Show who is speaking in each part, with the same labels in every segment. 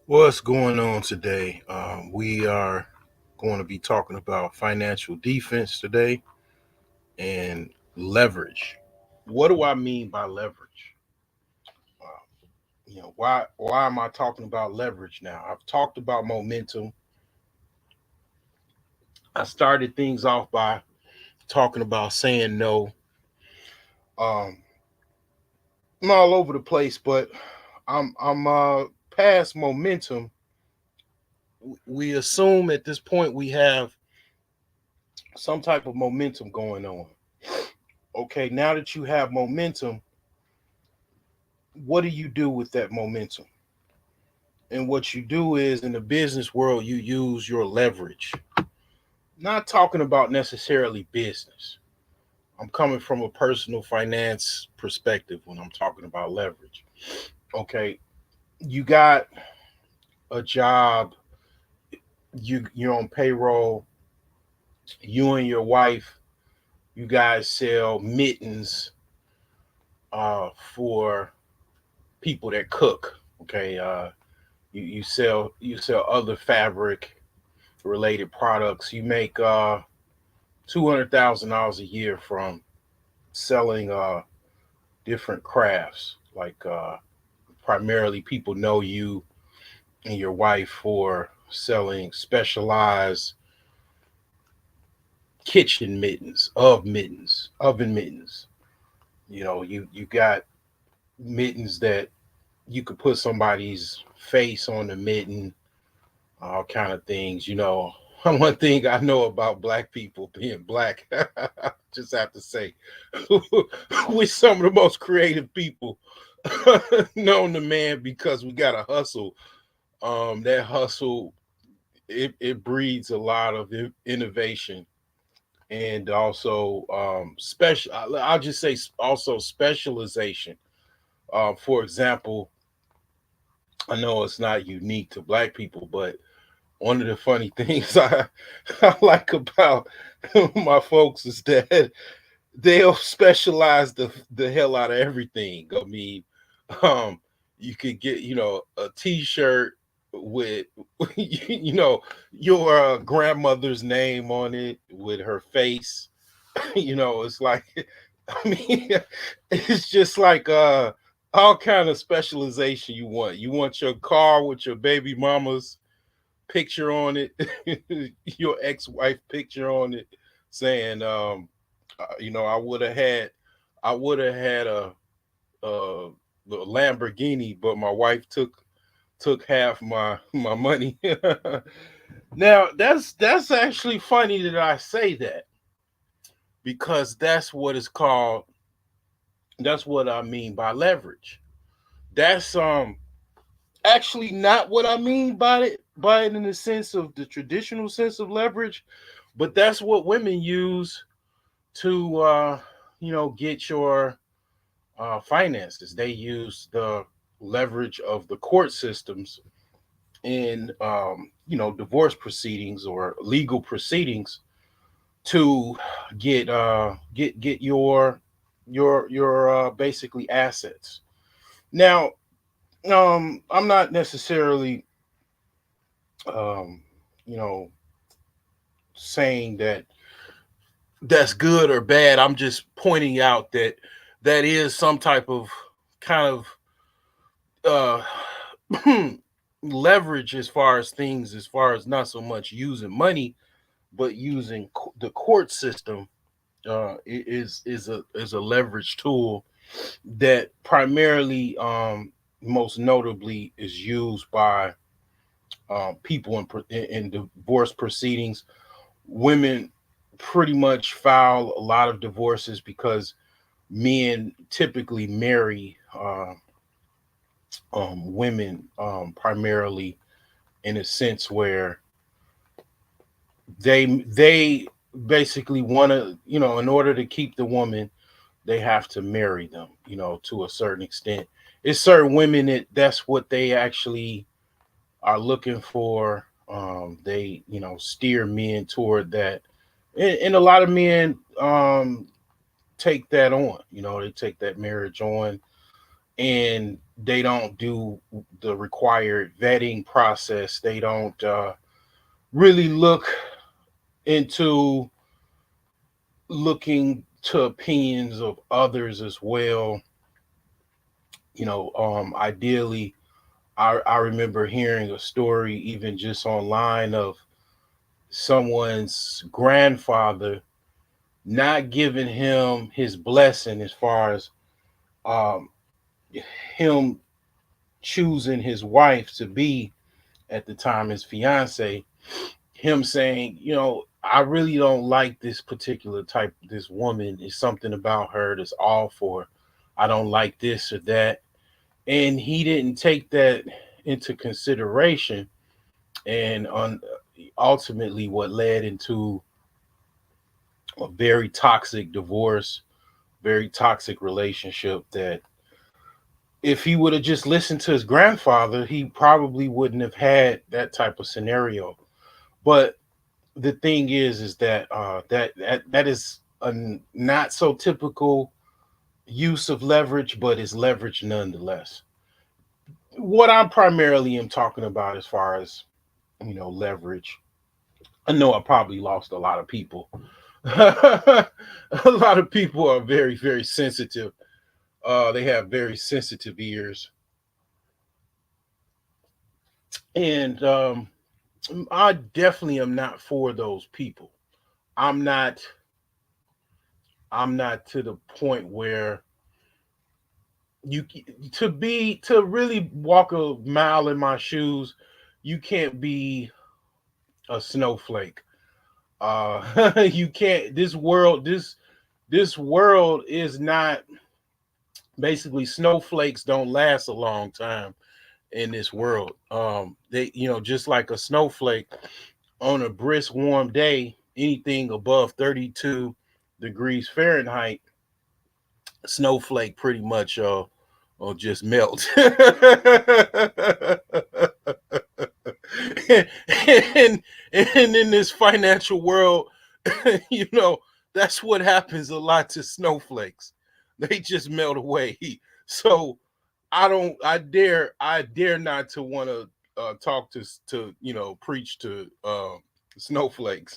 Speaker 1: What's going on today? We are going to be talking about financial defense today and leverage. What do I mean by leverage? Uh, why am I talking about leverage now? I've talked about momentum. I started things off by talking about saying no. Um, I'm all over the place, but I'm past momentum. We assume at this point we have some type of momentum going on. Okay, now that you have momentum, what do you do with that momentum? And what you do is in the business world, you use your leverage. Not talking about necessarily business. I'm coming from a personal finance perspective when I'm talking about leverage. Okay, you got a job, you're on payroll, you and your wife, you guys sell mittens for people that cook. Okay, you sell other fabric related products. You make $200,000 a year from selling different crafts. Like primarily, people know you and your wife for selling specialized kitchen mittens, oven mittens. You got mittens that you could put somebody's face on the mitten, all kind of things. One thing I know about black people being black, just have to say, we're some of the most creative people known to man because we got to hustle. That hustle, it breeds a lot of innovation and also special. I'll just say also specialization. For example, I know it's not unique to black people, but one of the funny things I like about my folks is that they'll specialize the hell out of everything. I mean, um, you could get a T-shirt with your grandmother's name on it with her face. It's like I mean, it's just like all kind of specialization you want. You want your car with your baby mama's picture on it, your ex-wife picture on it, saying, I would have had a Lamborghini, but my wife took half my money. Now that's actually funny that I say that because that's what it's called. That's what I mean by leverage. That's actually not what I mean by it in the sense of the traditional sense of leverage, but that's what women use to get your finances. They use the leverage of the court systems in divorce proceedings or legal proceedings to get your basically assets. Now, I'm not necessarily um, you know saying that that's good or bad. I'm just pointing out that that is some type of kind of leverage as far as things, as far as not so much using money, but using the court system is a leverage tool that primarily, most notably, is used by people in divorce proceedings. Women pretty much file a lot of divorces because men typically marry women primarily in a sense where they basically want to, in order to keep the woman, they have to marry them, to a certain extent. It's certain women that's what they actually are looking for. They, steer men toward that. And a lot of men take that on, they take that marriage on. and they don't do the required vetting process. They don't really look into looking to opinions of others as well. Ideally, I remember hearing a story even just online of someone's grandfather not giving him his blessing as far as um, him choosing his wife to be at the time his fiance, him saying, I really don't like this particular type, this woman. Is something about her that's all for. I don't like this or that. And he didn't take that into consideration. And ultimately, what led into a very toxic divorce, very toxic relationship that if he would have just listened to his grandfather, he probably wouldn't have had that type of scenario. But the thing is that that is a not so typical use of leverage, but it's leverage nonetheless. What I primarily am talking about as far as leverage, I know I probably lost a lot of people. A lot of people are very very sensitive. They have very sensitive ears, and I definitely am not for those people. I'm not. I'm not to the point where you to really walk a mile in my shoes. You can't be a snowflake. You can't. This world is not. Basically, snowflakes don't last a long time in this world. They, just like a snowflake on a brisk, warm day, anything above 32 degrees Fahrenheit, snowflake pretty much will just melt. and, and in this financial world, you know, that's what happens a lot to snowflakes. They just melt away. So I dare not to want to talk to preach to snowflakes.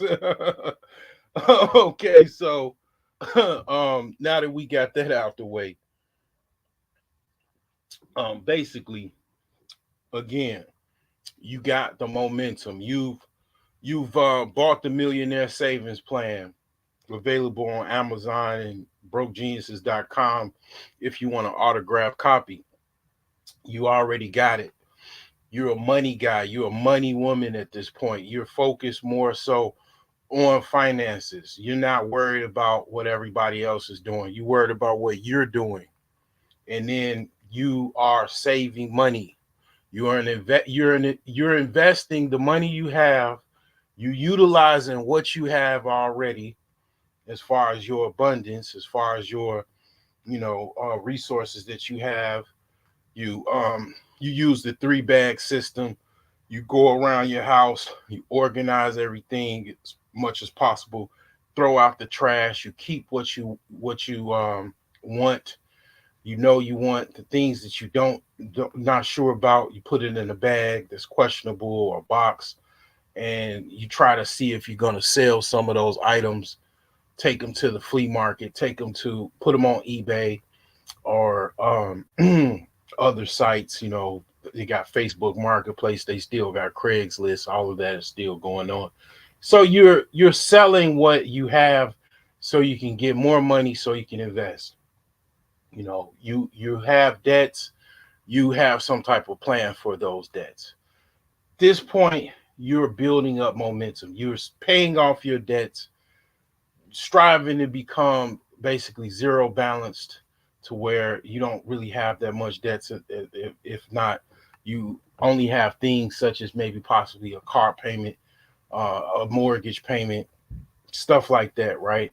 Speaker 1: Okay, so now that we got that out the way, basically, again, you got the momentum. You've bought the Millionaire Savings Plan, available on Amazon and brokegeniuses.com. If you want an autographed copy, you already got it. You're a money guy. You're a money woman at this point. You're focused more so on finances. You're not worried about what everybody else is doing. You're worried about what you're doing. And then you are saving money. You're investing the money you have. You utilizing what you have already, as far as your abundance, as far as your resources that you have. You use the three bag system. You go around your house, you organize everything as much as possible, throw out the trash, you keep what you want. You want the things that you don't not sure about, you put it in a bag that's questionable or box, and you try to see if you're going to sell some of those items, take them to the flea market, take them to put them on eBay or other sites. They got Facebook Marketplace, they still got Craigslist, all of that is still going on. So you're selling what you have so you can get more money so you can invest. You have debts, you have some type of plan for those debts. At this point, you're building up momentum. You're paying off your debts, striving to become basically zero balanced, to where you don't really have that much debts. If not, you only have things such as maybe possibly a car payment, a mortgage payment, stuff like that, right?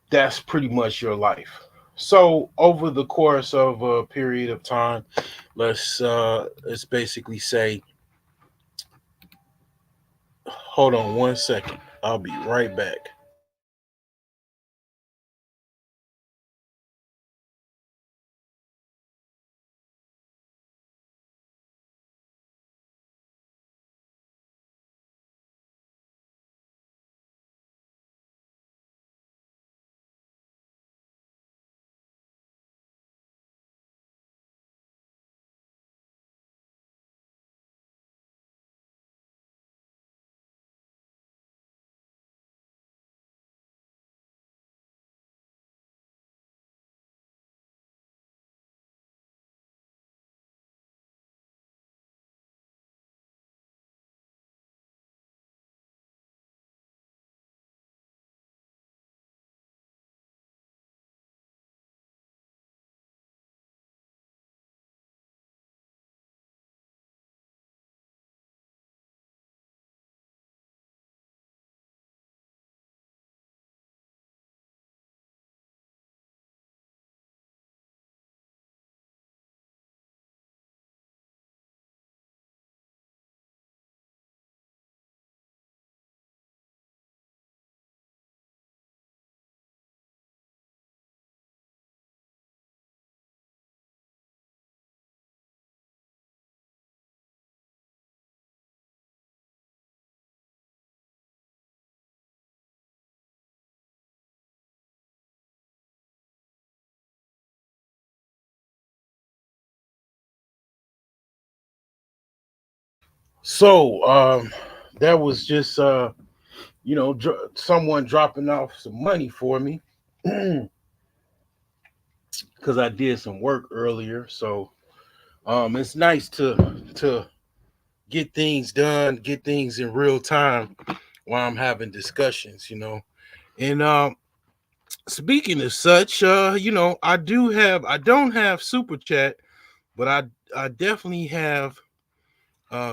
Speaker 1: That's pretty much your life. So over the course of a period of time, let's basically say, hold on one second. I'll be right back. So that was just someone dropping off some money for me because I did some work earlier. So it's nice to get things done, get things in real time while I'm having discussions. And speaking of such, I don't have super chat, but I definitely have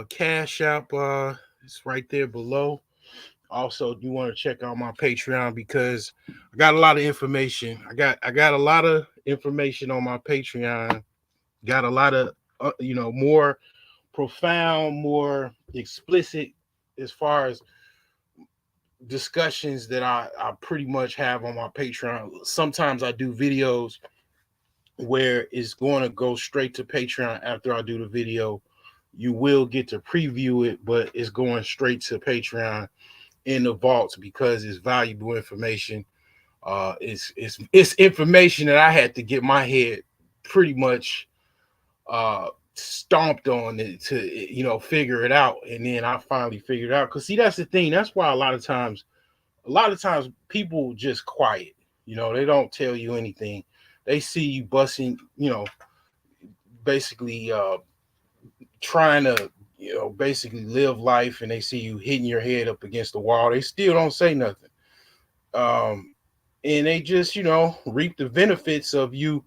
Speaker 1: Cash App. It's right there below. Also, you want to check out my Patreon because I got a lot of information. I got a lot of information on my Patreon. Got a lot of more profound, more explicit as far as discussions that I pretty much have on my Patreon. Sometimes I do videos where it's going to go straight to Patreon after I do the video. You will get to preview it, but it's going straight to Patreon in the vaults because it's valuable information. It's information that I had to get my head pretty much stomped on it to figure it out, and then I finally figured it out. Cause see, that's the thing. That's why a lot of times people just quiet. They don't tell you anything. They see you busting, basically trying to basically live life, and they see you hitting your head up against the wall. They still don't say nothing. um and they just reap the benefits of you,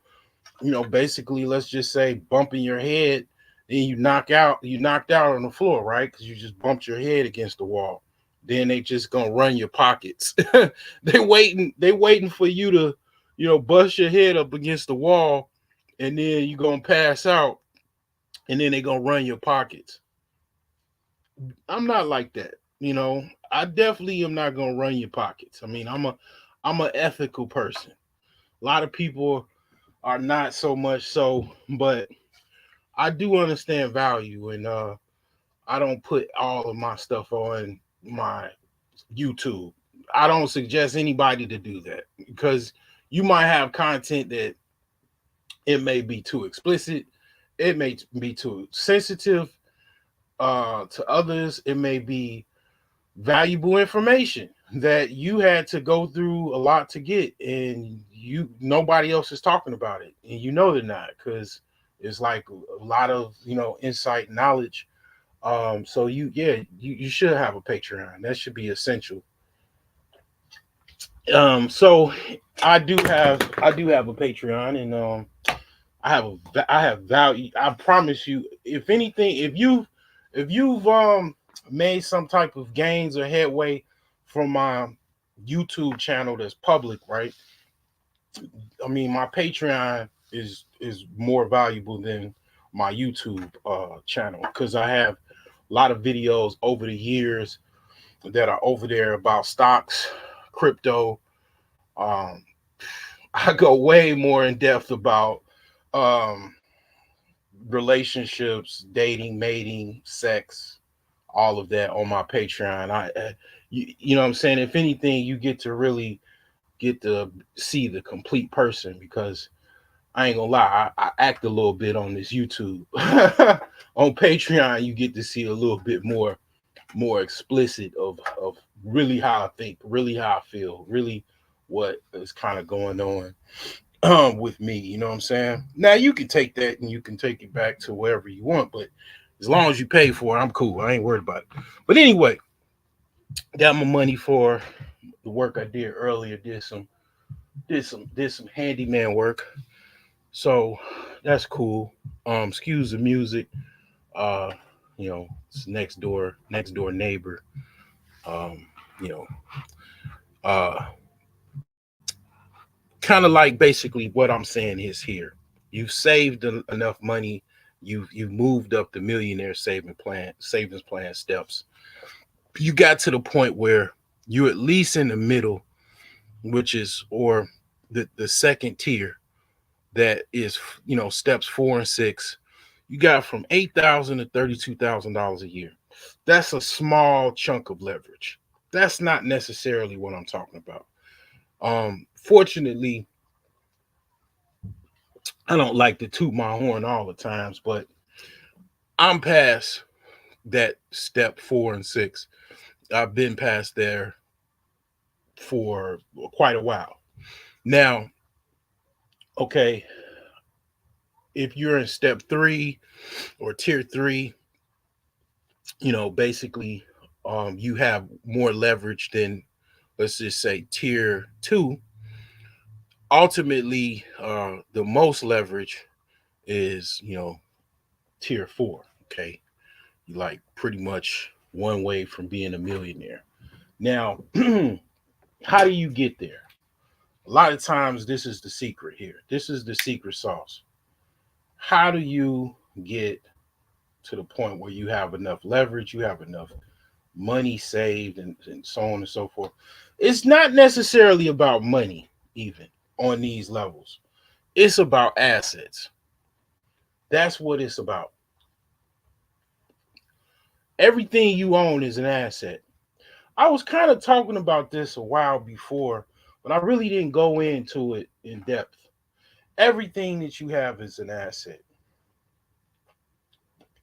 Speaker 1: basically, let's just say bumping your head, then you knocked out on the floor, right? Because you just bumped your head against the wall. Then they just gonna run your pockets. They waiting for you to bust your head up against the wall, and then you gonna pass out, and then they gonna run your pockets. I'm not like that. I definitely am not gonna run your pockets. I mean, I'm a ethical person. A lot of people are not so much so, but I do understand value, and I don't put all of my stuff on my YouTube. I don't suggest anybody to do that because you might have content that it may be too explicit, it may be too sensitive to others, it may be valuable information that you had to go through a lot to get, and nobody else is talking about it, and they're not, because it's like a lot of insight knowledge. So you should have a Patreon. That should be essential. So I do have a Patreon, and I have value. I promise you, if anything, if you've made some type of gains or headway from my YouTube channel that's public, right? I mean, my Patreon is more valuable than my YouTube channel because I have a lot of videos over the years that are over there about stocks, crypto. Um, I go way more in depth about um, relationships, dating, mating, sex, all of that on my Patreon. You know what I'm saying? If anything, you get to really get to see the complete person because I ain't gonna lie, I act a little bit on this YouTube. On Patreon, you get to see a little bit more explicit of really how I think, really how I feel, really what is kind of going on with me. You know what I'm saying? Now you can take that and you can take it back to wherever you want, but as long as you pay for it, I'm cool. I ain't worried about it. But anyway, got my money for the work I did earlier. Did some handyman work. So that's cool. Excuse the music. Uh, it's next door neighbor. Um, you know, uh, kind of like basically what I'm saying is here. You've saved enough money. You've moved up the millionaire savings plan steps. You got to the point where you're at least in the middle, which is or the second tier, that is steps 4 and 6. You got from 8,000 to $32,000 a year. That's a small chunk of leverage. That's not necessarily what I'm talking about. Fortunately, I don't like to toot my horn all the times, but I'm past that step 4 and 6. I've been past there for quite a while. Now, okay, if you're in step 3 or tier 3, basically, you have more leverage than, let's just say, tier 2. Ultimately, the most leverage is, tier 4. Okay, you like pretty much one way from being a millionaire. Now, how do you get there? A lot of times, this is the secret here. This is the secret sauce. How do you get to the point where you have enough leverage, you have enough money saved, and so on and so forth? It's not necessarily about money, even on these levels. It's about assets. That's what it's about. Everything you own is an asset. I was kind of talking about this a while before, but I really didn't go into it in depth. Everything that you have is an asset.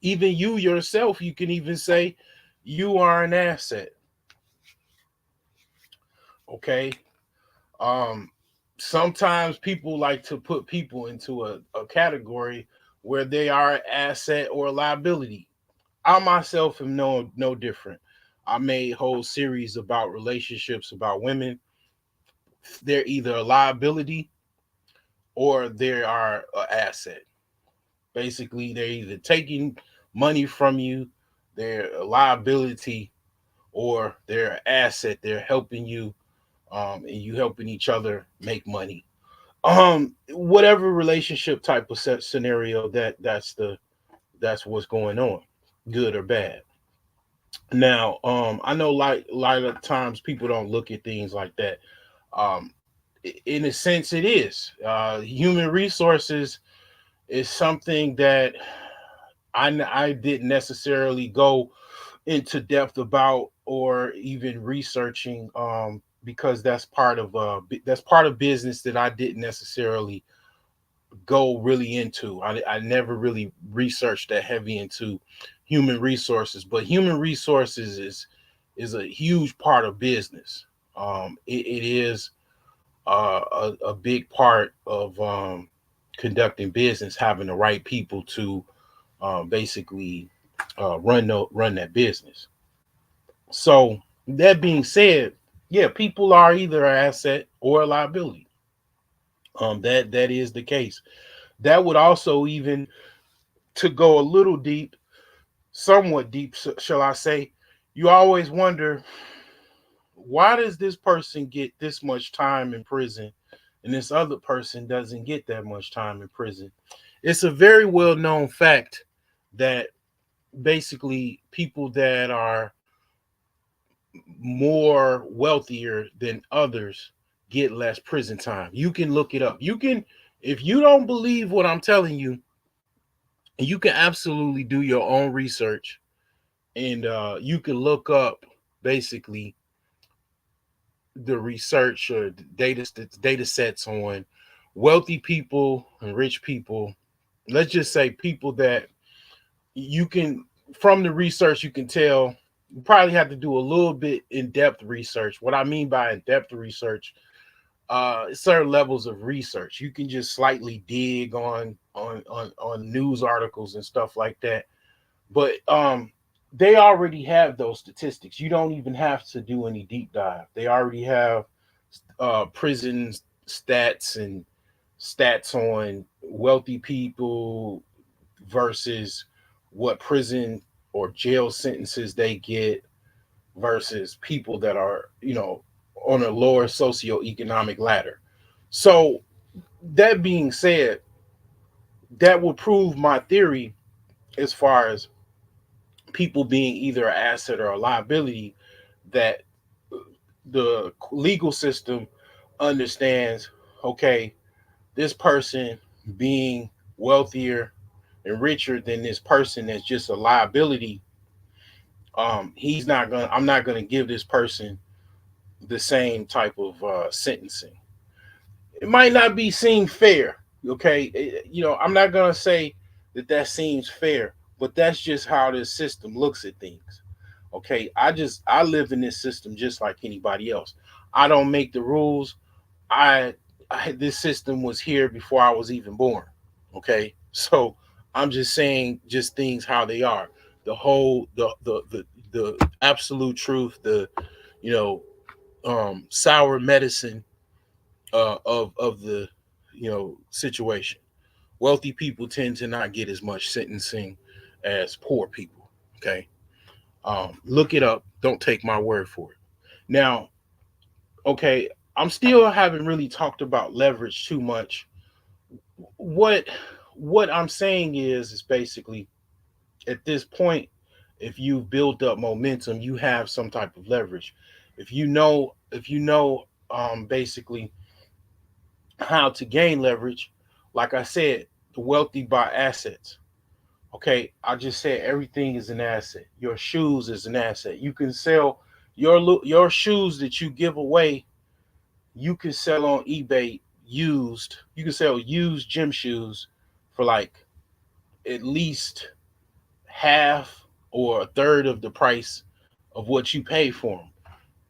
Speaker 1: Even you yourself, you can even say you are an asset. Okay. Um, Sometimes people like to put people into a category where they are an asset or a liability. I myself am no different. I made a whole series about relationships about women. They're either a liability or they are an asset. Basically, they're either taking money from you, they're a liability, or they're an asset. They're helping you, and you helping each other make money. Whatever relationship type of scenario that's what's going on, good or bad. Now, I know like a lot of times people don't look at things like that. Um, in a sense, it is. Human resources is something that I didn't necessarily go into depth about or even researching, because that's part of business that I didn't necessarily go really into. I never really researched that heavy into human resources, but human resources is a huge part of business. It is a big part of conducting business, having the right people to basically run that business. So that being said, yeah, people are either an asset or a liability. That is the case. That would also, even to go a little deep, somewhat deep, shall I say, you always wonder, why does this person get this much time in prison and this other person doesn't get that much time in prison? It's a very well known fact that basically people that are more wealthier than others get less prison time. You can look it up. You can, if you don't believe what I'm telling you, you can absolutely do your own research, and you can look up basically the research or data sets on wealthy people and rich people. Let's just say people that you can, from the research, you can tell. You probably have to do a little bit in-depth research. What I mean by in-depth research, certain levels of research. You can just slightly dig on news articles and stuff like that. But they already have those statistics. You don't even have to do any deep dive. They already have prison stats and stats on wealthy people versus what prison or jail sentences they get versus people that are, on a lower socioeconomic ladder. So that being said, that would prove my theory as far as people being either an asset or a liability, that the legal system understands, okay, this person being wealthier and richer than this person that's just a liability, I'm not gonna give this person the same type of sentencing. It might not be seen fair, okay? I'm not gonna say that that seems fair, but that's just how this system looks at things. Okay, I live in this system just like anybody else. I don't make the rules. I, this system was here before I was even born. Okay, so I'm just saying just things how they are. The whole the absolute truth. The you know sour medicine of the situation. Wealthy people tend to not get as much sentencing as poor people. Okay, look it up. Don't take my word for it. Now, okay, I'm still haven't really talked about leverage too much. What what I'm saying is basically at this point, if you've built up momentum, you have some type of leverage. If you know basically how to gain leverage, like I said, the wealthy buy assets. Okay, I just said everything is an asset. Your shoes is an asset. You can sell your shoes that you give away. You can sell on eBay used. You can sell used gym shoes for like at least half or a third of the price of what you pay for them.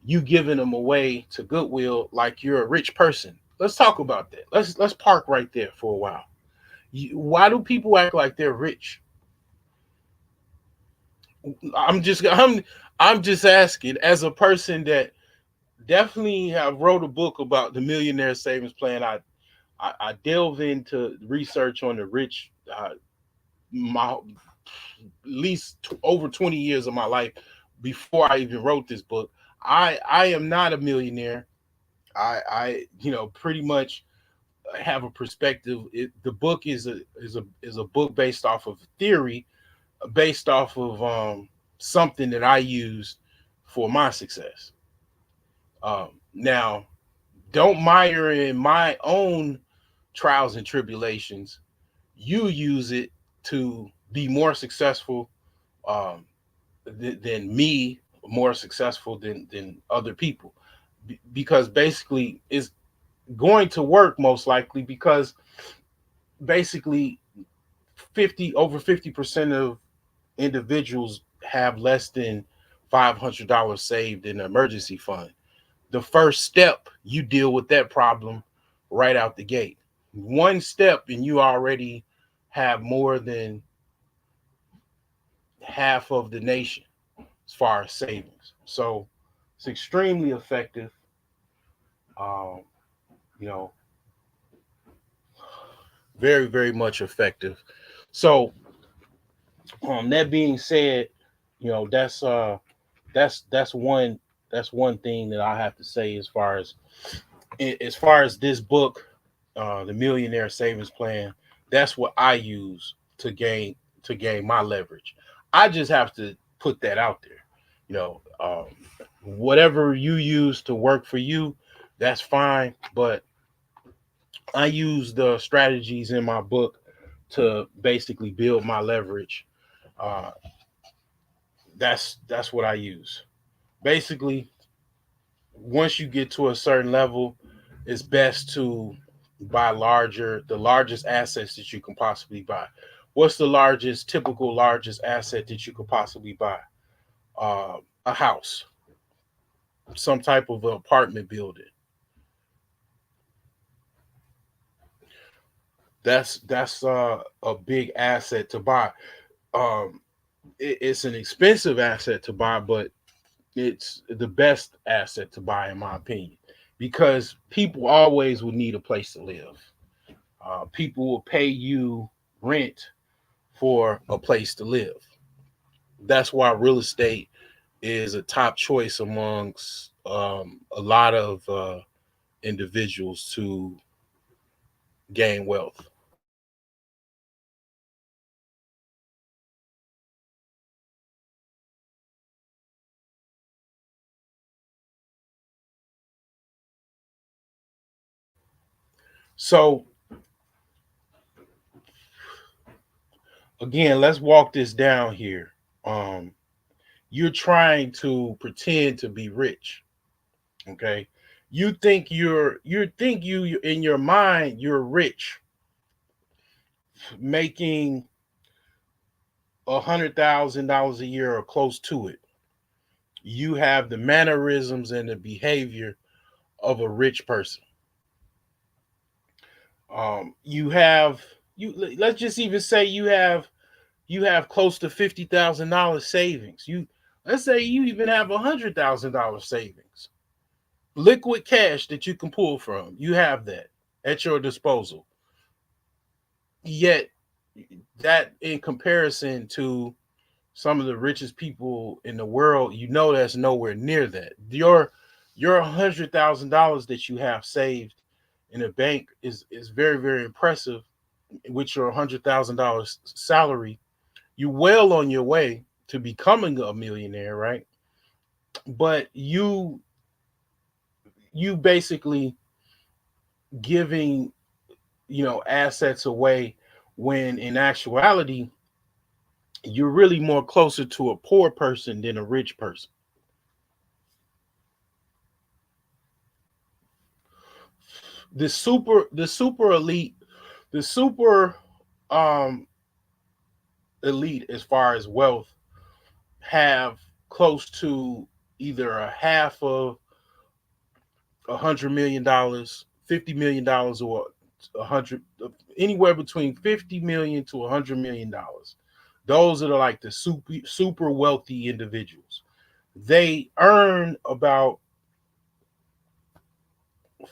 Speaker 1: You giving them away to Goodwill like you're a rich person. Let's talk about that. Let's park right there for a while. Why do people act like they're rich? I'm just I'm just asking as a person that definitely have wrote a book about the millionaire savings plan. I delve into research on the rich my at least over 20 years of my life before I even wrote this book. I am not a millionaire. I pretty much have a perspective. The book is a book based off of theory, based off of something that I used for my success. Now, don't mire in my own trials and tribulations. You use it to be more successful um, than me, more successful than other people, because basically it's going to work most likely because basically 50% of individuals have less than $500 saved in an emergency fund. The first step, you deal with that problem right out the gate. One step, and you already have more than half of the nation as far as savings. So it's extremely effective. Um, you know, very, very much effective. So, that being said, that's one thing that I have to say as far as this book, the Millionaire Savings Plan. That's what I use to gain my leverage. I just have to put that out there. Whatever you use to work for you, that's fine. But I use the strategies in my book to basically build my leverage. Uh, that's what I use. Basically, once you get to a certain level, it's best to buy the largest assets that you can possibly buy. What's the typical largest asset that you could possibly buy? A house, some type of apartment building. That's a big asset to buy. Um, it's an expensive asset to buy, but it's the best asset to buy, in my opinion, because people always will need a place to live. People will pay you rent for a place to live. That's why real estate is a top choice amongst a lot of individuals to gain wealth. So, again, let's walk this down here. Um, you're trying to pretend to be rich. Okay, you in your mind you're rich, making $100,000 a year or close to it, you have the mannerisms and the behavior of a rich person. You have you let's just even say you have close to $50,000 savings. Let's say you even have $100,000 savings, liquid cash that you can pull from. You have that at your disposal. Yet that in comparison to some of the richest people in the world, that's nowhere near that. Your $100,000 that you have saved in a bank is very, very impressive. With your $100,000 salary, you're well on your way to becoming a millionaire, right? But you basically giving assets away, when in actuality you're really more closer to a poor person than a rich person. The super elite, the super um elite as far as wealth, have close to either a half of $100 million, $50 million, or 100, anywhere between 50 million to $100 million. Those are like the super wealthy individuals. They earn about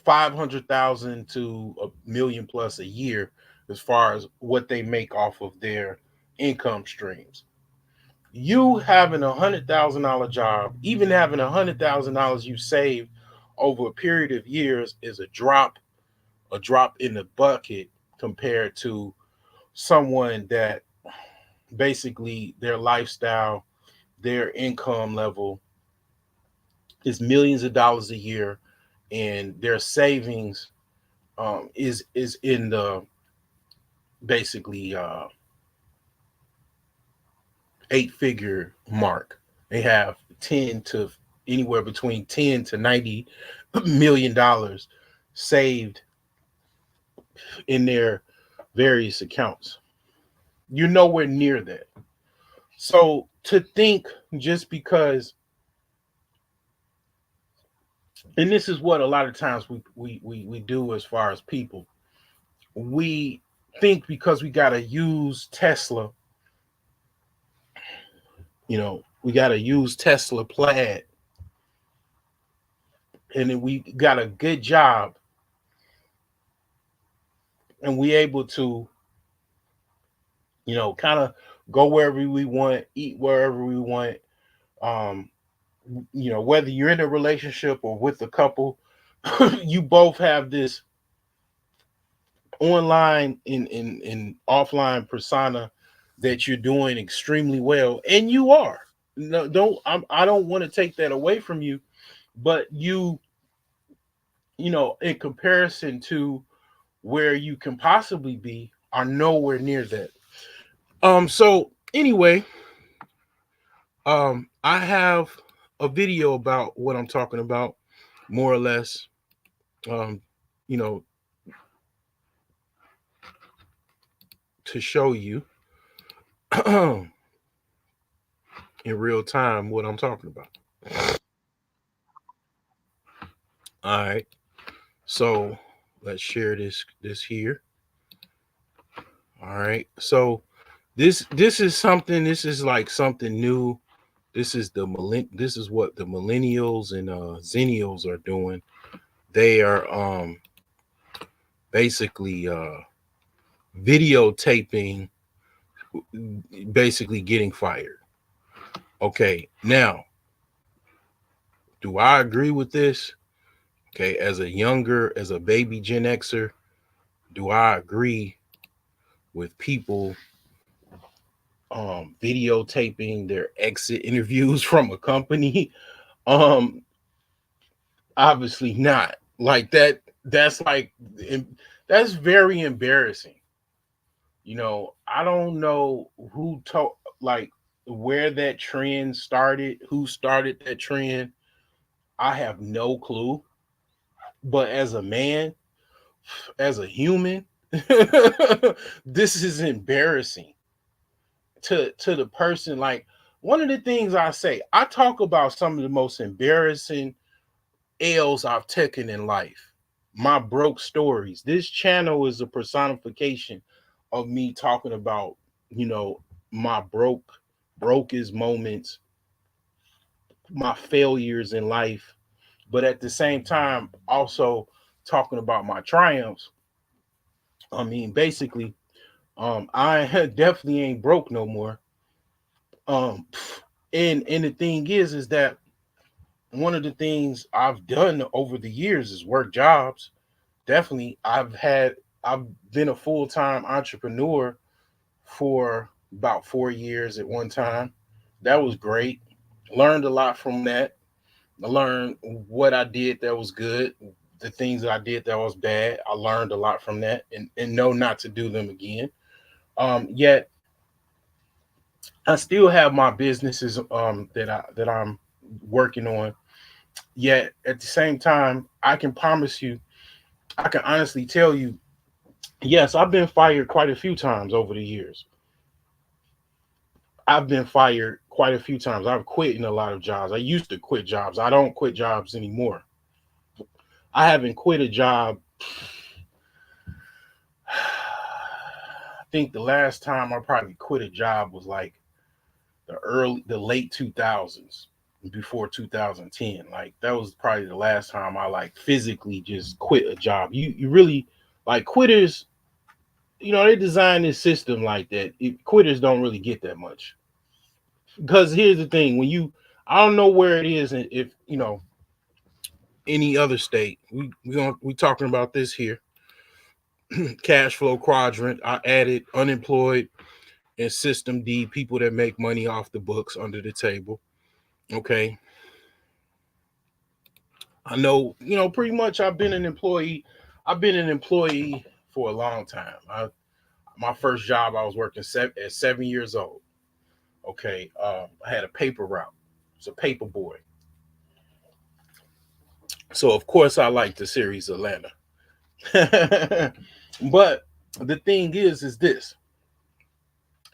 Speaker 1: 500,000 to a million plus a year as far as what they make off of their income streams. You having $100,000 job, even having $100,000 you saved over a period of years, is a drop in the bucket compared to someone that basically their lifestyle, their income level is millions of dollars a year, and their savings is in the basically 8-figure mark. They have 10 to anywhere between 10 to $90 million saved in their various accounts. You're nowhere near that. So to think just because, and this is what a lot of times we do as far as people, we think because we got to use Tesla, we got to use Tesla plaid, and then we got a good job, and we able to, kind of go wherever we want, eat wherever we want. Um, whether you're in a relationship or with a couple, you both have this online and offline persona that you're doing extremely well, and you are. No, I don't want to take that away from you, but in comparison to where you can possibly be, are nowhere near that. So anyway, I have a video about what I'm talking about, more or less. Um, you know, to show you in real time what I'm talking about. All right. So let's share this here. All right. So this is something. This is like something new. This is what the millennials and zennials are doing. They are basically videotaping, basically getting fired. Okay. Now, do I agree with this? Okay, as a baby Gen Xer, do I agree with people videotaping their exit interviews from a company? Um, Obviously not. Like that's like that's very embarrassing. I don't know who told, like, where that trend started, who started that trend. I have no clue. But as a man, as a human, this is embarrassing. to the person, like one of the things I say, I talk about some of the most embarrassing L's I've taken in life, my broke stories. This channel is a personification of me talking about, you know, my brokest moments, my failures in life, but at the same time also talking about my triumphs. I mean, basically, I definitely ain't broke no more. Um, and the thing is that one of the things I've done over the years is work jobs. Definitely, I've been a full time entrepreneur for about 4 years at one time. That was great. Learned a lot from that. I learned what I did that was good, the things that I did that was bad. I learned a lot from that, and know not to do them again. Yet I still have my businesses that I'm working on. Yet at the same time, I can promise you, I can honestly tell you, yes, I've been fired quite a few times over the years. I've been fired quite a few times. I've quit in a lot of jobs. I used to quit jobs. I don't quit jobs anymore. I haven't quit a job. I think the last time I probably quit a job was like the late 2000s, before 2010. Like that was probably the last time I like physically just quit a job. You really, like, quitters, they design this system like that. Quitters don't really get that much. Because here's the thing, I don't know where it is, and if any other state, we talking about this here. Cash flow quadrant, I added unemployed and system D, people that make money off the books, under the table. Okay. I know, pretty much I've been an employee for a long time. My first job, I was working at 7 years old. Okay. I had a paper route. It's a paper boy. So of course I like the series Atlanta. But the thing is this,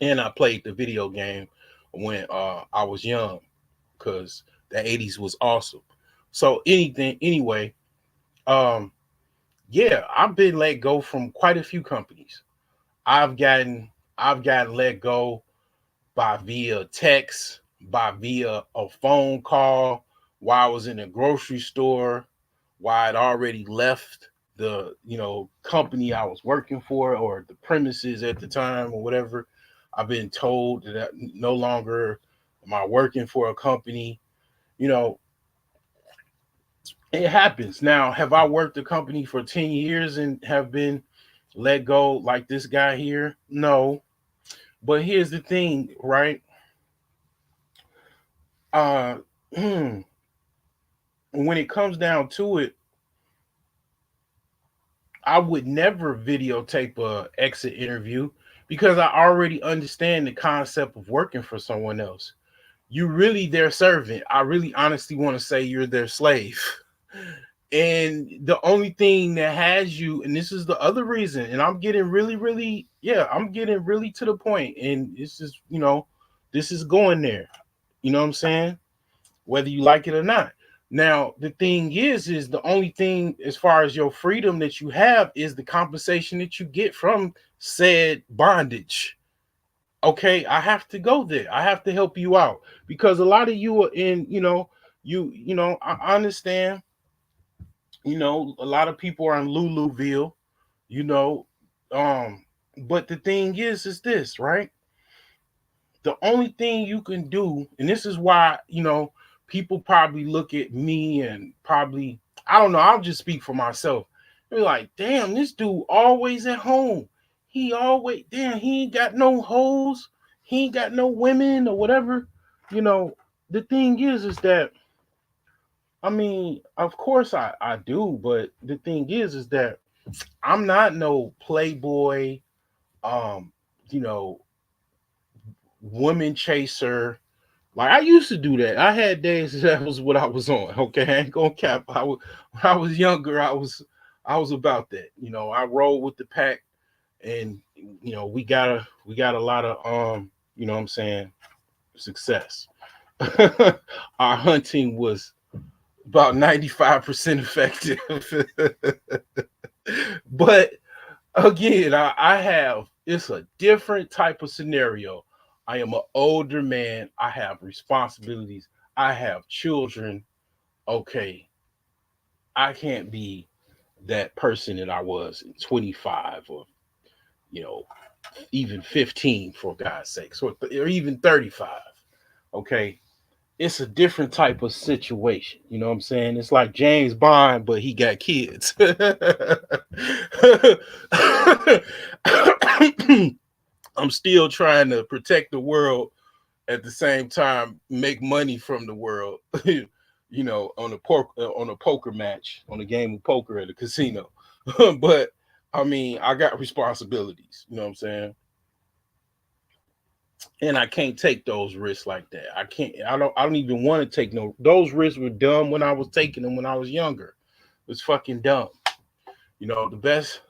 Speaker 1: and I played the video game when I was young, because the 80s was awesome. So anything anyway, um, yeah, I've been let go from quite a few companies. I've gotten I've gotten let go by via text, by via a phone call, while I was in a grocery store, while I'd already left the company I was working for, or the premises at the time, or whatever. I've been told that no longer am I working for a company. You know, it happens. Now, have I worked a company for 10 years and have been let go like this guy here? No. But here's the thing, right? Uh when it comes down to it, I would never videotape a exit interview, because I already understand the concept of working for someone else. You really their servant. I really honestly want to say you're their slave. And the only thing that has you, and this is the other reason, and I'm getting really, really, yeah, I'm getting really to the point, and this is going there. You know what I'm saying? Whether you like it or not. Now, the thing is the only thing as far as your freedom that you have is the compensation that you get from said bondage. Okay, I have to go there. I have to help you out, because a lot of you are in, I understand, a lot of people are in Luluville, you know, um, but the thing is this, right? The only thing you can do, and this is why, people probably look at me and probably, I don't know, I'll just speak for myself. They're like, damn, this dude always at home. He always, damn, he ain't got no hoes. He ain't got no women or whatever. You know, the thing is that, I mean, of course I do, but the thing is that I'm not no playboy, um, you know, woman chaser. Like I used to do that. I had days that was what I was on. Okay, I ain't gonna cap. When I was younger, I was about that. I rolled with the pack, and we got a lot of You know what I'm saying? Success. Our hunting was about 95% effective. But again, I have, it's a different type of scenario. I am an older man. I have responsibilities. I have children. Okay, I can't be that person that I was in 25 or, you know, even 15 for God's sake, or even 35. Okay, it's a different type of situation. You know what I'm saying? It's like James Bond, but he got kids. I'm still trying to protect the world at the same time, make money from the world. You know, on a poker match, on a game of poker at a casino. But I mean, I got responsibilities. You know what I'm saying? And I can't take those risks like that. I can't. I don't even want to take no. Those risks were dumb when I was taking them when I was younger. It was fucking dumb. You know, the best.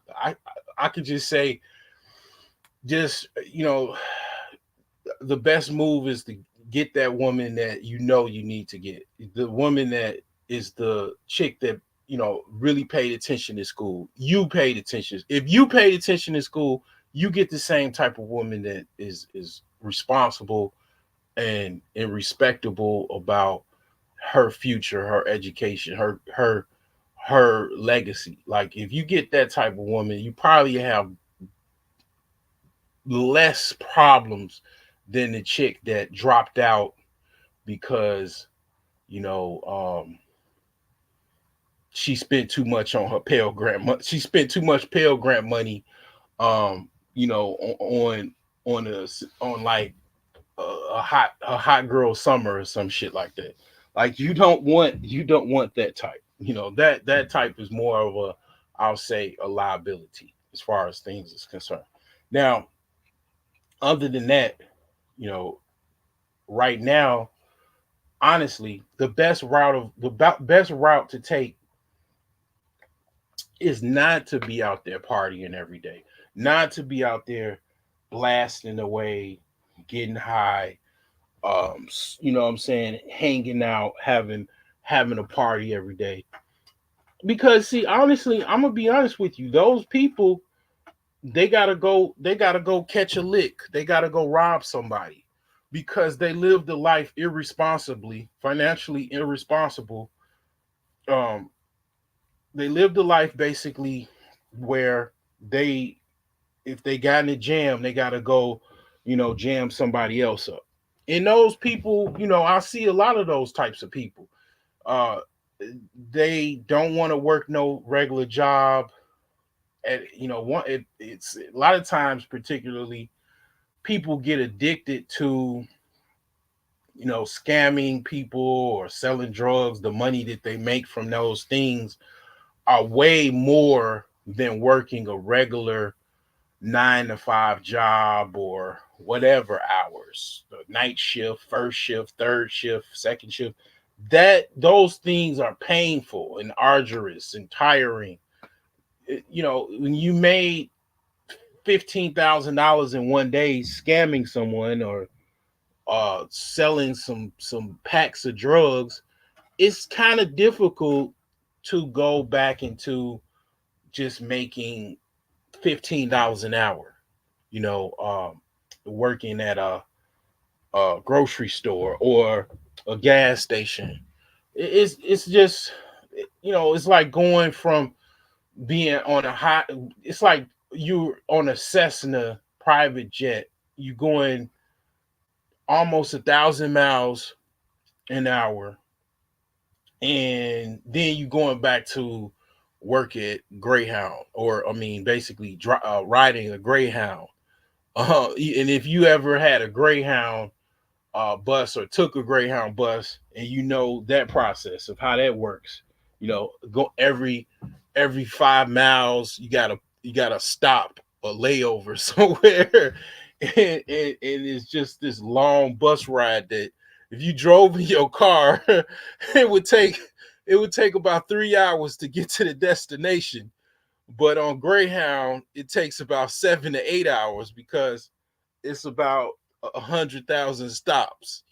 Speaker 1: I could just say, just the best move is to get that woman that you know you need to get. The woman that is the chick that really paid attention in school. You paid attention. If you paid attention in school, you get the same type of woman that is responsible and respectable about her future, her education, her legacy. Like if you get that type of woman, you probably have less problems than the chick that dropped out because you know she spent too much on her Pell Grant. She spent too much Pell Grant money, on like a hot girl summer or some shit like that. Like you don't want that type. That type is more of a, I'll say, a liability as far as things is concerned. Now, other than that, you know, right now, honestly, the best route to take is not to be out there partying every day, not to be out there blasting away, getting high, you know what I'm saying, hanging out, having a party every day. Because see, honestly, I'm gonna be honest with you, those people, they gotta go catch a lick. They gotta go rob somebody because they lived a life irresponsibly, financially irresponsible. Um, they lived a life basically where they, if they got in a jam, they gotta go, jam somebody else up. And those people, I see a lot of those types of people. Uh, they don't want to work no regular job. At it's a lot of times, particularly, people get addicted to scamming people or selling drugs. The money that they make from those things are way more than working a regular 9 to 5 job or whatever hours, the night shift, first shift, third shift, second shift. That those things are painful and arduous and tiring. When you made $15,000 in one day scamming someone or selling some packs of drugs, it's kind of difficult to go back into just making $15 an hour. Working at a grocery store or a gas station. It's just it's like going from being on a high. It's like you're on a Cessna private jet. You going almost 1,000 miles an hour, and then you going back to work at Greyhound, or I mean, basically riding a Greyhound. And if you ever had a Greyhound bus or took a Greyhound bus, and you know that process of how that works. Go every 5 miles, you gotta stop a layover somewhere, and it's just this long bus ride that if you drove in your car, it would take it would take about 3 hours to get to the destination. But on Greyhound, it takes about 7 to 8 hours because it's about 100,000 stops,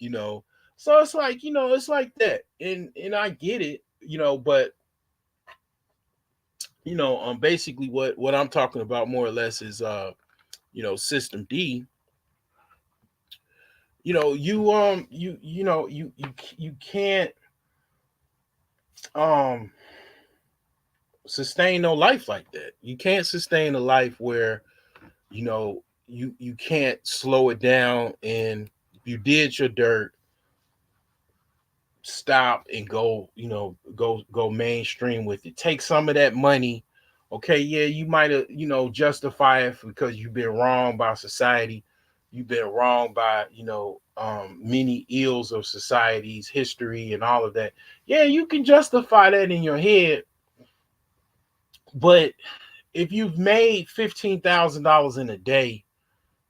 Speaker 1: So it's like, it's like that. And I get it, but basically what I'm talking about more or less is system D. You can't um sustain no life like that. You can't sustain a life where you can't slow it down, and you did your dirt, stop and go, go mainstream with it. Take some of that money. Okay, yeah, you might have, justify it because you've been wrong by society. You've been wrong by, many ills of society's history and all of that. Yeah, you can justify that in your head, but if you've made $15,000 in a day,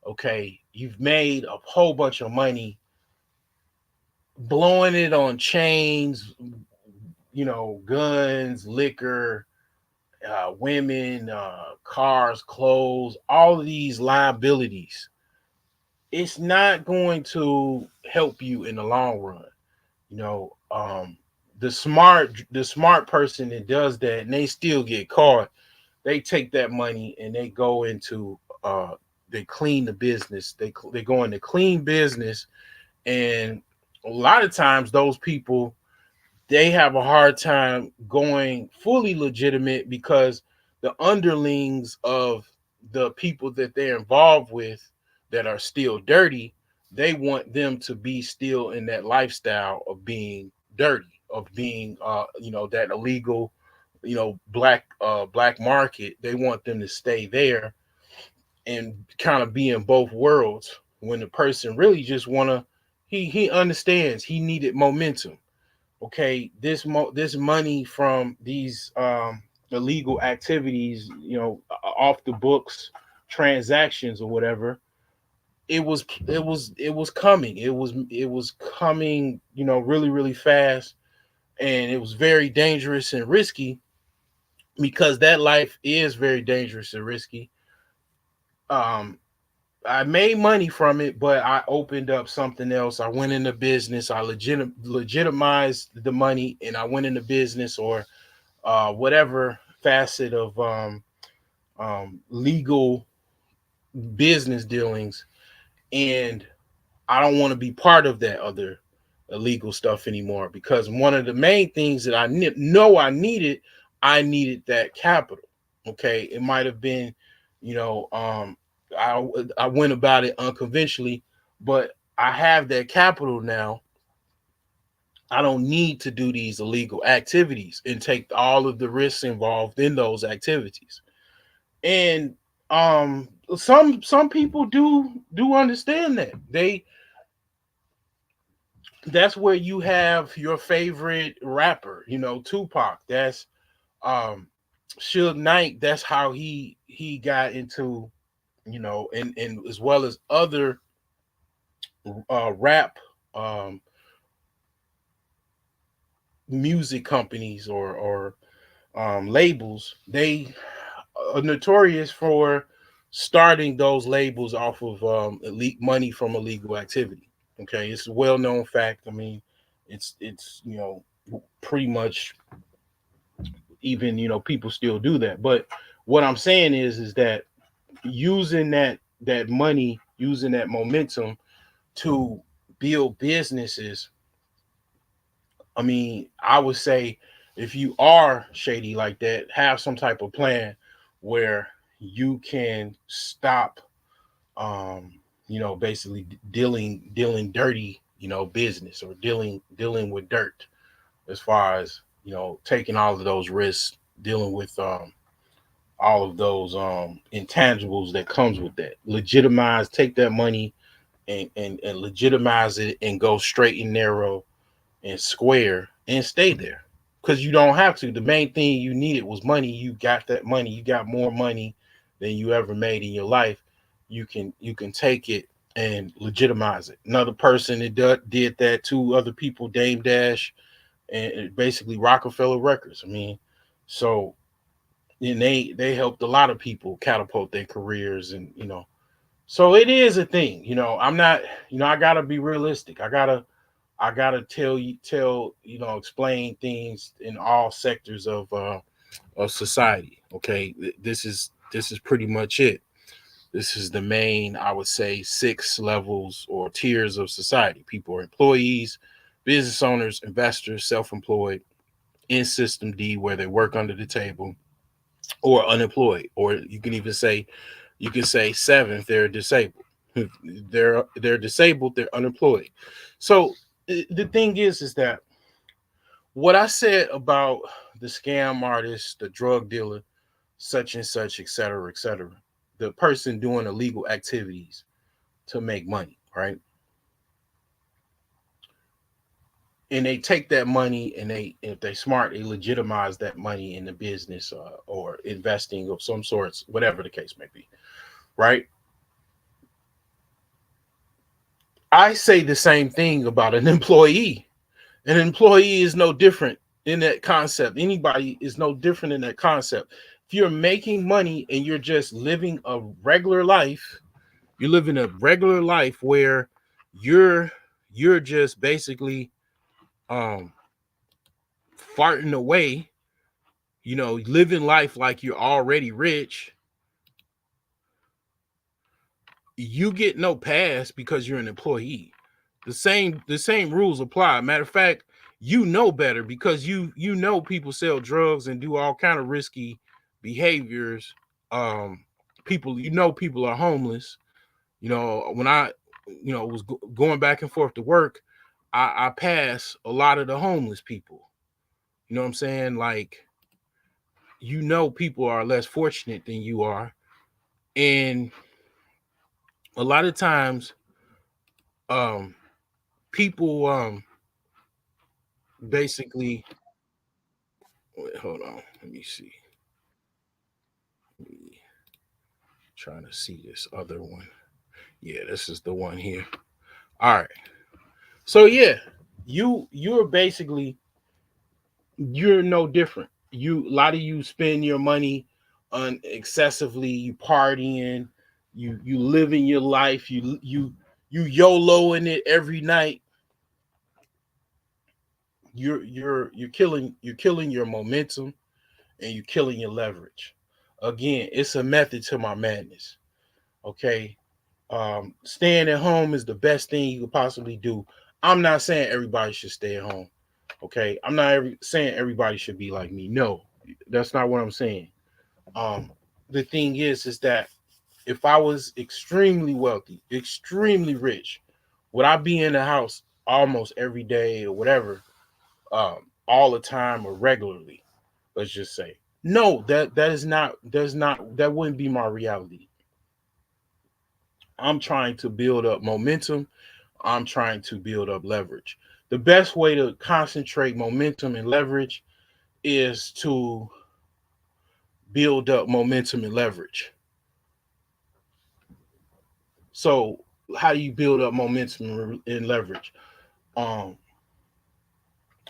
Speaker 1: okay, you've made a whole bunch of money blowing it on chains, guns, liquor, women, cars, clothes, all of these liabilities. It's not going to help you in the long run. You know, the smart person that does that and they still get caught, they take that money and they go into they clean the business. They go into clean business, and a lot of times those people, they have a hard time going fully legitimate because the underlings of the people that they're involved with that are still dirty, they want them to be still in that lifestyle of being dirty, of being that illegal, black market. They want them to stay there and kind of be in both worlds, when the person really just want to, he understands he needed momentum. Okay, this money from these illegal activities, off the books transactions or whatever, it was coming. It was coming, really, really fast, and it was very dangerous and risky, because that life is very dangerous and risky. Um, I made money from it, but I opened up something else. I went into business. I legitimized the money, and I went into business, or whatever facet of legal business dealings. And I don't want to be part of that other illegal stuff anymore, because one of the main things that know I needed that capital. Okay, it might have been, you know, um, I went about it unconventionally, but I have that capital now. I don't need to do these illegal activities and take all of the risks involved in those activities. And some people do understand that. That's where you have your favorite rapper, Tupac. That's um Suge Knight. That's how he got into, and as well as other rap um music companies, or labels. They are notorious for starting those labels off of elite money from illegal activity. Okay, it's a well-known fact. I mean, it's pretty much, even, people still do that. But what I'm saying is that using that money, using that momentum to build businesses. I mean, I would say, if you are shady like that, have some type of plan where you can stop, um, basically dealing dirty, business, or dealing with dirt, as far as, taking all of those risks, dealing with all of those intangibles that comes with that. Legitimize, take that money, and legitimize it, and go straight and narrow and square, and stay there, because you don't have to. The main thing you needed was money. You got that money. You got more money than you ever made in your life. You can take it and legitimize it. Another person that did that, two other people, Dame Dash and basically Rockefeller Records. I mean, so, and they helped a lot of people catapult their careers, and So it is a thing, I'm not, I gotta be realistic. I gotta explain things in all sectors of society. Okay, this is pretty much it. This is the main, I would say, six levels or tiers of society. People are employees, business owners, investors, self-employed, in system D, where they work under the table, or unemployed, or you can say seven if they're disabled. If they're disabled, they're unemployed. So the thing is that what I said about the scam artist, the drug dealer, such and such, et cetera, the person doing illegal activities to make money, right? And they take that money and if they smart, they legitimize that money in the business, or investing of some sorts, whatever the case may be, right? I say the same thing about an employee. An employee is no different in that concept. Anybody is no different in that concept. If you're making money and you're just living a regular life, you're living a regular life where you're you're just basically um farting away, living life like you're already rich, you get no pass because you're an employee. The same rules apply. Matter of fact, you know better because you know people sell drugs and do all kind of risky behaviors. Um, people are homeless. When I was going back and forth to work, I pass a lot of the homeless people. You know what I'm saying? Like, people are less fortunate than you are, and a lot of times, um, people basically. Wait, hold on. Let me see. Let me trying to see this other one. Yeah, this is the one here. All right. So yeah, you're no different. A lot of you spend your money on excessively. You partying. You living your life. You YOLOing it every night. You're killing your momentum, and you're killing your leverage. Again, it's a method to my madness. Okay. Staying at home is the best thing you could possibly do. I'm not saying everybody should stay at home. Okay. I'm not saying everybody should be like me. No, that's not what I'm saying. Um, the thing is that if I was extremely wealthy, extremely rich, would I be in the house almost every day or whatever, all the time or regularly? Let's just say. No, that wouldn't be my reality. I'm trying to build up momentum. I'm trying to build up leverage. The best way to concentrate momentum and leverage is to build up momentum and leverage. So, how do you build up momentum and leverage? Um,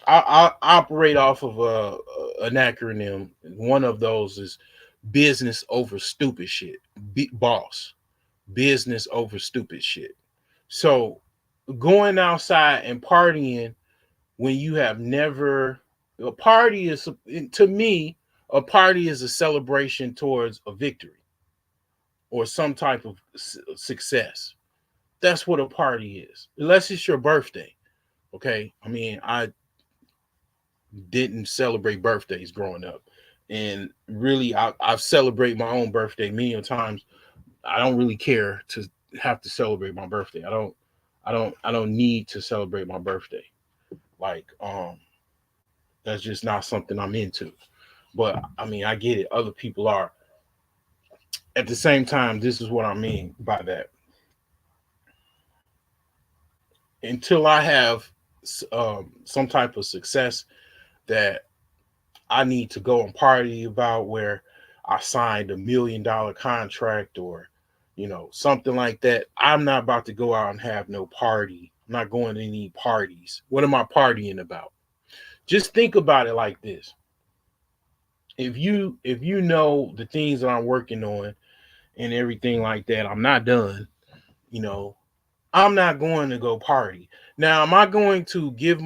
Speaker 1: I operate off of an acronym. One of those is business over stupid shit. Boss. Business over stupid shit. So, going outside and partying when you have never, a party is, to me, a party is a celebration towards a victory or some type of success. That's what a party is, unless it's your birthday. Okay, I mean, I didn't celebrate birthdays growing up, and really, I've celebrated my own birthday many times. I don't really care to have to celebrate my birthday. I don't need to celebrate my birthday. Like, that's just not something I'm into. But I mean, I get it. Other people are. At the same time, this is what I mean by that. Until I have some type of success that I need to go and party about, where I signed $1 million contract, or something like that, I'm not about to go out and have no party. I'm not going to any parties. What am I partying about? Just think about it like this. If you know the things that I'm working on, and everything like that, I'm not done. You know, I'm not going to go party. Now, am I going to give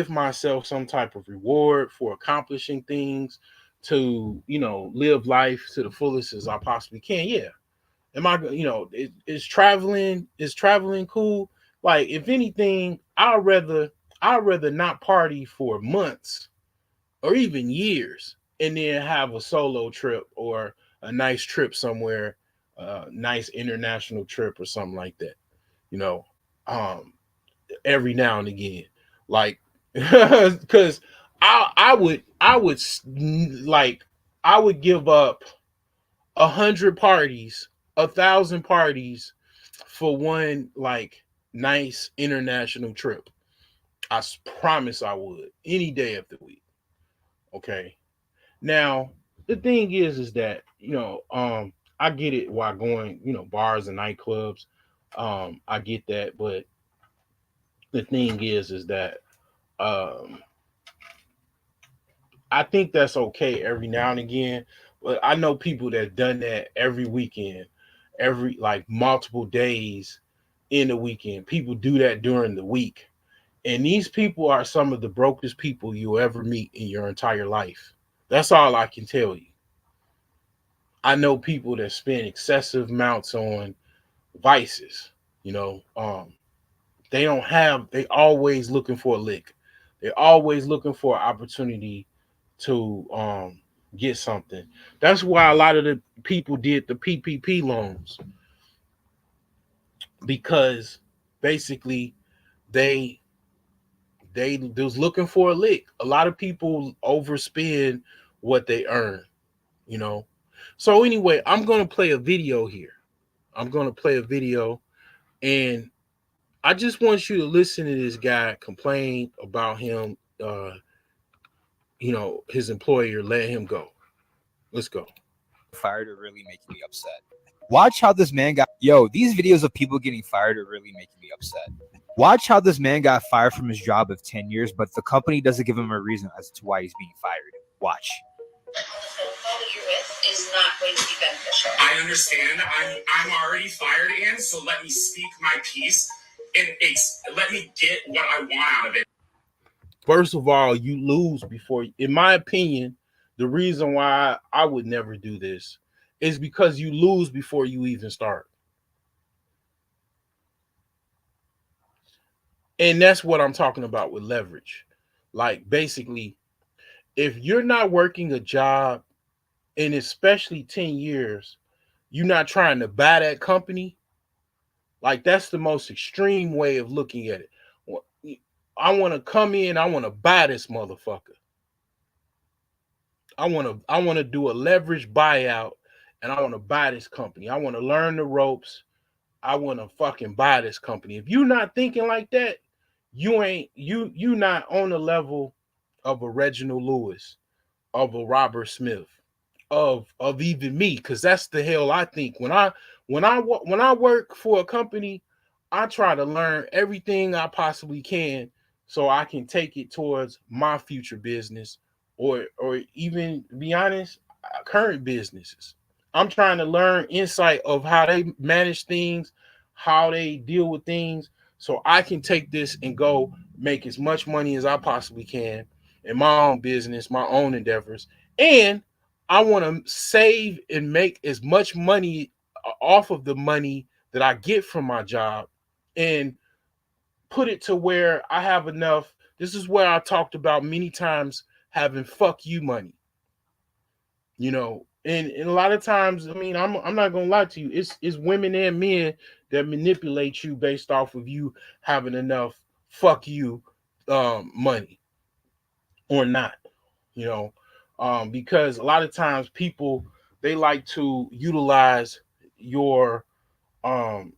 Speaker 1: myself some type of reward for accomplishing things to, live life to the fullest as I possibly can? Yeah. Am I, is traveling cool? Like, if anything, I'd rather not party for months or even years and then have a solo trip or a nice trip somewhere, nice international trip or something like that. You know, um, every now and again, like, because like I would give up 100 parties, 1,000 parties for one like nice international trip. Promise I would any day of the week. Okay. Now the thing is that I get it while going bars and nightclubs. I get that, but the thing is that um I think that's okay every now and again, but I know people that done that every weekend, every like multiple days in the weekend. People do that during the week. And these people are some of the brokest people you'll ever meet in your entire life. That's all I can tell you. I know people that spend excessive amounts on vices, you know. They always looking for a lick. They're always looking for an opportunity to get something. That's why a lot of the people did the PPP loans, because basically they they was looking for a lick. A lot of people overspend what they earn, you know. So anyway, I'm gonna play a video here. I'm gonna play a video, and I just want you to listen to this guy complain about him. His employer let him go. Let's go.
Speaker 2: Fired are really making me upset. Watch how this man got. Yo, these videos of people getting fired are really making me upset. Watch how this man got fired from his job of 10 years, but the company doesn't give him a reason as to why he's being fired. Watch.
Speaker 3: You're with is not going to be beneficial. I understand. I'm already fired, Ann, so let me speak my piece and let me get what I want out of it.
Speaker 1: First of all, you lose before, in my opinion, the reason why I would never do this is because you lose before you even start. And that's what I'm talking about with leverage. Like, basically, if you're not working a job in especially 10 years, you're not trying to buy that company, like, that's the most extreme way of looking at it. I want to come in, I want to buy this motherfucker. I want to do a leverage buyout, and I want to buy this company. I want to learn the ropes. I want to fucking buy this company. If you're not thinking like that, you not on the level of a Reginald Lewis, of a Robert Smith, of even me, because that's the hell I think. When I work for a company, I try to learn everything I possibly can so I can take it towards my future business, or even, be honest, current businesses. I'm trying to learn insight of how they manage things, how they deal with things, so I can take this and go make as much money as I possibly can in my own business, my own endeavors. And I want to save and make as much money off of the money that I get from my job, and put it to where I have enough. This is where I talked about many times, having fuck you money. And a lot of times, I mean, I'm not gonna lie to you, it's women and men that manipulate you based off of you having enough fuck you money or not, you know. Because a lot of times people, they like to utilize your um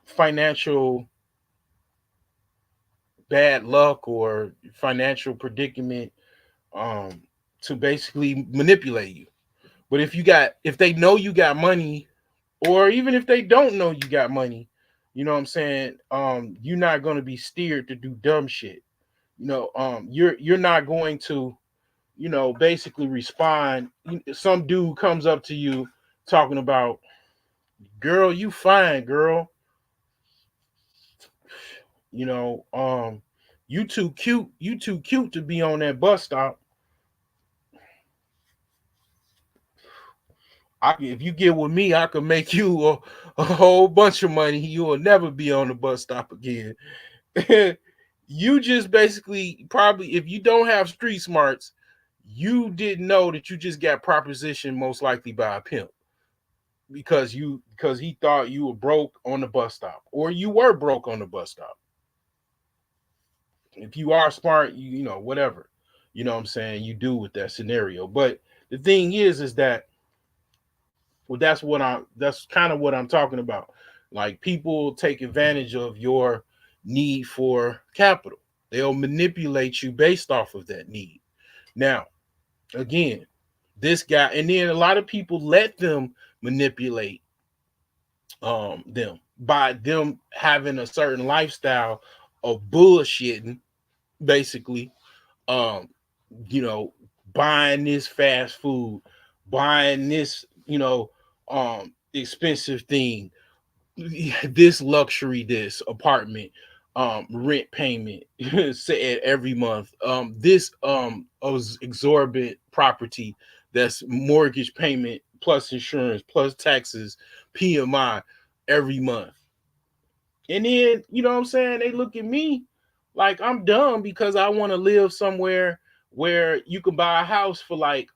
Speaker 1: financial bad luck or financial predicament, um to basically manipulate you. But if they know you got money, or even if they don't know you got money, you know what I'm saying, you're not going to be steered to do dumb shit. You're not going to, basically respond. Some dude comes up to you talking about, Girl, you fine, girl. You know, you too cute to be on that bus stop. If you get with me, I can make you a whole bunch of money. You will never be on the bus stop again. You just basically probably, if you don't have street smarts, you didn't know that you just got propositioned most likely by a pimp because he thought you were broke on the bus stop or you were broke on the bus stop. If you are smart, you know whatever, you know what I'm saying, you do with that scenario. But the thing is that, well, that's kind of what I'm talking about. Like, people take advantage of your need for capital. They'll manipulate you based off of that need. Now, again, this guy, and then a lot of people let them manipulate them by them having a certain lifestyle of bullshitting, basically. Um, you know, buying this fast food, buying this, expensive thing, this luxury, this apartment, rent payment said every month, this exorbitant property that's mortgage payment plus insurance plus taxes, PMI every month. And then, you know what I'm saying, they look at me like I'm dumb because I want to live somewhere where you can buy a house for like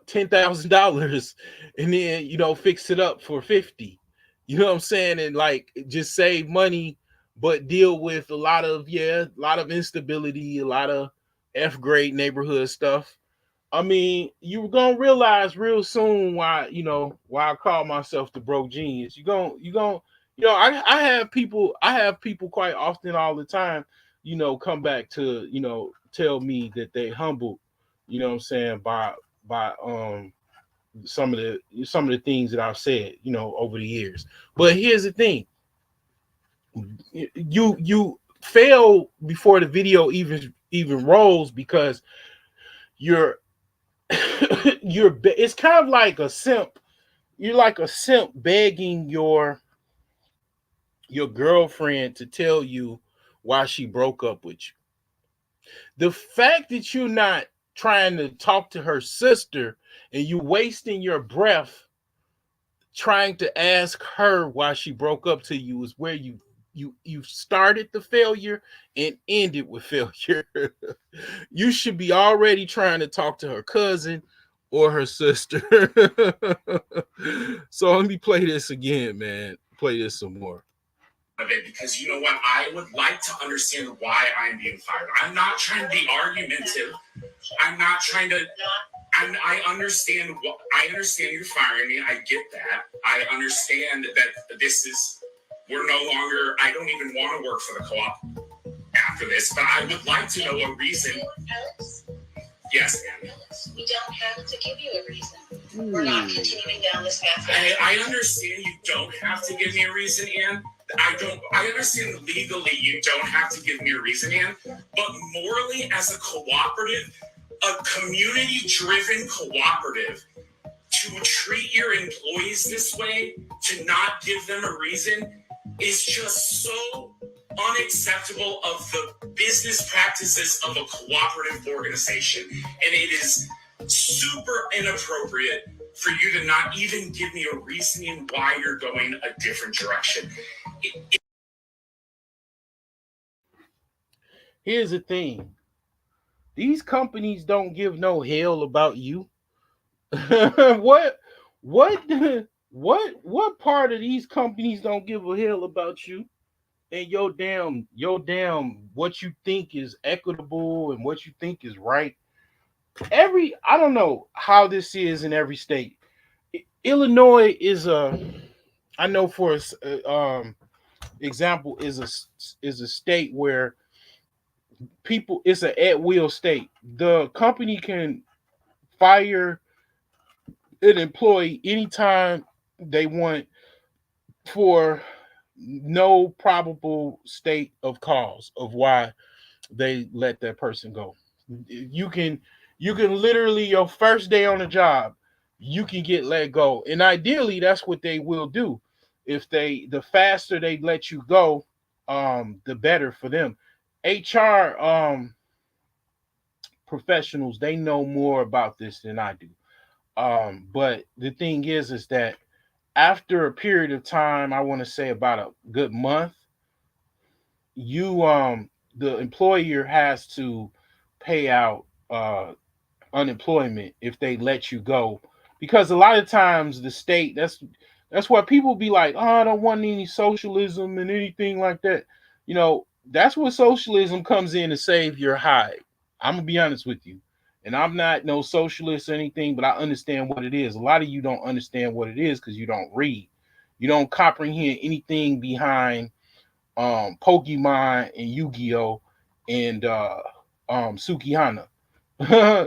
Speaker 1: $10,000 and then, fix it up for 50. You know what I'm saying? And like just save money, but deal with a lot of instability, a lot of F grade neighborhood stuff. I mean, you're gonna realize real soon why I call myself the broke genius. I have people quite often, all the time, come back to, tell me that they humbled, what I'm saying, by some of the things that I've said, over the years. But here's the thing: you fail before the video even rolls because you're it's kind of like a simp. You're like a simp begging your girlfriend to tell you why she broke up with you. The fact that you're not trying to talk to her sister and you wasting your breath trying to ask her why she broke up to you is where you started the failure and ended with failure. You should be already trying to talk to her cousin or her sister. So let me play this again, man. Play this some more.
Speaker 3: Of it, because you know what, I would like to understand why I'm being fired. I'm not trying to be argumentative. I'm not trying to. I understand what I understand you're firing me. I get that. I understand that this is, we're no longer. I don't even want to work for the co-op after this, but I would like to know a reason. Alex? Yes, ma'am. We don't have to give you a reason. We're not continuing down this path. I understand you don't have to give me a reason, Ann. I understand legally you don't have to give me a reason, Ann. But morally, as a cooperative, a community-driven cooperative, to treat your employees this way, to not give them a reason, is just so unacceptable of the business practices of a cooperative organization. And it is super inappropriate for you to not even give me a reasoning why you're going a different direction.
Speaker 1: Here's the thing: these companies don't give no hell about you. what what what part of these companies don't give a hell about you and your damn what you think is equitable and what you think is right? I don't know how this is in every state. Illinois is a, I know for example, is a state where people, it's an at will state. The company can fire an employee anytime they want for no probable state of cause of why they let that person go. You can you can literally, your first day on the job, you can get let go. And ideally, that's what they will do. If the faster they let you go, the better for them. HR professionals, they know more about this than I do. But the thing is that after a period of time, I want to say about a good month, you the employer has to pay out unemployment if they let you go, because a lot of times the state, that's why people be like, oh, I don't want any socialism and anything like that. That's where socialism comes in to save your hide. I'm gonna be honest with you, and I'm not no socialist or anything, but I understand what it is. A lot of you don't understand what it is because you don't read, you don't comprehend anything behind Pokemon and Yu-Gi-Oh and Sukihana.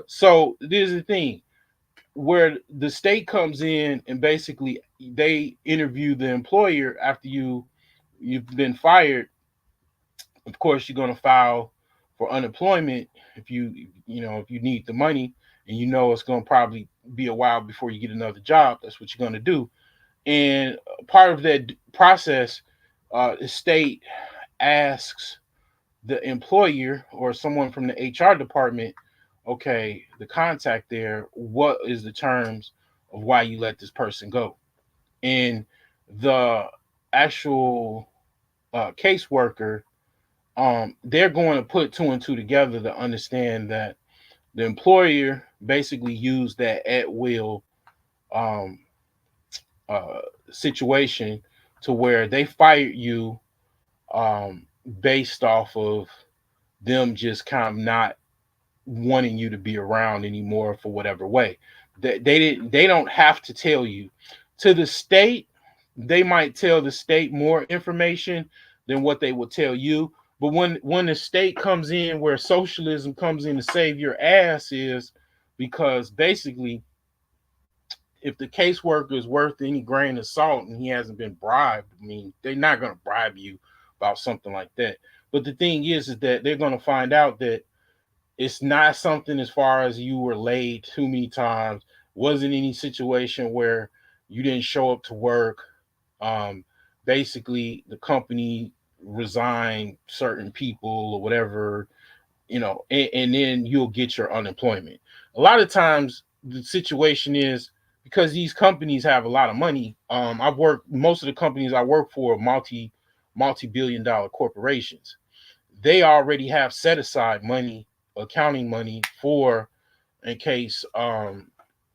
Speaker 1: So this is the thing where the state comes in and basically they interview the employer after you've been fired. Of course, you're going to file for unemployment if if you need the money, and it's going to probably be a while before you get another job. That's what you're going to do. And part of that process, the state asks the employer or someone from the HR department, okay, the contact there, what is the terms of why you let this person go? And the actual caseworker, they're going to put two and two together to understand that the employer basically used that at will um, uh, situation to where they fired you um, based off of them just kind of not wanting you to be around anymore for whatever way. They don't have to tell you. To the state, they might tell the state more information than what they will tell you. But when the state comes in, where socialism comes in to save your ass, is because basically, if the caseworker is worth any grain of salt and he hasn't been bribed, I mean, they're not going to bribe you about something like that. But the thing is that they're going to find out that it's not something as far as you were late too many times, wasn't any situation where you didn't show up to work. Um, Basically, the company resigned certain people or whatever, and then you'll get your unemployment. A lot of times, the situation is because these companies have a lot of money. I've worked, most of the companies I work for are multi-billion dollar corporations. They already have set aside money, accounting money for in case an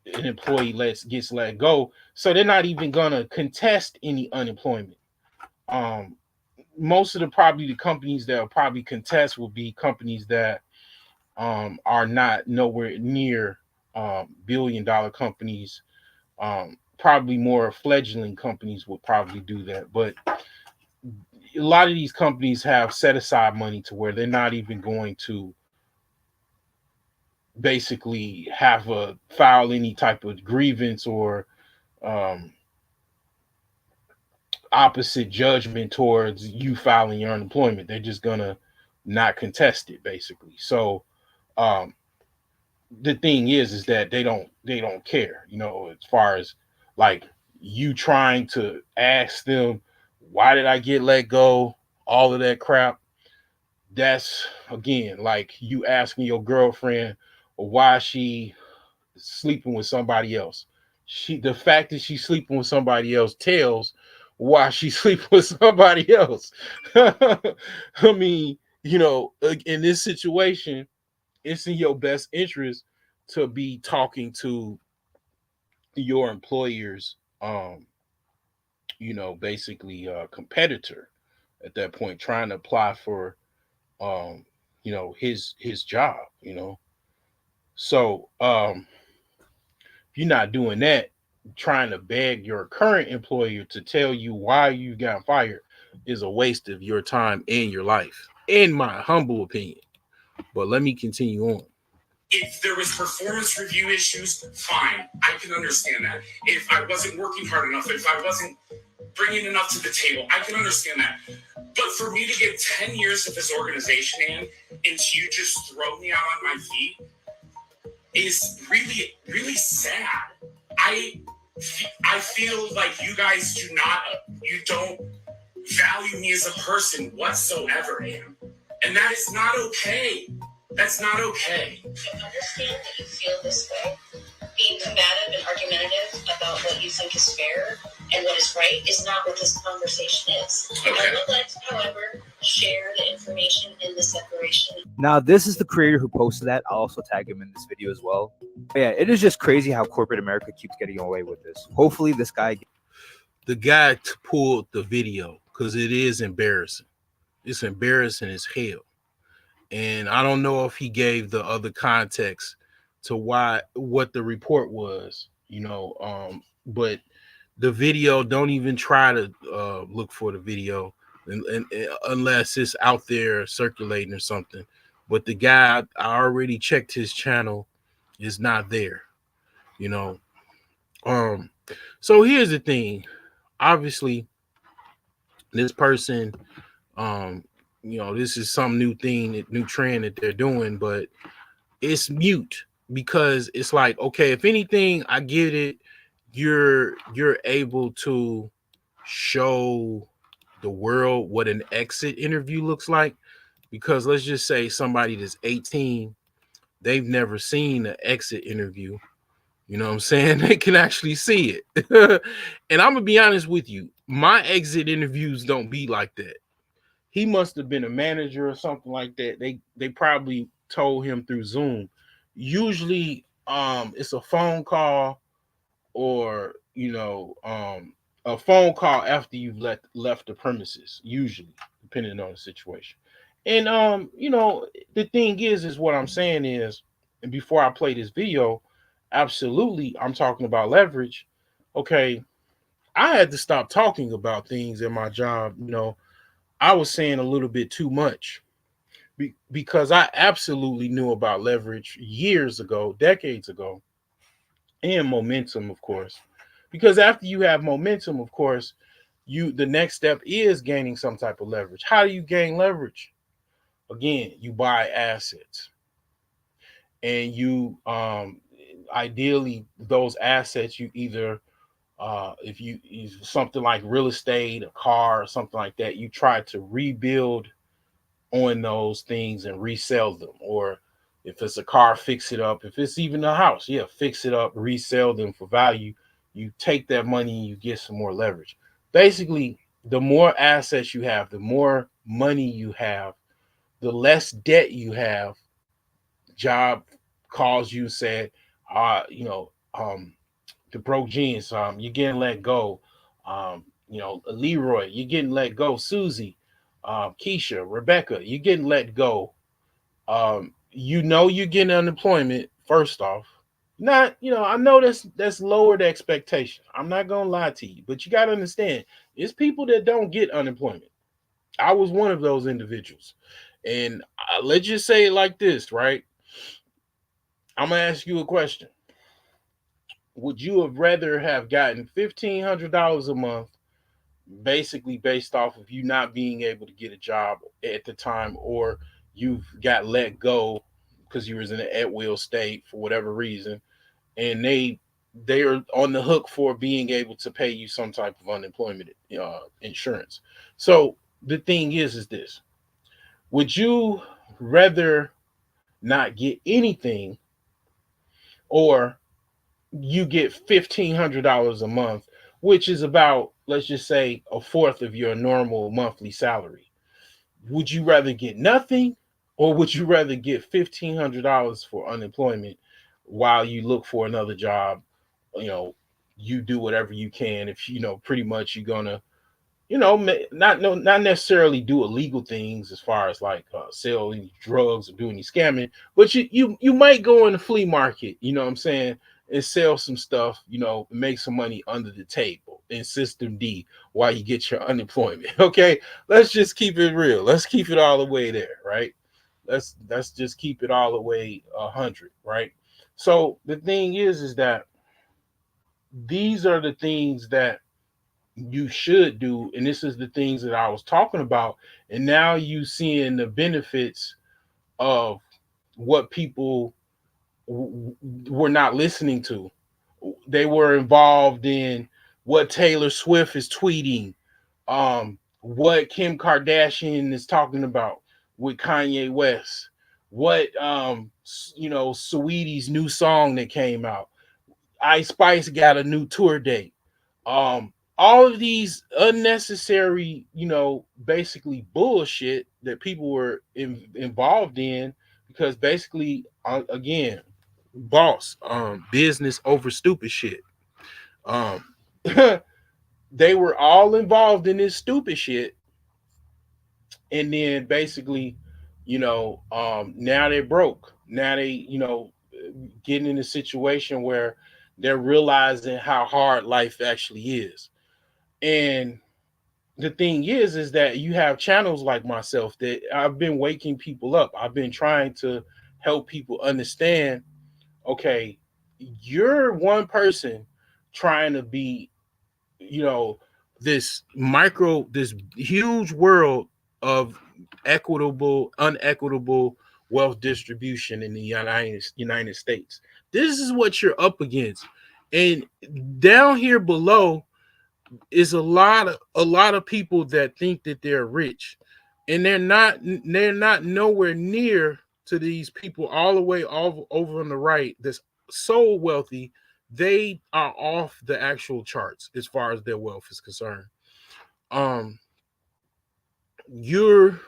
Speaker 1: employee gets let go. So they're not even gonna contest any unemployment. Um, Most of the companies that will probably contest will be companies that are not nowhere near billion dollar companies. Probably more fledgling companies will probably do that, but a lot of these companies have set aside money to where they're not even going to basically have a file any type of grievance or um, opposite judgment towards you filing your unemployment. They're just gonna not contest it, basically. So um, the thing is that they don't care, as far as like you trying to ask them why did I get let go, all of that crap. That's again like you asking your girlfriend why she sleeping with somebody else. The fact that she's sleeping with somebody else tells why she's sleeping with somebody else. I mean, in this situation, it's in your best interest to be talking to your employer's basically competitor at that point, trying to apply for his job, So if you're not doing that, trying to beg your current employer to tell you why you got fired is a waste of your time and your life, in my humble opinion. But let me continue on.
Speaker 3: If there was performance review issues, fine. I can understand that. If I wasn't working hard enough, if I wasn't bringing enough to the table, I can understand that. But for me to get 10 years of this organization and to you just throw me out on my feet is really, really sad. I I feel like you guys don't value me as a person whatsoever, and that is not okay. That's not okay. I understand that you feel this way. Being combative and argumentative about what you think is fair and what is right is not what this conversation is. Okay. I would like to, however, share the information in this declaration.
Speaker 2: Now, this is the creator who posted that. I'll also tag him in this video as well. But yeah, it is just crazy how corporate America keeps getting away with this. Hopefully, this guy...
Speaker 1: The guy pulled the video because it is embarrassing. It's embarrassing as hell. And I don't know if he gave the other context to what the report was, but the video, don't even try to look for the video and unless it's out there circulating or something. But the guy, I already checked his channel, is not there, So here's the thing. Obviously, this person, this is some new thing, new trend that they're doing, but it's mute because it's like, okay, if anything, I get it. You're able to show the world what an exit interview looks like, because let's just say somebody that's 18, they've never seen an exit interview. You know what I'm saying? They can actually see it. And I'm gonna be honest with you, my exit interviews don't be like that. He must have been a manager or something like that. They probably told him through Zoom. Usually it's a phone call, or a phone call after you've left the premises, usually, depending on the situation. And the thing is what I'm saying is, and before I play this video, absolutely, I'm talking about leverage. Okay, I had to stop talking about things in my job. I was saying a little bit too much because I absolutely knew about leverage years ago, decades ago, and momentum, of course. Because after you have momentum, of course, the next step is gaining some type of leverage. How do you gain leverage? Again, you buy assets, and you ideally those assets you either if you something like real estate, a car, or something like that, you try to rebuild on those things and resell them. Or if it's a car, fix it up. If it's even a house, yeah, fix it up, resell them for value. You take that money and you get some more leverage. Basically, the more assets you have, the more money you have, the less debt you have. Job calls you, said, the broke jeans, you're getting let go. Leroy, you're getting let go. Susie, Keisha, Rebecca, you're getting let go. You're getting unemployment, first off. Not, I know that's lowered expectation. I'm not gonna lie to you, but you gotta understand, it's people that don't get unemployment. I was one of those individuals. And let's just say it like this, right? I'm gonna ask you a question. Would you have rather have gotten $1,500 a month, basically based off of you not being able to get a job at the time, or you've got let go because you was in an at-will state for whatever reason, and they are on the hook for being able to pay you some type of unemployment insurance? So the thing is this: would you rather not get anything, or you get $1,500 a month, which is about, let's just say, a fourth of your normal monthly salary? Would you rather get nothing, or would you rather get $1,500 for unemployment while you look for another job? You do whatever you can. If pretty much you're gonna not necessarily do illegal things as far as like sell any drugs or do any scamming, but you might go in the flea market, you know what I'm saying, and sell some stuff, make some money under the table in System D while you get your unemployment. Okay, let's just keep it real. Let's keep it all the way there, right? Let's just keep it all the way 100, right? So the thing is that these are the things that you should do, and this is the things that I was talking about. And now you seeing the benefits of what people were not listening to, They were involved in what Taylor Swift is tweeting, what Kim Kardashian is talking about with Kanye West, what Sweetie's new song that came out. Ice Spice got a new tour date. All of these unnecessary, basically bullshit that people were involved in, because basically, again, boss, business over stupid shit. Um, they were all involved in this stupid shit, and then basically, now they're broke. Now they, getting in a situation where they're realizing how hard life actually is. And the thing is that you have channels like myself that I've been waking people up. I've been trying to help people understand, okay, you're one person trying to be, you know, this huge world of unequitable wealth distribution in the United States. This is what you're up against. And down here below is a lot of people that think that they're rich, and they're not nowhere near to these people all the way all over on the right that's so wealthy. They are off the actual charts as far as their wealth is concerned. um you're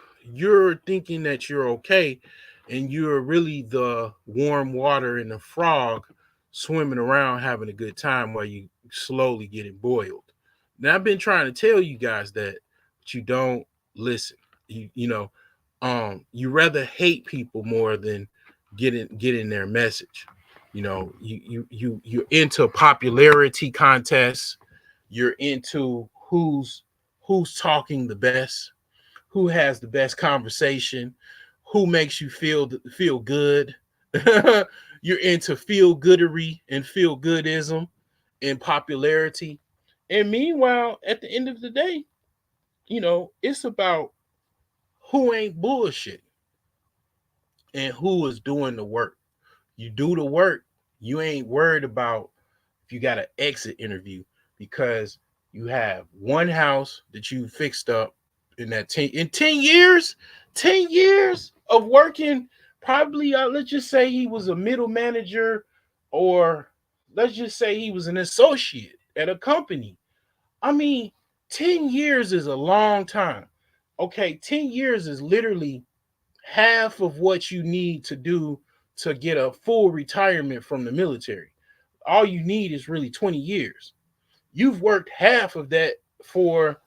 Speaker 1: thinking that you're okay, and you're really the warm water in the frog swimming around having a good time while you slowly getting boiled. Now I've been trying to tell you guys that, but you don't listen. You rather hate people more than getting their message. You're into popularity contests. You're into who's talking the best, who has the best conversation, who makes you feel good. You're into feel goodery and feel goodism and popularity. And meanwhile, at the end of the day, it's about who ain't bullshit and who is doing the work. You do the work, you ain't worried about if you got an exit interview, because you have one house that you fixed up in 10 years, 10 years of working. Probably, let's just say he was a middle manager, or let's just say he was an associate at a company. I mean, 10 years is a long time. Okay, 10 years is literally half of what you need to do to get a full retirement from the military. All you need is really 20 years. You've worked half of that for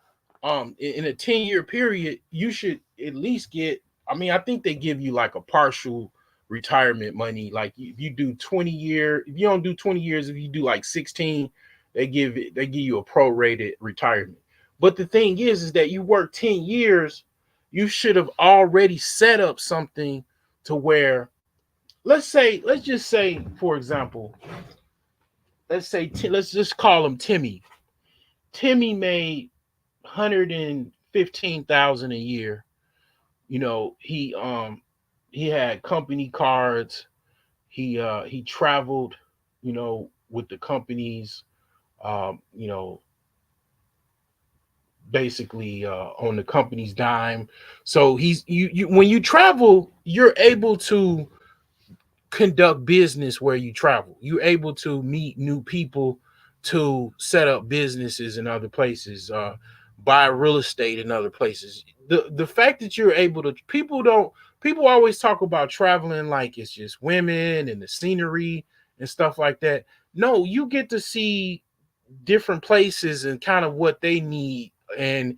Speaker 1: in a 10-year period. You should at least get, I mean, I think they give you like a partial retirement money. Like if you do 20 year, if you don't do 20 years, if you do like 16, they give you a prorated retirement. But the thing is that you work 10 years, you should have already set up something to where, let's just say, for example, let's just call him Timmy. Timmy made 115,000 a year. He had company cards. He traveled, with the companies, you know, basically on the company's dime. So you when you travel, you're able to conduct business where you travel. You're able to meet new people, to set up businesses in other places, buy real estate in other places. The fact that you're able to, people always talk about traveling like it's just women and the scenery and stuff like that. No, you get to see different places and kind of what they need, and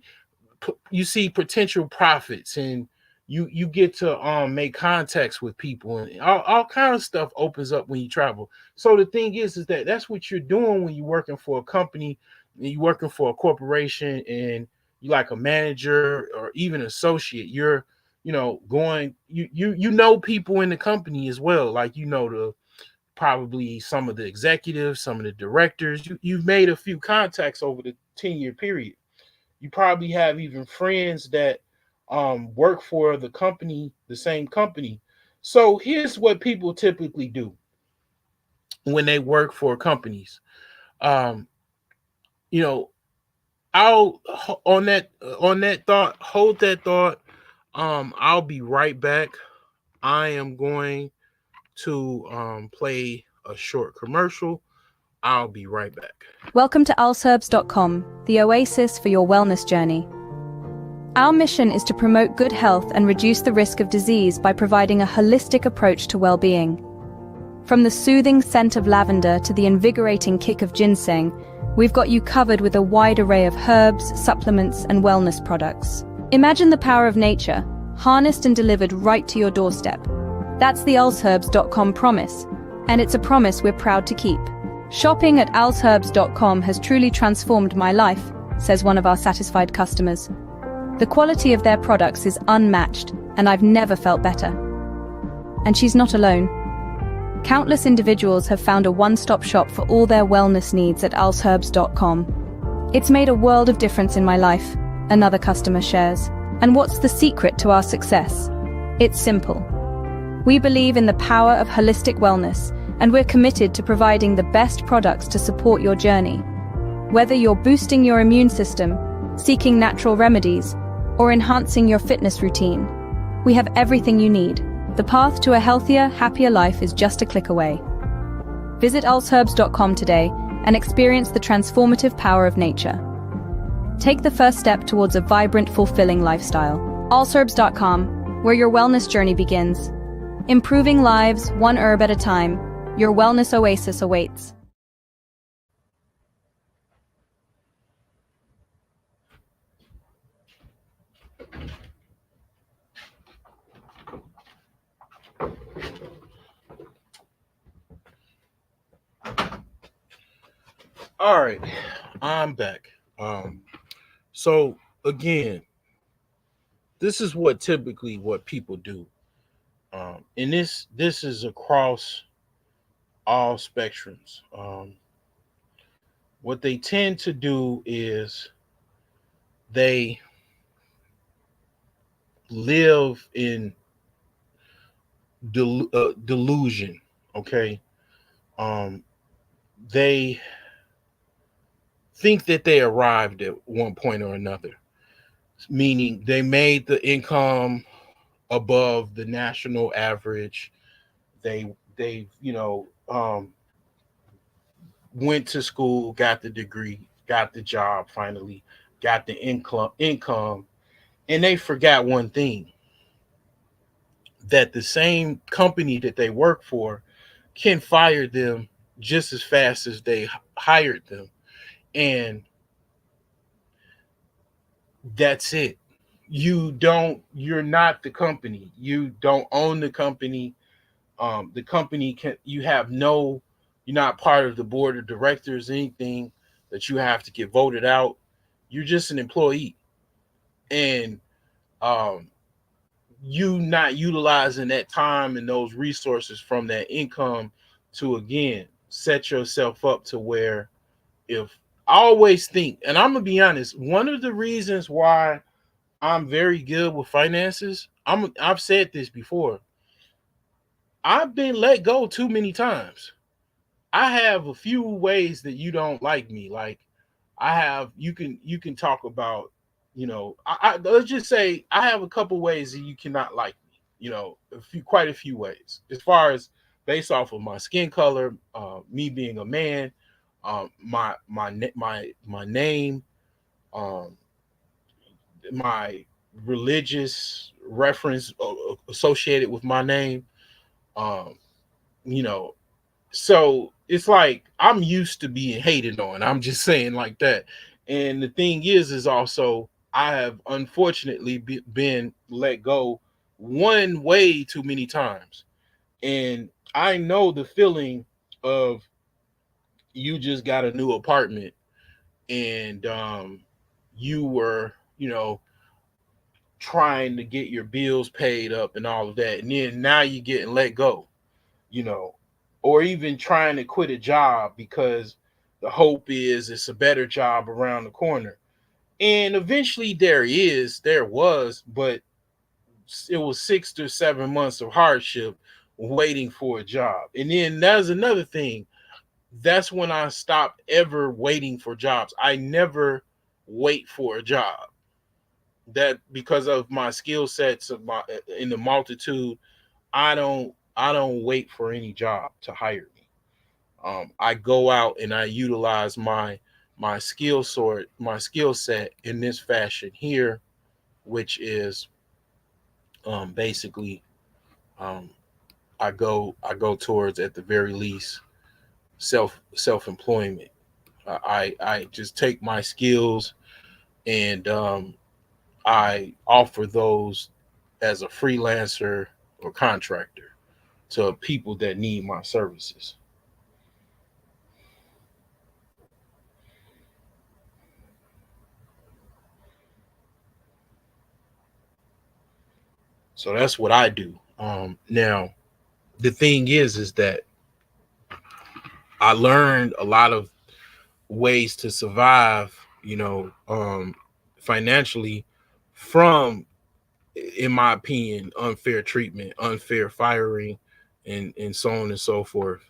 Speaker 1: you see potential profits, and you get to make contacts with people, and all kind of stuff opens up when you travel. So the thing is that that's what you're doing when you're working for a company, and you're working for a corporation, and you like a manager or even associate. You're going, you know people in the company as well, like the probably some of the executives, some of the directors. You've made a few contacts over the 10-year period. You probably have even friends that work for the company, the same company. So here's what people typically do. when they work for companies. Um, you know, I'll on that thought, hold that thought. I'll be right back. I am going to play a short commercial. I'll be right back.
Speaker 4: Welcome to alsherbs.com, the oasis for your wellness journey. Our mission is to promote good health and reduce the risk of disease by providing a holistic approach to well-being. From the soothing scent of lavender to the invigorating kick of ginseng, we've got you covered with a wide array of herbs, supplements, and wellness products. Imagine the power of nature, harnessed and delivered right to your doorstep. That's the alsherbs.com promise, and it's a promise we're proud to keep. Shopping at alsherbs.com has truly transformed my life, says one of our satisfied customers. The quality of their products is unmatched, and I've never felt better. And she's not alone. Countless individuals have found a one-stop shop for all their wellness needs at alsherbs.com. It's made a world of difference in my life, another customer shares. And what's the secret to our success? It's simple. We believe in the power of holistic wellness, and we're committed to providing the best products to support your journey. Whether you're boosting your immune system, seeking natural remedies, or enhancing your fitness routine, we have everything you need. The path to a healthier, happier life is just a click away. Visit alsherbs.com today and experience the transformative power of nature. Take the first step towards a vibrant, fulfilling lifestyle. alsherbs.com, where your wellness journey begins. Improving lives, one herb at a time. Your wellness oasis awaits.
Speaker 1: All right, I'm back. So again, this is what people do, and this is across all spectrums. What they tend to do is they live in delusion. Okay, um, they think that they arrived at one point or another, meaning they made the income above the national average. They went to school, got the degree, got the job, finally got the income, and they forgot one thing, that the same company that they work for can fire them just as fast as they hired them. And that's it. You're not the company. You don't own the company. The company you have no, you're not part of the board of directors, anything that you have to get voted out. You're just an employee. And um, you not utilizing that time and those resources from that income to again set yourself up to where, if I always think, and I'm gonna be honest, one of the reasons why I'm very good with finances, I've said this before, I've been let go too many times. I have a few ways that you don't like me. Like I have, you can talk about, let's just say I have a couple ways that you cannot like me. Quite a few ways. As far as based off of my skin color, me being a man, my name, um, my religious reference associated with my name, um, you know, so it's like I'm used to being hated on. I'm just saying like that. And the thing is also I have unfortunately been let go one way too many times. And I know the feeling of, you just got a new apartment and you were, trying to get your bills paid up and all of that. And then now you're getting let go, you know, or even trying to quit a job because the hope is it's a better job around the corner. And eventually there was, but it was 6 to 7 months of hardship waiting for a job. And then there's another thing. that's when I stopped ever waiting for jobs. I never wait for a job. That because of my skill sets of my in the multitude, I don't wait for any job to hire me. I go out and I utilize my skill set in this fashion here, which is basically um, I go towards at the very least self employment. I just take my skills and I offer those as a freelancer or contractor to people that need my services. So that's what I do. Now the thing is that I learned a lot of ways to survive, financially from, in my opinion, unfair treatment, unfair firing, and so on and so forth.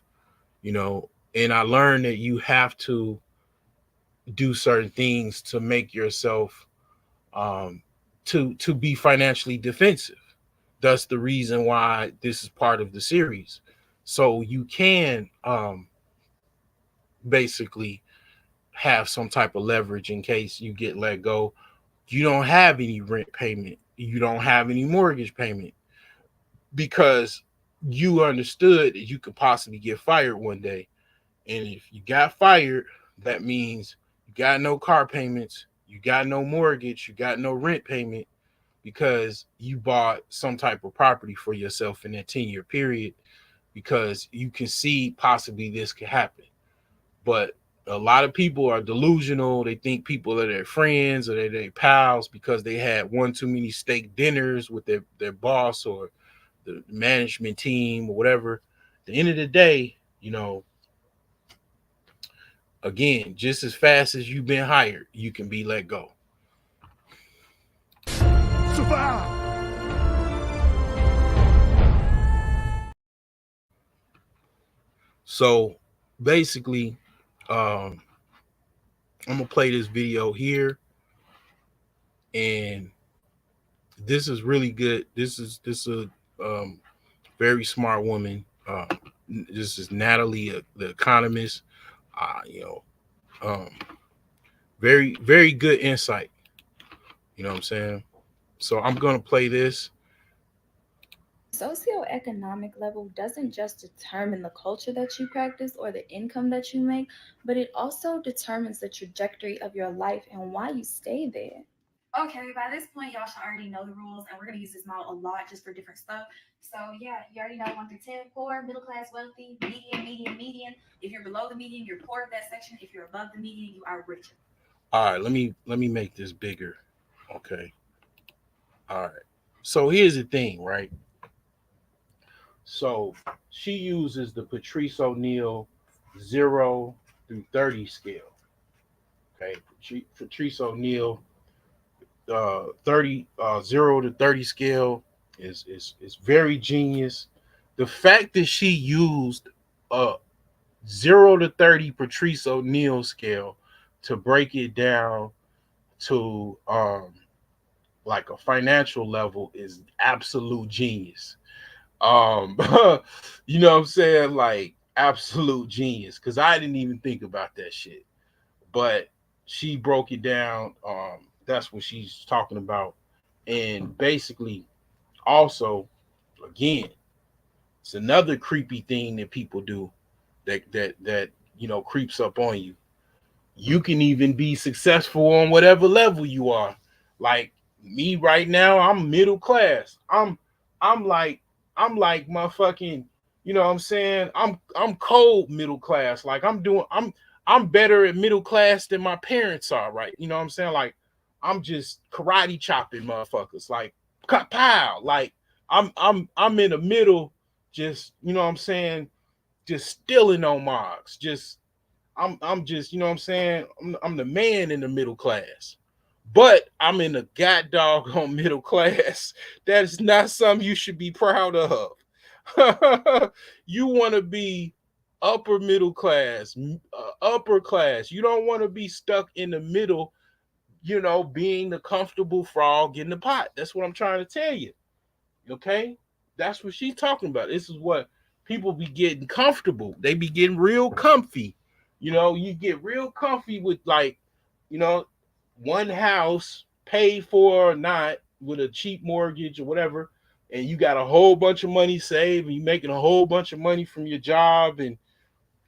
Speaker 1: And I learned that you have to do certain things to make yourself um, to be financially defensive. That's the reason why this is part of the series, so you can basically have some type of leverage in case you get let go. You don't have any rent payment, you don't have any mortgage payment, because you understood that you could possibly get fired one day. And if you got fired, that means you got no car payments, you got no mortgage, you got no rent payment, because you bought some type of property for yourself in that 10-year period, because you can see possibly this could happen. But a lot of people are delusional. They think people are their friends or they're their pals because they had one too many steak dinners with their boss or the management team or whatever. At the end of the day, again, just as fast as you've been hired, you can be let go. Survive. So basically, um, I'm gonna play this video here, and this is really good. This is a very smart woman. This is Natalie, the economist. Uh, you know, um, very very good insight. You know what I'm saying? So I'm gonna play this.
Speaker 3: Socioeconomic level doesn't just determine the culture that you practice or the income that you make, but it also determines the trajectory of your life and why you stay there. Okay, by this point, y'all should already know the rules, and we're gonna use this model a lot just for different stuff. So yeah, you already know 1 through 10, poor, middle class, wealthy, median, median, median. If you're below the median, you're poor of that section. If you're above the median, you are richer.
Speaker 1: All right, let me make this bigger. Okay. All right. So here's the thing, right? So she uses the Patrice O'Neill 0 through 30 scale. Okay. Patrice O'Neill 0 to 30 scale is very genius. The fact that she used a 0 to 30 Patrice O'Neill scale to break it down to like a financial level is absolute genius. Um, you know what I'm saying? Like absolute genius. Cause I didn't even think about that shit. But she broke it down. That's what she's talking about. And basically, also, again, it's another creepy thing that people do that creeps up on you. You can even be successful on whatever level you are. Like me right now, I'm middle class. I'm like I'm like motherfucking, you know what I'm saying? I'm cold middle class. Like I'm better at middle class than my parents are, right? You know what I'm saying? Like I'm just karate chopping motherfuckers. Like pow. Like I'm in the middle, just you know what I'm saying, just stealing on marks, just I'm just, you know what I'm saying? I'm the man in the middle class. But I'm in the god dog on middle class. That is not something you should be proud of. You want to be upper middle class, upper class. You don't want to be stuck in the middle, being the comfortable frog in the pot. That's what I'm trying to tell you. Okay? That's what she's talking about. This is what people be getting comfortable. They be getting real comfy. You get real comfy with, like, you know, one house paid for or not, with a cheap mortgage or whatever, and you got a whole bunch of money saved, and you making a whole bunch of money from your job, and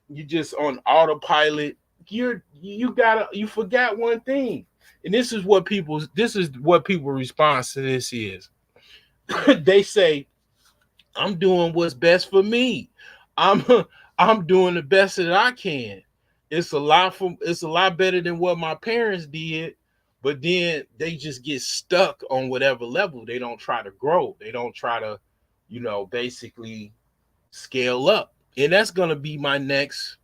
Speaker 1: you just on autopilot. You forgot one thing. And this is what people response to this is. They say, I'm doing what's best for me. I'm I'm doing the best that I can. It's a lot better than what my parents did, but then they just get stuck on whatever level. They don't try to grow. They don't try to, basically scale up. And that's gonna be my next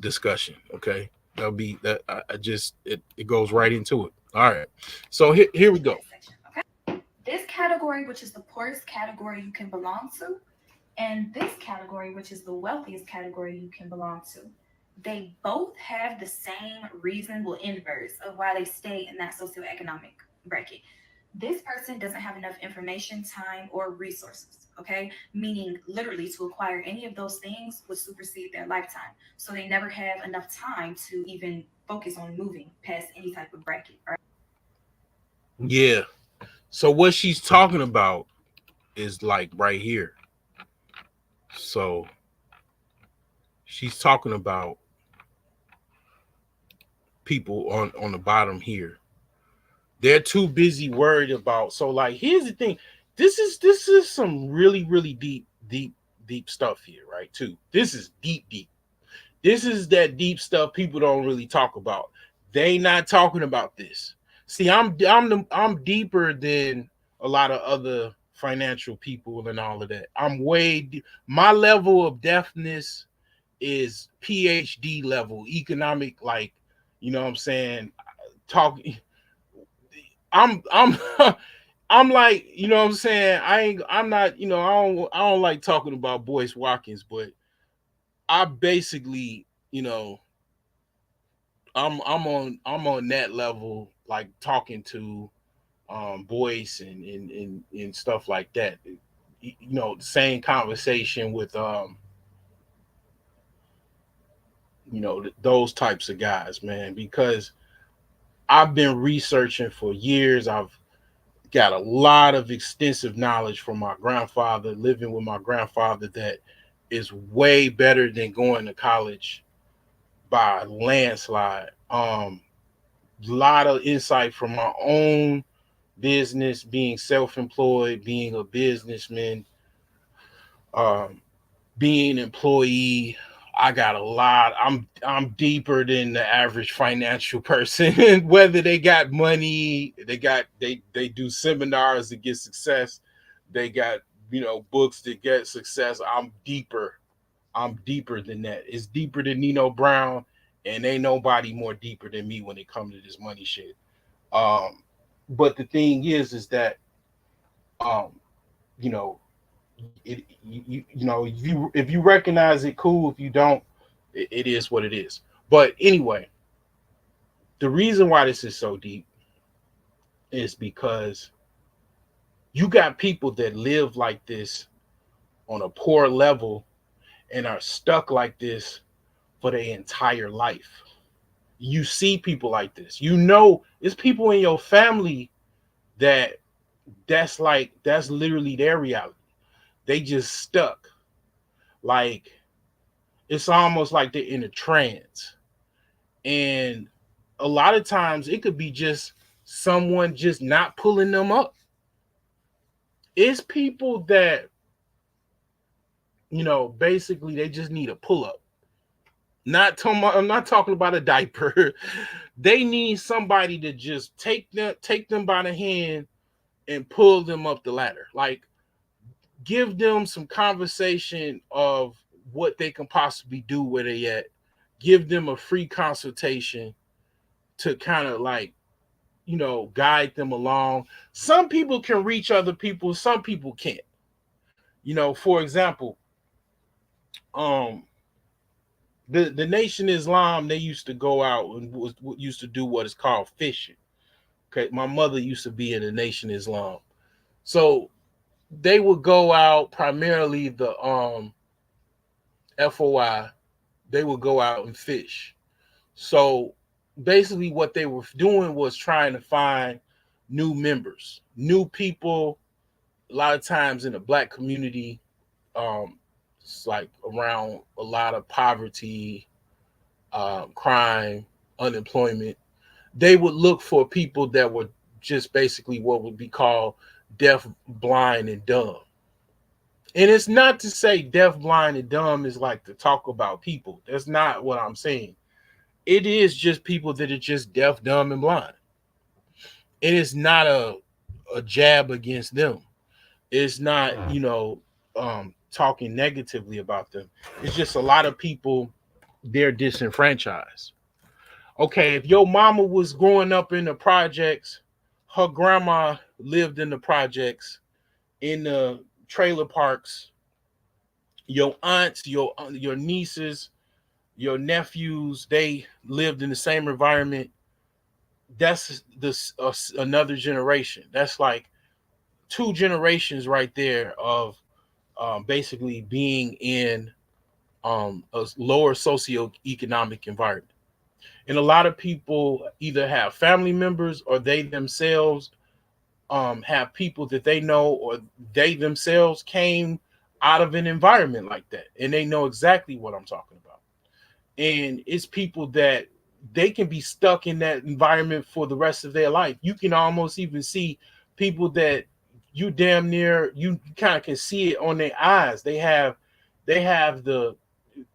Speaker 1: discussion. Okay. That'll be that. I just it goes right into it. All right. So here we go.
Speaker 3: This category, which is the poorest category you can belong to, and this category, which is the wealthiest category you can belong to, they both have the same reasonable inverse of why they stay in that socioeconomic bracket. This person doesn't have enough information, time, or resources, okay? Meaning, literally, to acquire any of those things would supersede their lifetime. So they never have enough time to even focus on moving past any type of bracket, right?
Speaker 1: Yeah. So what she's talking about is like right here. So she's talking about people on the bottom here. They're too busy worried about. So, like, here's the thing. This is some really, really deep stuff here, right? Too. This is deep. This is that deep stuff people don't really talk about. They not talking about this. See, I'm deeper than a lot of other financial people and all of that. My level of deafness is PhD level economic, like, what I'm saying. Talking, I'm I'm like, what I'm saying. I'm not, I don't like talking about Boyce Watkins, but I basically, I'm on that level, like talking to Boyce and stuff like that. Same conversation with those types of guys, man, because I've been researching for years. I've got a lot of extensive knowledge from my grandfather, living with my grandfather, that is way better than going to college by landslide. A lot of insight from my own business, being self-employed, being a businessman, um, being an employee. I got a lot. I'm deeper than the average financial person. Whether they got money, they do seminars to get success. They got, books to get success. I'm deeper. I'm deeper than that. It's deeper than Nino Brown, and ain't nobody more deeper than me when it comes to this money shit. Um, but the thing is that, um, you know, if you recognize it, cool. If you don't, it is what it is. But anyway, the reason why this is so deep is because you got people that live like this on a poor level and are stuck like this for their entire life. You see people like this. It's people in your family that that's literally their reality. They just stuck. Like, it's almost like they're in a trance. And a lot of times it could be just someone just not pulling them up. It's people that, basically they just need a pull up. I'm not talking about a diaper. They need somebody to just take them by the hand and pull them up the ladder. Like, give them some conversation of what they can possibly do where they at. Give them a free consultation to kind of, like, guide them along. Some people can reach other people, some people can't. For example, Um, the Nation Islam, they used to go out and used to do what is called fishing. Okay, my mother used to be in the Nation Islam, so they would go out primarily the FOI. They would go out and fish. So basically, what they were doing was trying to find new members, new people. A lot of times in the black community, it's like around a lot of poverty, crime, unemployment. They would look for people that were just basically what would be called deaf, blind, and dumb. And it's not to say deaf, blind, and dumb is like to talk about people. That's not what I'm saying. It is just people that are just deaf, dumb, and blind. It is not a jab against them. It's not, talking negatively about them. It's just a lot of people, they're disenfranchised. Okay, if your mama was growing up in the projects, her grandma lived in the projects, in the trailer parks, your aunts, your nieces, your nephews, they lived in the same environment. That's this another generation. That's like two generations right there of basically being in a lower socioeconomic environment. And a lot of people either have family members or they themselves have people that they know, or they themselves came out of an environment like that. And they know exactly what I'm talking about. And it's people that they can be stuck in that environment for the rest of their life. You can almost even see people that you damn near, you kind of can see it on their eyes. They have the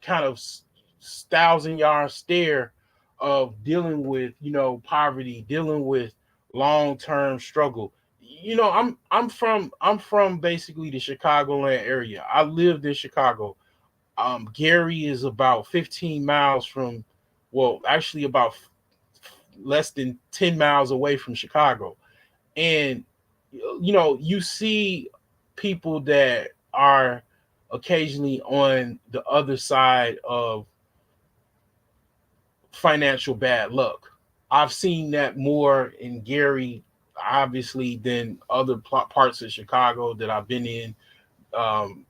Speaker 1: kind of 1,000 yard stare of dealing with, poverty, dealing with long-term struggle. I'm from basically the Chicagoland area. I lived in Chicago. Gary is about 15 miles from, well, actually about less than 10 miles away from Chicago. And, you see people that are occasionally on the other side of financial bad luck. I've seen that more in Gary, obviously, than other parts of Chicago that I've been in. Um,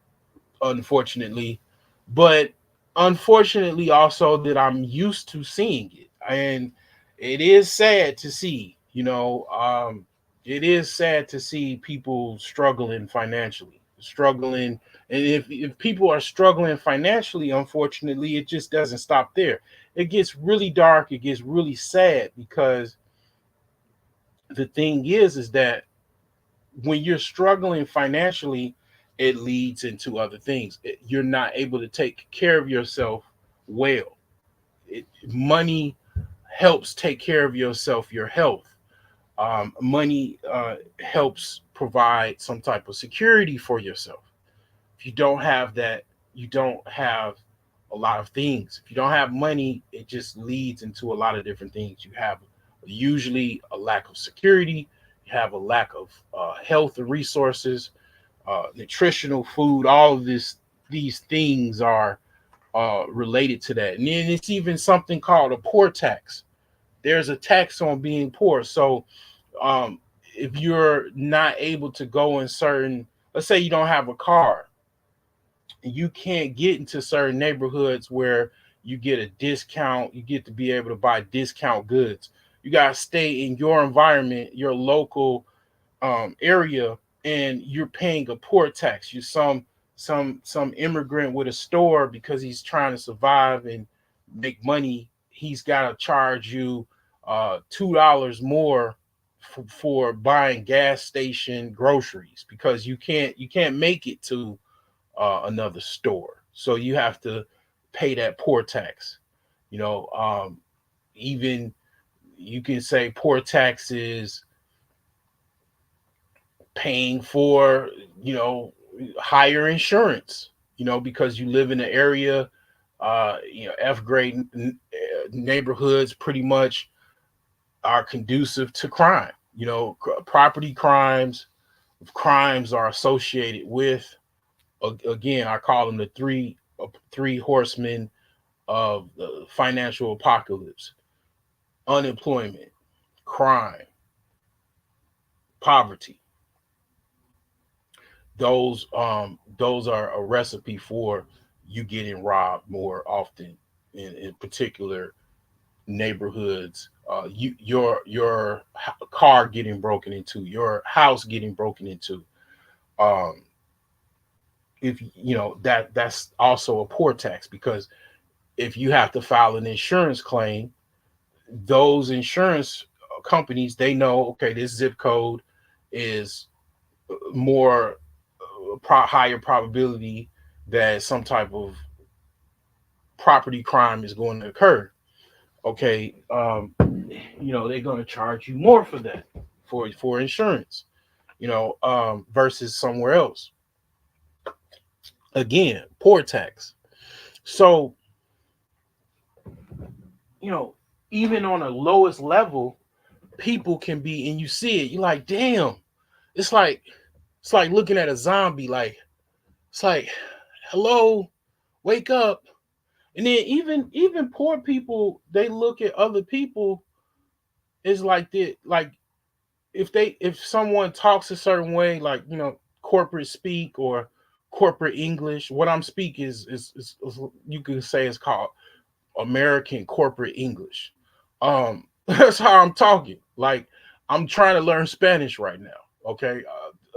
Speaker 1: Unfortunately, but unfortunately also that I'm used to seeing it, and it is sad to see. It is sad to see people struggling financially, struggling, and if people are struggling financially, unfortunately, it just doesn't stop there. It gets really dark. It gets really sad because the thing is that when you're struggling financially, it leads into other things. You're not able to take care of yourself well. Money helps take care of yourself, your health. Money helps provide some type of security for yourself. If you don't have that, you don't have a lot of things. If you don't have money, it just leads into a lot of different things. You have usually a lack of security, you have a lack of health and resources, nutritional food. All of these things are related to that. And then it's even something called a poor tax. There's a tax on being poor. So um, if you're not able to go in certain, let's say you don't have a car, you can't get into certain neighborhoods where you get a discount, you get to be able to buy discount goods. You got to stay in your environment, your local area, and you're paying a poor tax. You some immigrant with a store, because he's trying to survive and make money, he's got to charge you $2 more for buying gas station groceries, because you can't make it to another store. So you have to pay that poor tax. Even you can say poor tax is paying for, you know, higher insurance, because you live in an area, F grade neighborhoods pretty much are conducive to crime. Property crimes are associated with, again, I call them the three three horsemen of the financial apocalypse: unemployment, crime, poverty. Those are a recipe for you getting robbed more often in particular neighborhoods. Your car getting broken into, your house getting broken into. Um, if you know that that's also a poor tax, because if you have to file an insurance claim, those insurance companies, they know, okay, this zip code is more higher probability that some type of property crime is going to occur. Okay, they're going to charge you more for that, for insurance. Versus somewhere else. Again, poor tax. So you know, even on the lowest level, people can be, and you see it. You're like, damn. It's like it's like looking at a zombie. Like it's like, hello, wake up. And then even poor people, they look at other people is like that. Like if someone talks a certain way, like corporate speak or corporate English. What I'm speaking is you could say it's called American corporate English. That's how I'm talking. Like I'm trying to learn Spanish right now. Okay,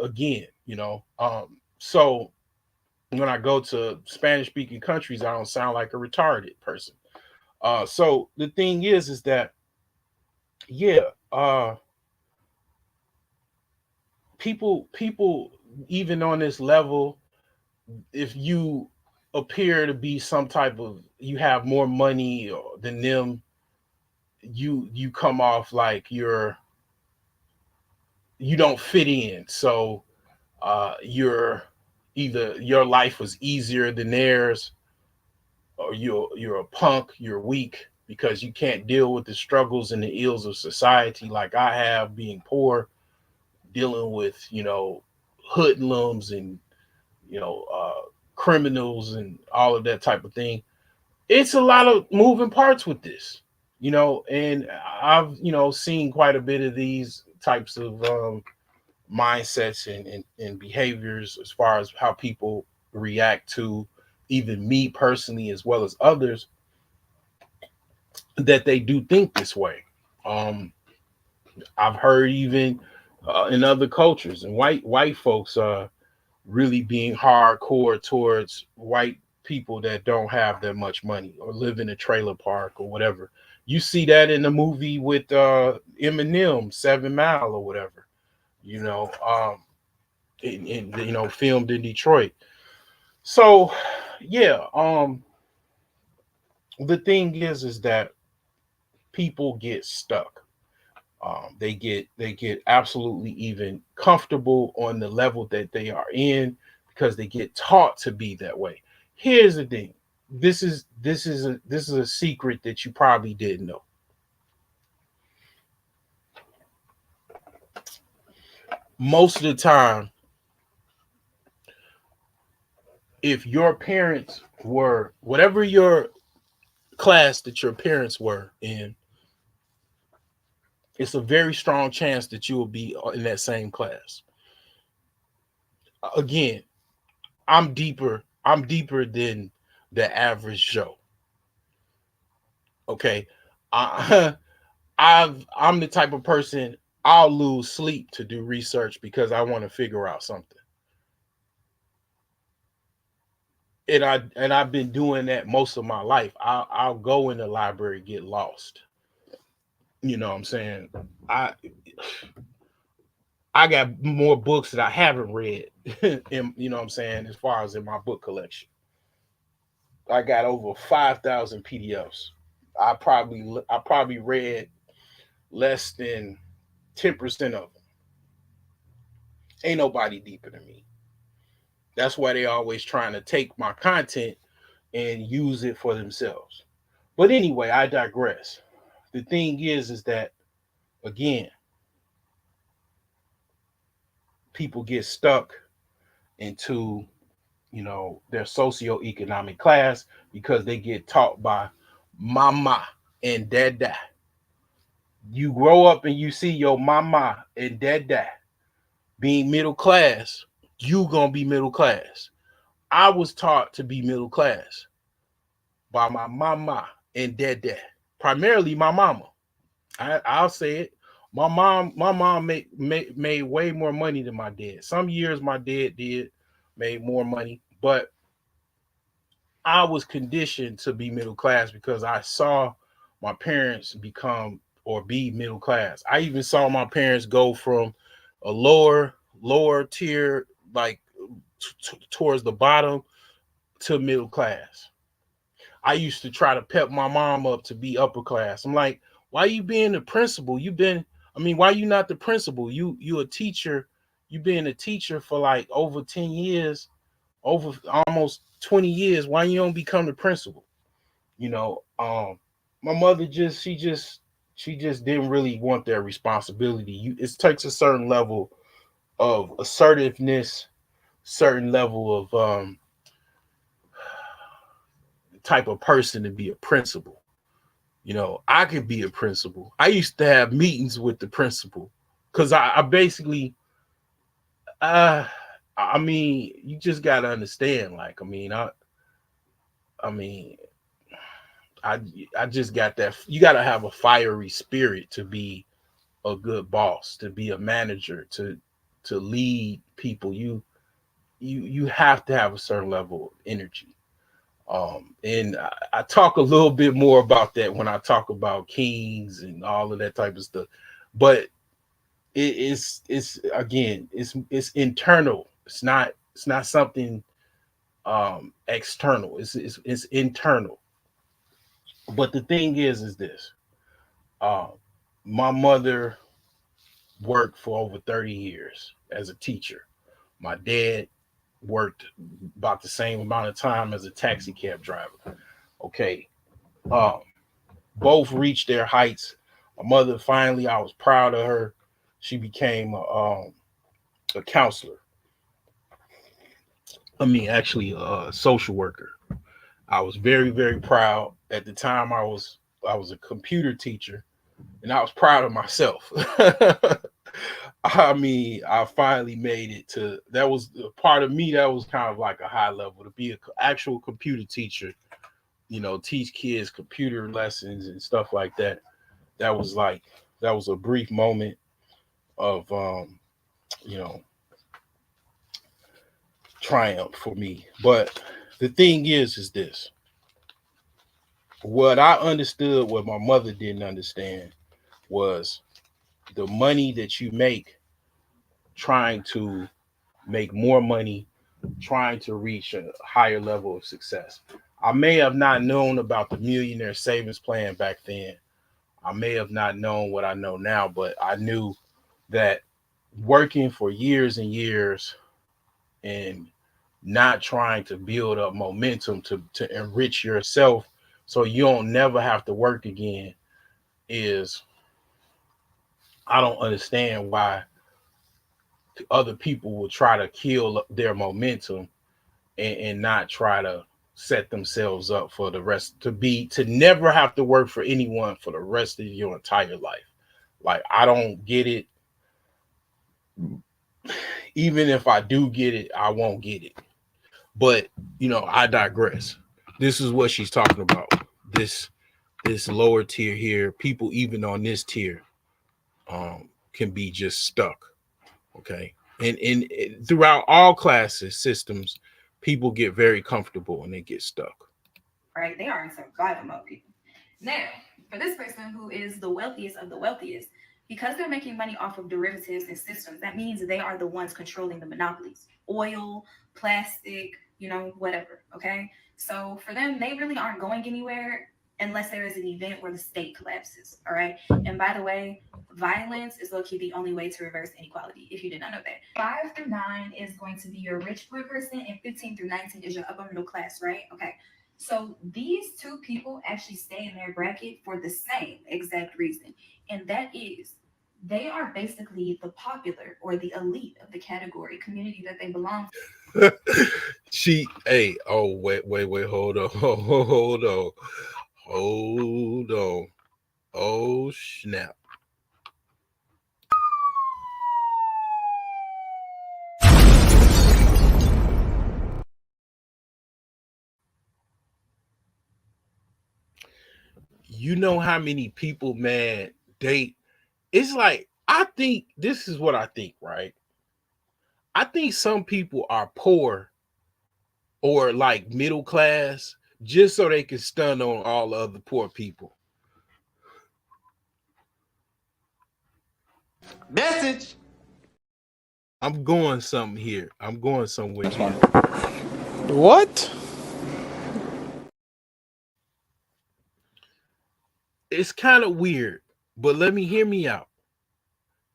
Speaker 1: again, so when I go to Spanish speaking countries, I don't sound like a retarded person. So the thing is that yeah, people even on this level, if you appear to be some type of, you have more money than them, you come off like you don't fit in. So you're either your life was easier than theirs, or you're a punk, you're weak because you can't deal with the struggles and the ills of society like I have, being poor, dealing with hoodlums and you know uh, criminals and all of that type of thing. It's a lot of moving parts with this, and I've seen quite a bit of these types of mindsets and behaviors as far as how people react to even me personally as well as others, that they do think this way. um I've heard even in other cultures, and white folks really being hardcore towards white people that don't have that much money or live in a trailer park or whatever. You see that in the movie with Eminem, 7 Mile or whatever, filmed in Detroit. So yeah, the thing is that people get stuck. They get absolutely even comfortable on the level that they are in because they get taught to be that way. Here's the thing. This is a secret that you probably didn't know. Most of the time, if your parents were whatever your class that your parents were in, it's a very strong chance that you will be in that same class. Again, I'm deeper than the average Joe. Okay. I I'm the type of person, I'll lose sleep to do research because I want to figure out something. And I've been doing that most of my life. I'll go in the library, get lost. You know what I'm saying? I I got more books that I haven't read in, what I'm saying, as far as in my book collection. I got over 5,000 PDFs. I probably read less than 10% of them. Ain't nobody deeper than me. That's why they always trying to take my content and use it for themselves. But anyway, I digress. The thing is that again, people get stuck into their socioeconomic class because they get taught by mama and dada. You grow up and you see your mama and dada being middle class, you gonna be middle class. I was taught to be middle class by my mama and dada, primarily my mama. I'll say it. My mom made way more money than my dad. Some years my dad did made more money, but I was conditioned to be middle class because I saw my parents become or be middle class. I even saw my parents go from a lower tier, like towards the bottom, to middle class. I used to try to pep my mom up to be upper class. I'm like, why you being the principal? Why you not the principal? You a teacher. You been a teacher for like over 10 years, over almost 20 years. Why you don't become the principal? You know, my mother she just didn't really want that responsibility. It takes a certain level of assertiveness, certain level of type of person to be a principal. I could be a principal. I used to have meetings with the principal because I basically, uh, you just gotta understand. Like, I mean, I, I just got that. You gotta have a fiery spirit to be a good boss, to be a manager, to lead people. You have to have a certain level of energy. And I talk a little bit more about that when I talk about kings and all of that type of stuff. But it's again, it's internal. It's not something external. It's internal. But the thing is this. Uh, my mother worked for over 30 years as a teacher. My dad worked about the same amount of time as a taxi cab driver. Okay. Um, both reached their heights. My mother finally, I was proud of her. She became a counselor. Actually, a social worker. I was very, very proud. At the time, I was a computer teacher, and I was proud of myself. I finally made it to. That was a part of me. That was kind of like a high level to be an actual computer teacher. Teach kids computer lessons and stuff like that. That was like that was a brief moment of you know triumph for me. But the thing is this: what I understood, what my mother didn't understand, was the money that you make trying to make more money, trying to reach a higher level of success. I may have not known about the millionaire savings plan back then. I may have not known what I know now, but I knew that working for years and years and not trying to build up momentum to enrich yourself so you don't never have to work again is, I don't understand why other people will try to kill their momentum and not try to set themselves up for the rest to never have to work for anyone for the rest of your entire life. Like, I don't get it. Even if I do get it, I won't get it. But I digress. This is what she's talking about. This this lower tier here, people even on this tier, can be just stuck. Okay, and throughout all classes systems, people get very comfortable and they get stuck.
Speaker 3: Right? They are in survival mode, people. Now, for this person who is the wealthiest of the wealthiest, because they're making money off of derivatives and systems, that means they are the ones controlling the monopolies. Oil, plastic, whatever. Okay. So for them, they really aren't going anywhere unless there is an event where the state collapses. All right. And by the way, violence is low-key the only way to reverse inequality, if you did not know that. 5 through 9 is going to be your rich poor person, and 15 through 19 is your upper middle class, right? Okay. So these two people actually stay in their bracket for the same exact reason, and that is They are basically the popular or the elite of the category community that they belong
Speaker 1: wait, hold on, hold on. Oh snap. You know how many people, man, it's like, I think this is what I think, right? I think some people are poor or like middle class just so they can stun on all the other poor people.
Speaker 5: Message.
Speaker 1: I'm going something here. I'm going somewhere here.
Speaker 5: What?
Speaker 1: It's kind of weird, but hear me out.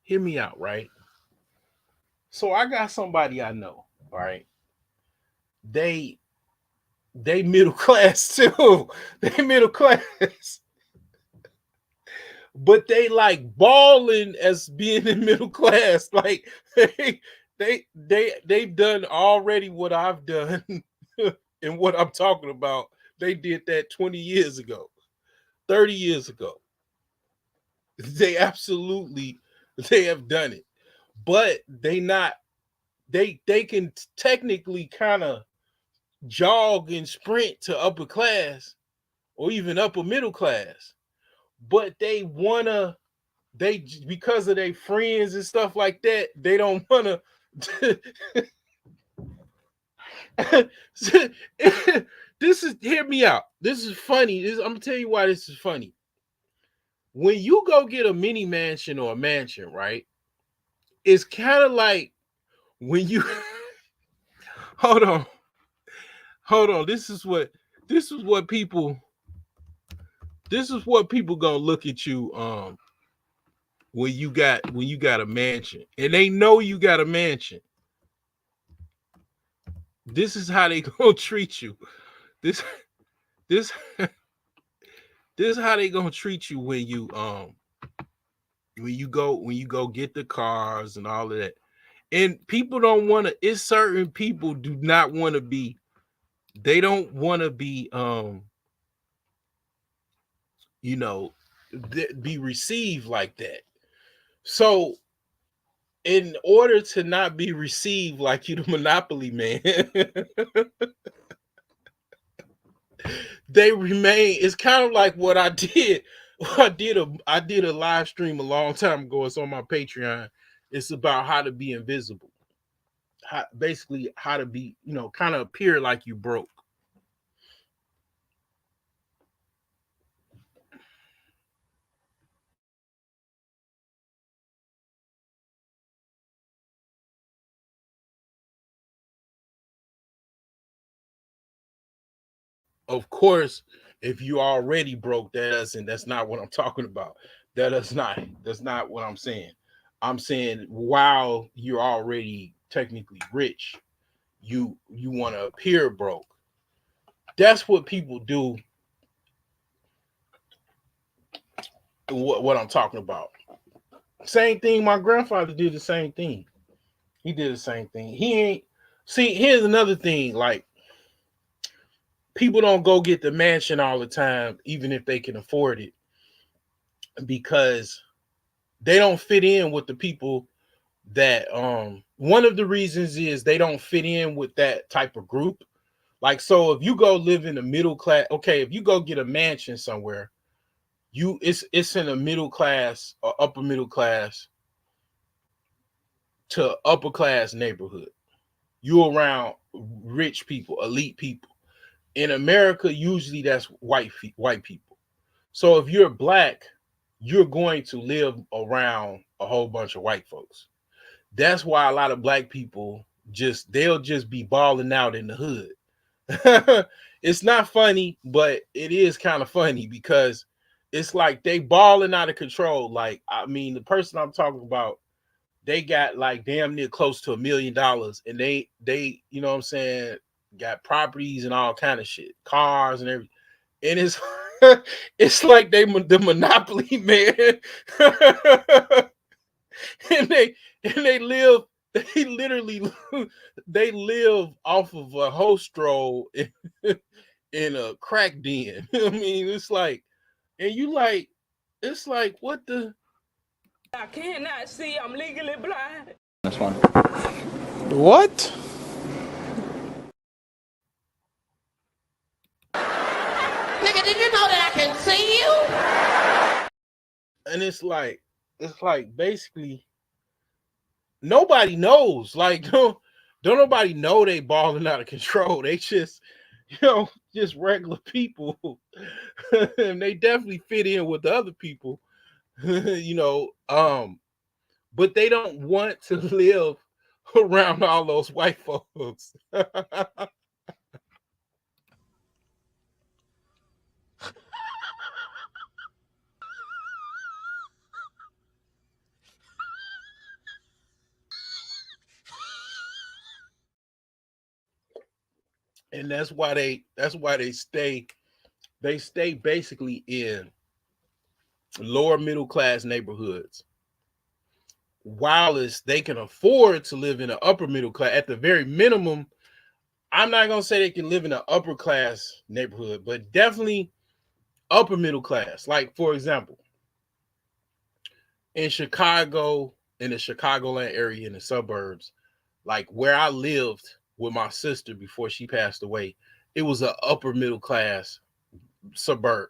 Speaker 1: Hear me out, right? So I got somebody I know, right? They they middle class too. They middle class. But they like balling as being in middle class. Like they've done already what I've done and what I'm talking about. They did that 20 years ago, 30 years ago. They absolutely they have done it. But they can technically kind of jog and sprint to upper class or even upper middle class. But they because of their friends and stuff like that, they don't want to. This is hear me out. This is funny. I'm gonna tell you why this is funny. When you go get a mini mansion or a mansion, right? It's kind of like when you hold on, hold on. This is what people gonna look at you when you got a mansion and they know you got a mansion. This is how they gonna treat you. This this this is how they gonna treat you when you go get the cars and all of that. And people don't want to. It's certain people do not want to be. They don't want to be you know be received like that. So in order to not be received like you the monopoly man, they remain. It's kind of like what I did. I did a live stream a long time ago. It's on my Patreon. It's about how to be invisible. Basically how to be, kind of appear like you broke. Of course, if you already broke, that's not what I'm talking about. That's not what I'm saying. I'm saying while you're already technically rich, you want to appear broke. That's what people do. What I'm talking about. Same thing. My grandfather did the same thing. He did the same thing. He ain't see. Here's another thing. Like people don't go get the mansion all the time, even if they can afford it, because they don't fit in with the people that one of the reasons is they don't fit in with that type of group. Like, so if you go live in a middle class, okay, if you go get a mansion somewhere, it's in a middle class or upper middle class to upper class neighborhood. You around rich people, elite people. In America, usually that's white people. So if you're black, you're going to live around a whole bunch of white folks. That's why a lot of black people they'll just be balling out in the hood. It's not funny, but it is kind of funny because it's like they balling out of control. Like, I mean, the person I'm talking about, they got like damn near close to $1 million, and they you know what I'm saying, got properties and all kind of shit, cars and everything. And it's it's like they the monopoly man. and they live. They literally they live off of a host stroll in a crack den. I mean, it's like, and you like, it's like, what the?
Speaker 6: I cannot see. I'm legally blind.
Speaker 5: This one. What?
Speaker 7: Nigga, did you know that I can see you?
Speaker 1: And it's like basically nobody knows. Like, don't nobody know they balling out of control. They just, just regular people, and they definitely fit in with the other people, but they don't want to live around all those white folks. And that's why they stay basically in lower middle class neighborhoods, while they can afford to live in an upper middle class. At the very minimum, I'm not gonna say they can live in an upper class neighborhood, but definitely upper middle class. Like, for example, in Chicago, in the Chicagoland area, in the suburbs, like where I lived with my sister before she passed away, it was an upper middle class suburb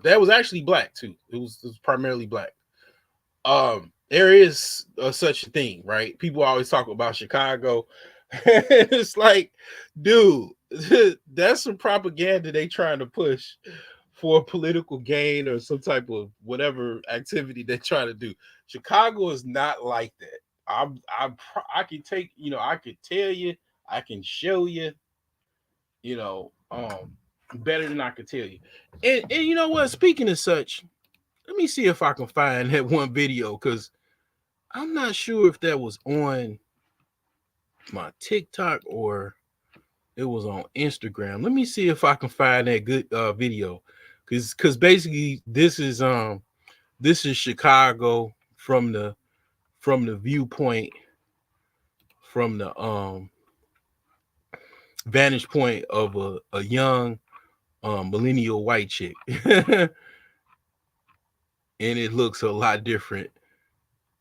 Speaker 1: that was actually black too. It was primarily black. There is such a thing, right? People always talk about Chicago. It's like, dude, that's some propaganda they trying to push for political gain or some type of whatever activity they're trying to do. Chicago is not like that. I can take, I could tell you, I can show you, better than I could tell you. And you know what? Speaking of such, let me see if I can find that one video, because I'm not sure if that was on my TikTok or it was on Instagram. Let me see if I can find that good video, because basically this is Chicago from the viewpoint, from the vantage point of a young millennial white chick. And it looks a lot different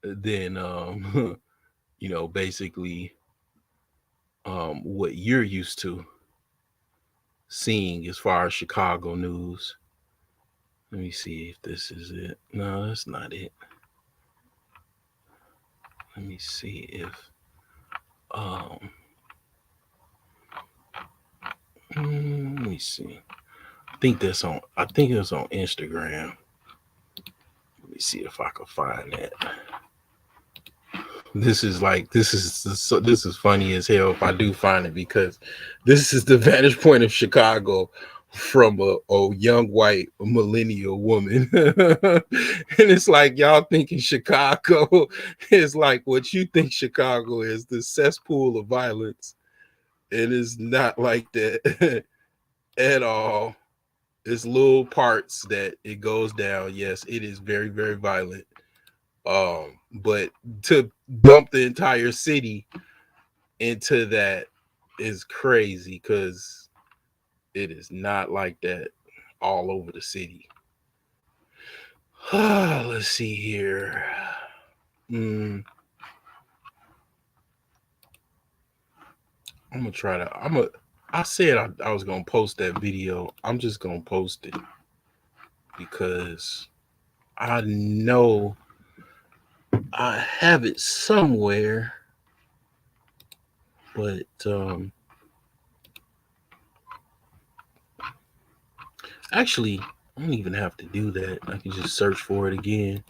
Speaker 1: than basically what you're used to seeing as far as Chicago news. Let me see if this is it. No, that's not it. Let me see if let me see. I think it's on Instagram. Let me see if I can find that. This is funny as hell if I do find it, because this is the vantage point of Chicago from a young white millennial woman. And it's like, y'all thinking Chicago is like what you think Chicago is, the cesspool of violence. It is not like that at all. It's little parts that it goes down. Yes, it is very, very violent. But to dump the entire city into that is crazy, because it is not like that all over the city. Let's see here. I'm gonna try to. I said I was gonna post that video. I'm just gonna post it because I know I have it somewhere, but actually, I don't even have to do that. I can just search for it again.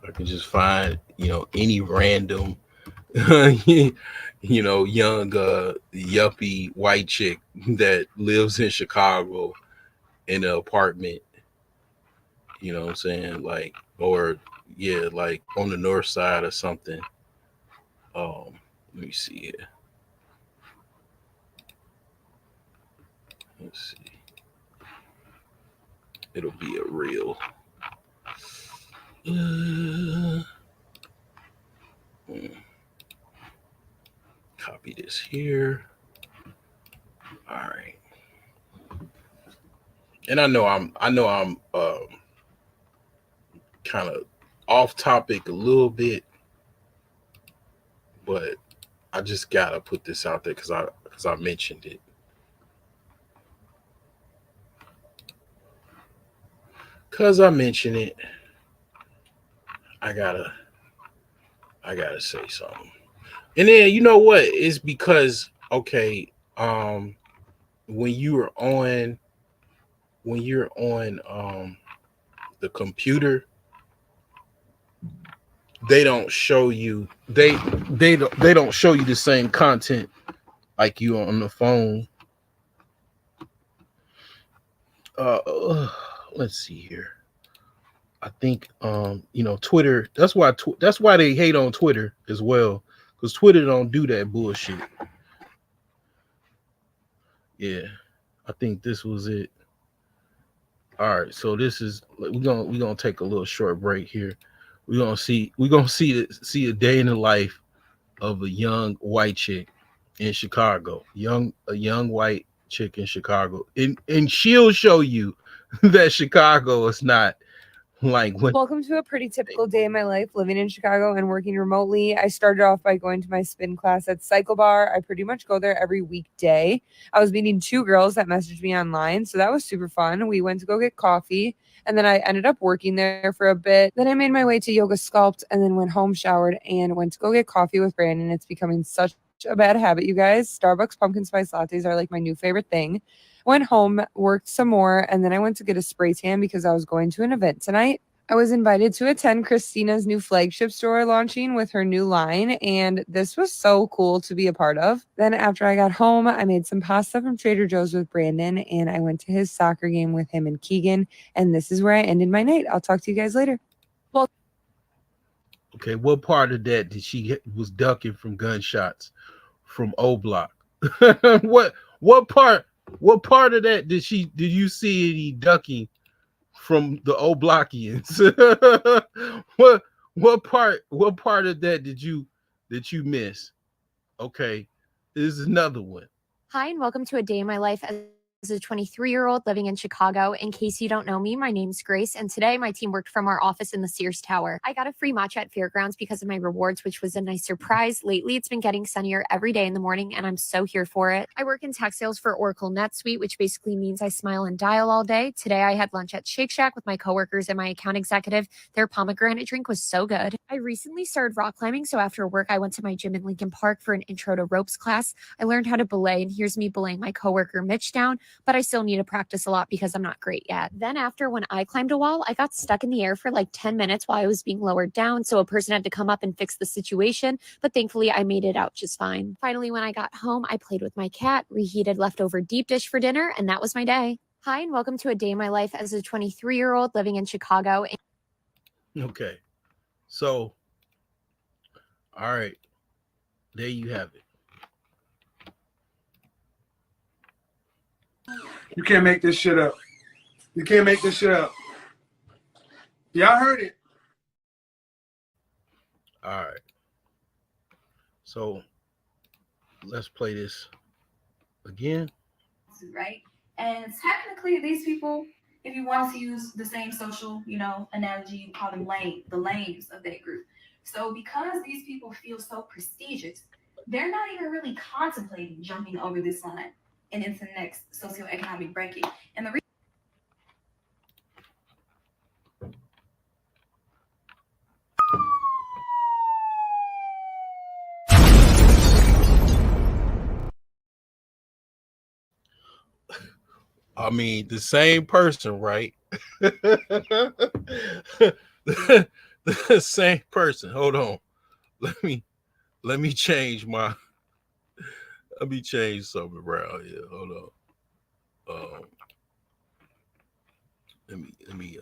Speaker 1: I can just find, any random, young, yuppie white chick that lives in Chicago in an apartment. You know what I'm saying? Like, or yeah, like on the north side or something. Let me see here. Let's see. It'll be a reel. Copy this here. All right. And I know I'm kind of off topic a little bit, but I just gotta put this out there because I mentioned it. Cause I mentioned it, I gotta say something. And then you know what? It's because okay, when you're on the computer, they don't show you they don't show you the same content like you on the phone. Let's see here. I think Twitter. That's why they hate on Twitter as well, because Twitter don't do that bullshit. Yeah, I think this was it. All right, so this is we're gonna take a little short break here. We're gonna see a day in the life of a young white chick in Chicago. A young white chick in Chicago, and she'll show you that Chicago is not like when.
Speaker 8: Welcome to a pretty typical day in my life living in Chicago and working remotely. I started off by going to my spin class at Cycle Bar. I pretty much go there every weekday. I was meeting 2 girls that messaged me online, so that was super fun. We went to go get coffee, and then I ended up working there for a bit. Then I made my way to Yoga Sculpt and then went home, showered, and went to go get coffee with Brandon. It's becoming such a bad habit, you guys. Starbucks pumpkin spice lattes are like my new favorite thing. Went home, worked some more, and then I went to get a spray tan because I was going to an event tonight. I was invited to attend Christina's new flagship store launching with her new line, and this was so cool to be a part of. Then after I got home, I made some pasta from Trader Joe's with Brandon, and I went to his soccer game with him and Keegan, and this is where I ended my night. I'll talk to you guys later. Well,
Speaker 1: Okay, what part of that did she was ducking from gunshots from O Block? what part of that did you see any ducking from the O Blockians? what part of that did you miss? Okay, this is another one.
Speaker 9: Hi, and welcome to a day in my life as a 23-year-old living in Chicago. In case you don't know me, my name's Grace, and today my team worked from our office in the Sears Tower. I got a free matcha at Fairgrounds because of my rewards, which was a nice surprise. Lately, it's been getting sunnier every day in the morning, and I'm so here for it. I work in tech sales for Oracle NetSuite, which basically means I smile and dial all day. Today, I had lunch at Shake Shack with my coworkers and my account executive. Their pomegranate drink was so good. I recently started rock climbing, so after work, I went to my gym in Lincoln Park for an intro to ropes class. I learned how to belay, and here's me belaying my coworker Mitch down, but I still need to practice a lot because I'm not great yet. Then after, when I climbed a wall, I got stuck in the air for like 10 minutes while I was being lowered down, so a person had to come up and fix the situation, but thankfully I made it out just fine. Finally, when I got home, I played with my cat, reheated leftover deep dish for dinner, and that was my day. Hi, and welcome to a day in my life as a 23-year-old living in Chicago.
Speaker 1: Okay, so all right, there you have it.
Speaker 5: You can't make this shit up. You can't make this shit up. Y'all heard it.
Speaker 1: All right. So let's play this again.
Speaker 10: Right? And technically, these people, if you want to use the same social, analogy, you call them the lames of that group. So because these people feel so prestigious, they're not even really contemplating jumping over this line and into the next socioeconomic bracket. And the
Speaker 1: I mean, the same person, right? The same person. Hold on. Let me change let me change something around here. Hold on. Let me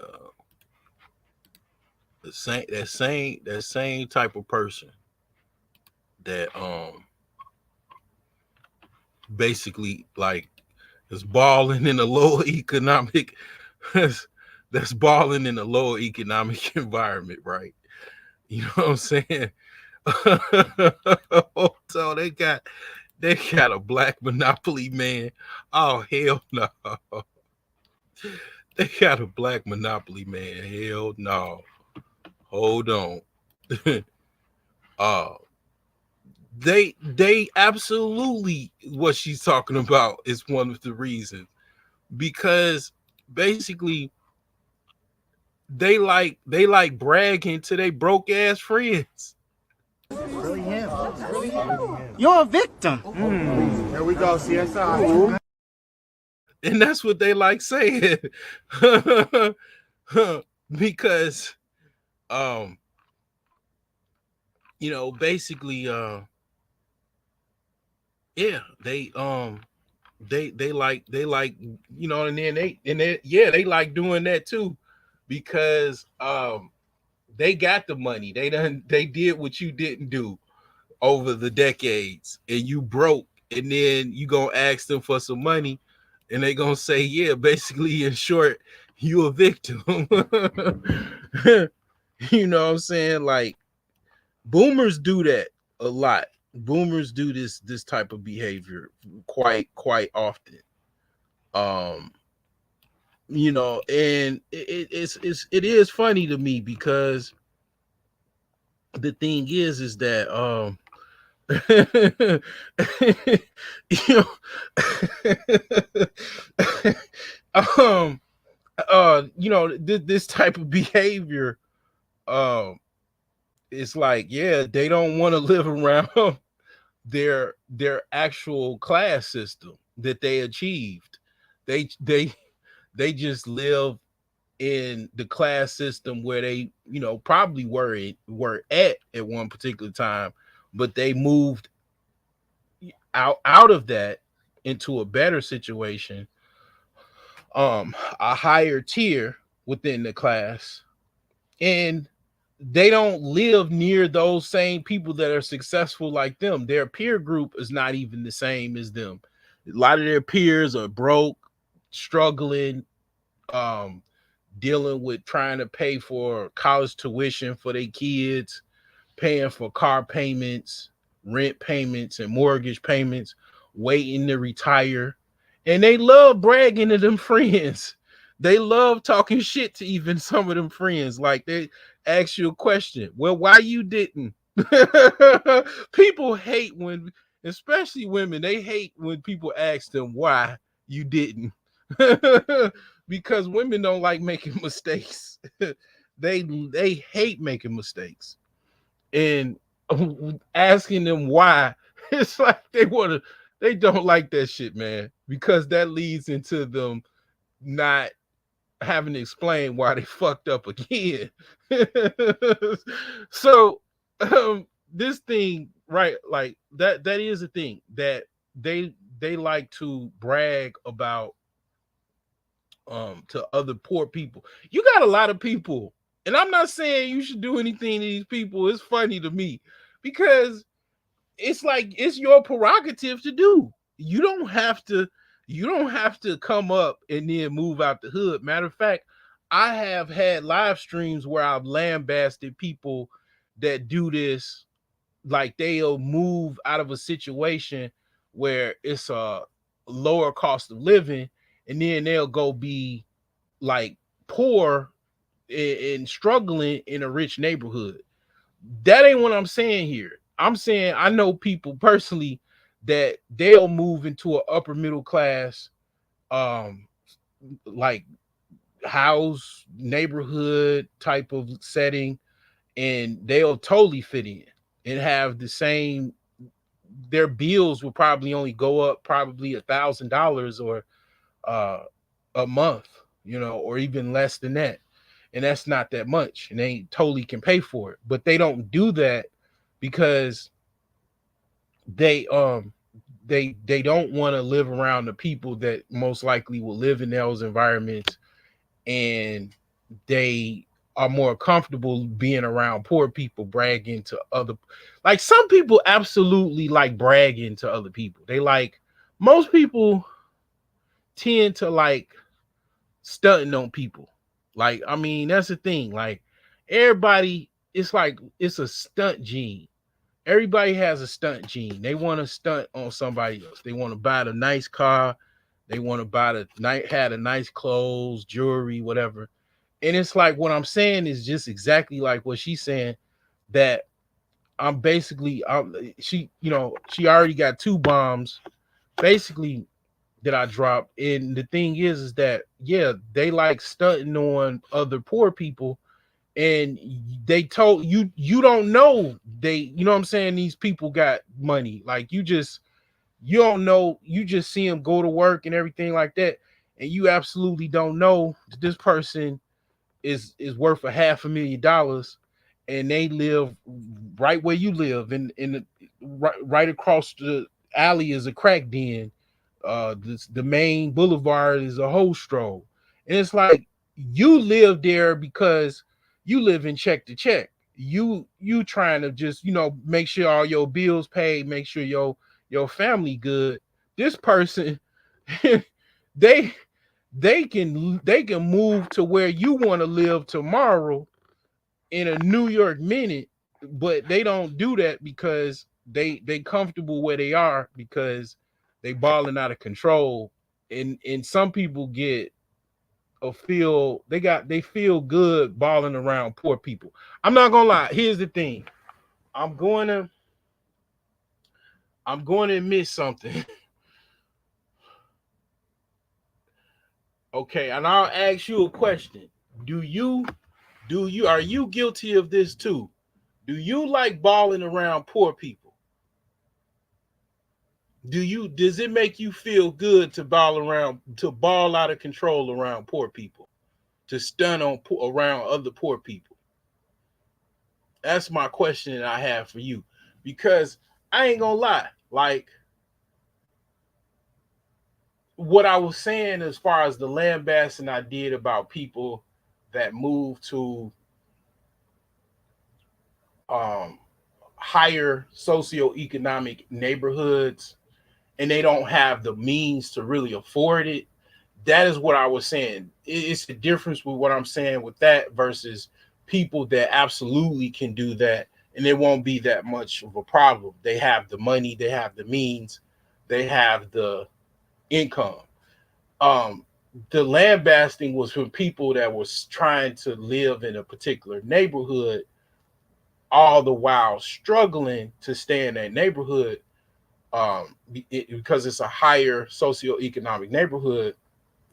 Speaker 1: that same type of person that basically like is balling in a lower economic that's balling in a lower economic environment, right? You know what I'm saying? So they got a black monopoly man. Oh hell no. They got a black monopoly man. Hell no. Hold on. uh they absolutely what she's talking about is one of the reasons because basically they like bragging to their broke ass friends.
Speaker 11: Really him. Really him. You're a victim. Here we go, CSI.
Speaker 1: And that's what they like saying. Because basically yeah, they like and then they like doing that too because they got the money. They did what you didn't do over the decades and you broke, and then you gonna ask them for some money and they gonna say, yeah, basically in short, you a victim. You know what I'm saying? Like boomers do that a lot. Boomers do this type of behavior quite often. Um, and it is funny to me because the thing is that you know this type of behavior it's like, yeah, they don't want to live around their actual class system that they achieved. They just live in the class system where they probably were at one particular time, but they moved out of that into a better situation, a higher tier within the class, and they don't live near those same people that are successful like them. Their peer group is not even the same as them. A lot of their peers are broke, struggling, um, dealing with trying to pay for college tuition for their kids, paying for car payments, rent payments, and mortgage payments, waiting to retire. And they love bragging to them friends. They love talking shit to even some of them friends. Like they ask you a question. Well, why you didn't? People hate when, especially women, they hate when people ask them why you didn't. Because women don't like making mistakes. they hate making mistakes. And asking them why, it's like they don't like that shit, man, because that leads into them not having to explain why they fucked up again. So this thing, right, like that is a thing that they like to brag about to other poor people. You got a lot of people, and I'm not saying you should do anything to these people. It's funny to me because it's like it's your prerogative to do. You don't have to come up and then move out the hood. Matter of fact, I have had live streams where I've lambasted people that do this. Like they'll move out of a situation where it's a lower cost of living, and then they'll go be like poor and struggling in a rich neighborhood. That ain't what I'm saying here. I'm saying I know people personally that they'll move into an upper middle class um like house neighborhood type of setting, and they'll totally fit in and have the same. Their bills will probably only go up probably $1,000 or uh a month, or even less than that. And that's not that much. And they totally can pay for it. But they don't do that because they they don't want to live around the people that most likely will live in those environments, and they are more comfortable being around poor people bragging to other. Like some people absolutely like bragging to other people. They like, most people tend to like stunting on people. Like, I mean, that's the thing. Like, everybody, it's like it's a stunt gene. Everybody has a stunt gene. They want to stunt on somebody else. They want to buy the nice car. They want to buy the night, had a nice clothes, jewelry, whatever. And it's like what I'm saying is just exactly like what she's saying. That I'm basically, she, you know, she already got 2 bombs, basically, that I dropped. And the thing is that yeah, they like stunting on other poor people, and they told you you don't know they, you know what I'm saying, these people got money. Like you don't know, you just see them go to work and everything like that, and you absolutely don't know that this person is worth $500,000, and they live right where you live, right across the alley is a crack den. The main boulevard is a whole stroll, and it's like you live there because you live in check to check. You trying to just, you know, make sure all your bills paid, make sure your family good. This person, they they can move to where you want to live tomorrow in a New York minute, but they don't do that because they comfortable where they are because they balling out of control. And some people get a feel, they feel good balling around poor people. I'm not gonna lie. Here's the thing. I'm going to admit something. Okay, and I'll ask you a question. Do you are you guilty of this too? Do you like balling around poor people? Does it make you feel good to ball out of control around poor people, to stun on around other poor people? That's my question that I have for you, because I ain't gonna lie, like what I was saying as far as the lambasting I did about people that move to um higher socioeconomic neighborhoods, and they don't have the means to really afford it. That is what I was saying. It's the difference with what I'm saying with that versus people that absolutely can do that, and it won't be that much of a problem. They have the money, they have the means, they have the income. Um, the lambasting was for people that was trying to live in a particular neighborhood, all the while struggling to stay in that neighborhood, because it's a higher socioeconomic neighborhood,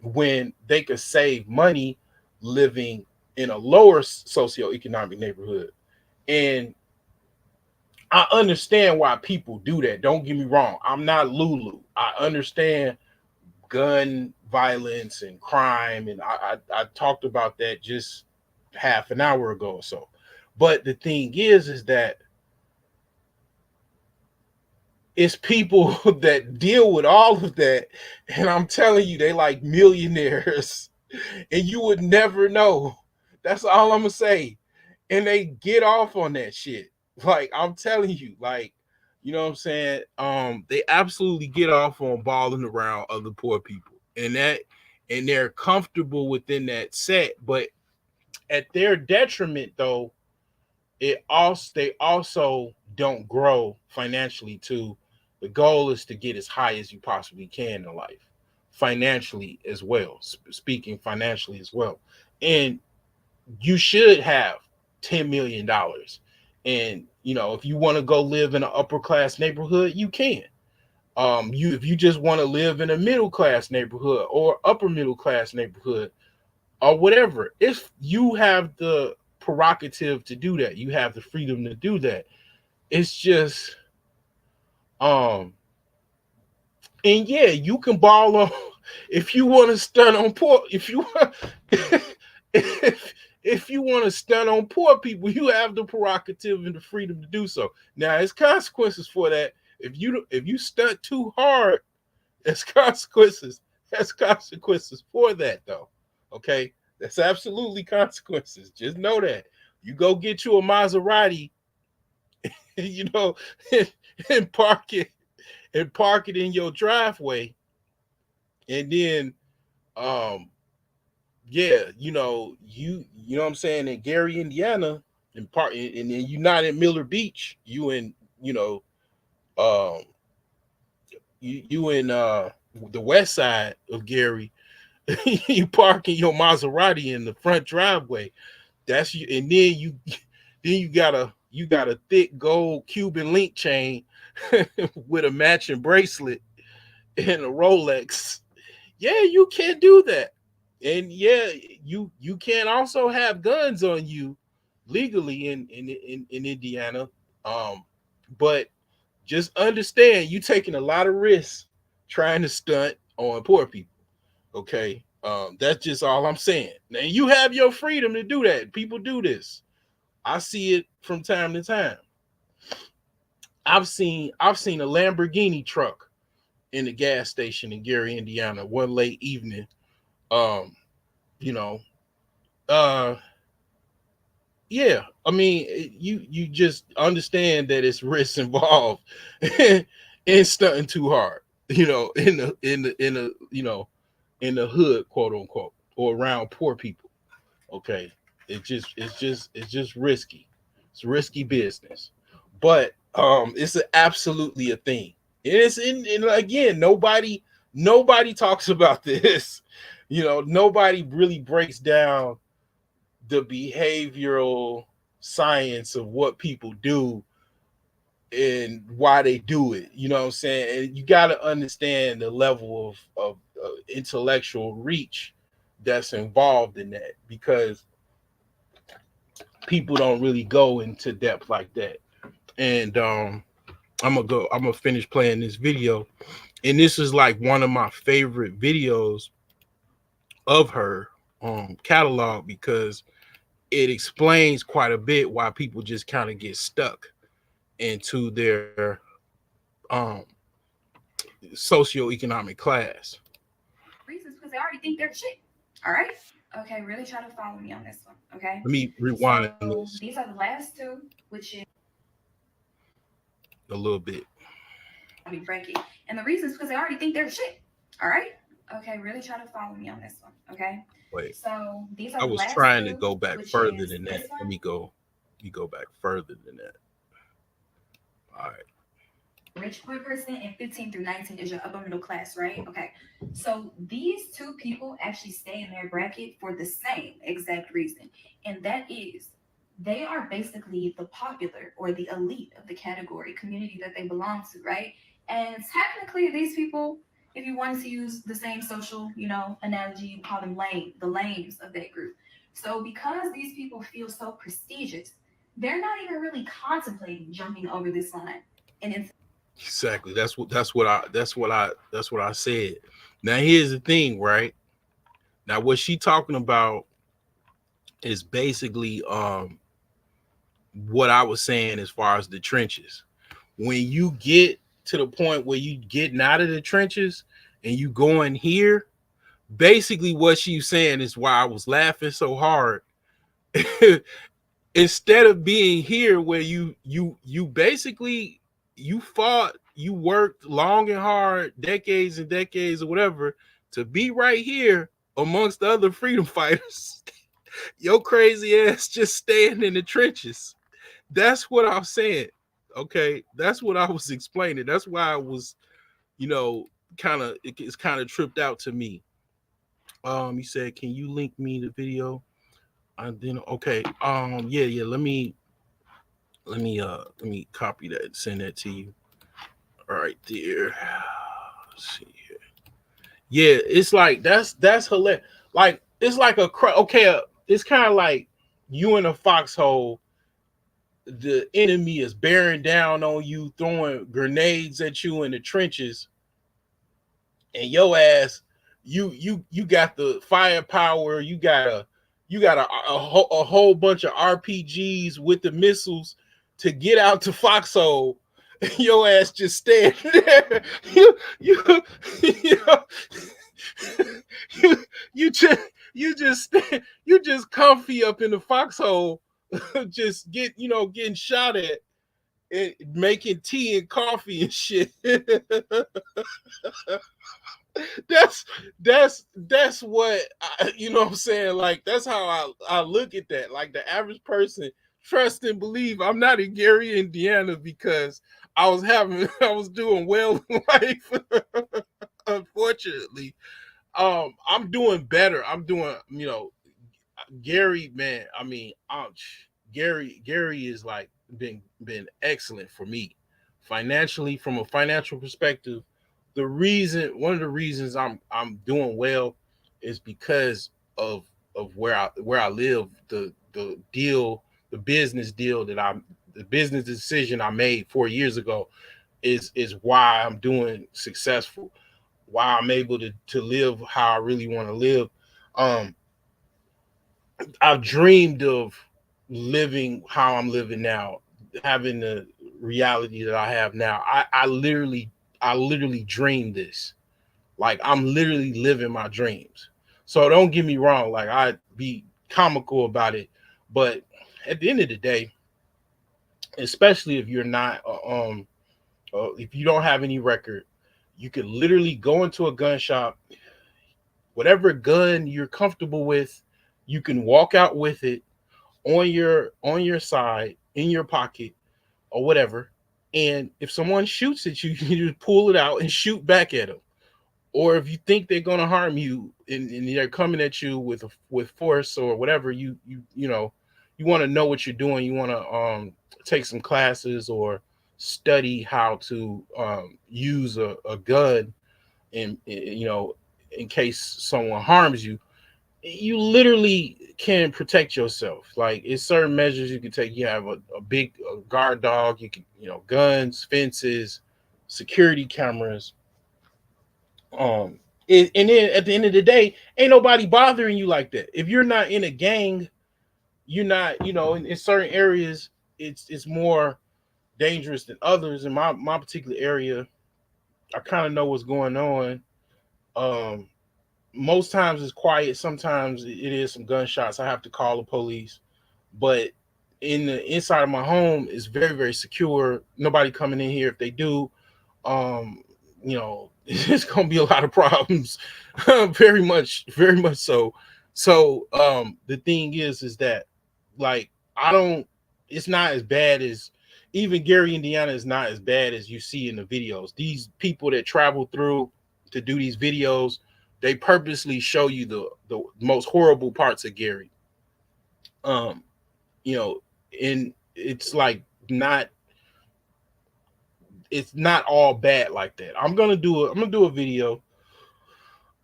Speaker 1: when they could save money living in a lower socioeconomic neighborhood. And I understand why people do that. Don't get me wrong. I'm not Lulu. I understand gun violence and crime, and I talked about that just half an hour ago or so. But the thing is that it's people that deal with all of that, and I'm telling you, they like millionaires, and you would never know. That's all I'm gonna say. And they get off on that shit. Like, I'm telling you, like, you know what I'm saying? They absolutely get off on balling around other poor people, and they're comfortable within that set, but at their detriment, though, they also don't grow financially too. The goal is to get as high as you possibly can in life, financially as well, speaking financially as well. And you should have $10 million, and you know, if you want to go live in an upper class neighborhood, you can. If you just want to live in a middle class neighborhood or upper middle class neighborhood or whatever, if you have the prerogative to do that, you have the freedom to do that. It's just um and yeah, you can ball on if you want to stun on poor, if you want if you want to stun on poor people, you have the prerogative and the freedom to do so. Now, there's consequences for that. If you stunt too hard, there's consequences. There's consequences for that, though. Okay, that's absolutely consequences. Just know that. You go get you a Maserati, you know, and park it and park it in your driveway, and then yeah, you know what I'm saying, in Gary, Indiana, and then you not in Miller Beach, you in, um you in the west side of Gary. You parking your Maserati in the front driveway. That's you, and then you got a thick gold Cuban link chain with a matching bracelet and a Rolex. Yeah, you can't do that. And yeah, you can also have guns on you legally in Indiana. But just understand you taking a lot of risks trying to stunt on poor people. Okay. That's just all I'm saying. Now you have your freedom to do that. People do this. I see it from time to time. I've seen a Lamborghini truck in the gas station in Gary, Indiana, one late evening. Um, you know, uh yeah, I mean, you just understand that it's risks involved in stunting too hard, in the hood, quote unquote, or around poor people. Okay, it's just risky. It's risky business, but it's absolutely a thing. And again, nobody talks about this. Nobody really breaks down the behavioral science of what people do and why they do it. You know what I'm saying? And you got to understand the level of intellectual reach that's involved in that, because people don't really go into depth like that. And I'm gonna finish playing this video, and this is like one of my favorite videos of her catalog, because it explains quite a bit why people just kind of get stuck into their um socioeconomic class.
Speaker 10: Reasons because they already think they're shit. All right. Okay, really try to follow me on this one. Okay.
Speaker 1: Let me rewind
Speaker 10: So
Speaker 1: this
Speaker 10: these are the last two, which is
Speaker 1: a little bit.
Speaker 10: bracket. And the reasons because they already think they're shit. All right. Okay, really try to follow me on this one. Okay.
Speaker 1: Wait,
Speaker 10: So these are
Speaker 1: I
Speaker 10: the
Speaker 1: was
Speaker 10: last
Speaker 1: trying to
Speaker 10: two,
Speaker 1: go back
Speaker 10: which
Speaker 1: further
Speaker 10: is
Speaker 1: than
Speaker 10: this
Speaker 1: that.
Speaker 10: one.
Speaker 1: Let me go. You go back further than that. All right.
Speaker 10: Rich poor person, and 15 through 19 is your upper middle class, right? Okay. So these two people actually stay in their bracket for the same exact reason. And that is they are basically the popular or the elite of the category community that they belong to, right? And technically these people, if you wanted to use the same social, analogy, you call them lame, the lames of that group. So because these people feel so prestigious, they're not even really contemplating jumping over this line. And it's
Speaker 1: Exactly. That's what I said. Now here's the thing, right? Now what she talking about is basically what I was saying as far as the trenches. When you get to the point where you getting out of the trenches and you going here, basically what she's saying is why I was laughing so hard. Instead of being here where you basically you fought, you worked long and hard, decades and decades or whatever, to be right here amongst the other freedom fighters. Your crazy ass just staying in the trenches. That's what I'm saying. Okay, that's what I was explaining. That's why I was, it's kind of tripped out to me. He said, "Can you link me the video?" And then okay, yeah. Let me copy that and send that to you. All right, there. Let's see here. Yeah, it's like that's hilarious. Like it's like it's kind of like you in a foxhole. The enemy is bearing down on you, throwing grenades at you in the trenches, and your ass, you got the firepower. You got a whole bunch of RPGs with the missiles to get out to foxhole. Your ass just standing there. You you know, you you just comfy up in the foxhole, just getting shot at, making tea and coffee and shit. that's what you know what I'm saying. Like that's how I look at that. Like the average person trust and believe I'm not in Gary, Indiana because I was doing well in life. Unfortunately, I'm doing better. I'm doing, Gary, man. I mean, Gary is like been excellent for me financially from a financial perspective. One of the reasons I'm doing well is because of where I live. The business deal the business decision I made 4 years ago is why I'm doing successful, why I'm able to live how I really want to live. Um, I've dreamed of living how I'm living now, having the reality that I have now. I literally dreamed this. Like I'm literally living my dreams. So don't get me wrong. Like I'd be comical about it, but at the end of the day, especially if you're not, if you don't have any record, you could literally go into a gun shop, whatever gun you're comfortable with, you can walk out with it on your side in your pocket or whatever. And if someone shoots at you, you just pull it out and shoot back at them. Or if you think they're going to harm you and they're coming at you with force or whatever, you want to know what you're doing. You want to take some classes or study how to use a gun in case someone harms you. You literally can protect yourself. Like it's certain measures you can take. You have a big guard dog. You can, guns, fences, security cameras. And then at the end of the day, ain't nobody bothering you like that. If you're not in a gang, you're not, in certain areas, it's more dangerous than others. In my particular area, I kind of know what's going on. Um, Most times it's quiet. Sometimes it is some gunshots. I have to call the police, but in the inside of my home is very, very secure. Nobody coming in here. If they do, um, it's gonna be a lot of problems. Very much so. So the thing is that like I don't. It's not as bad as even Gary, Indiana is not as bad as you see in the videos. These people that travel through to do these videos, they purposely show you the most horrible parts of Gary. Um, you know, and it's not all bad like that. I'm gonna do a video.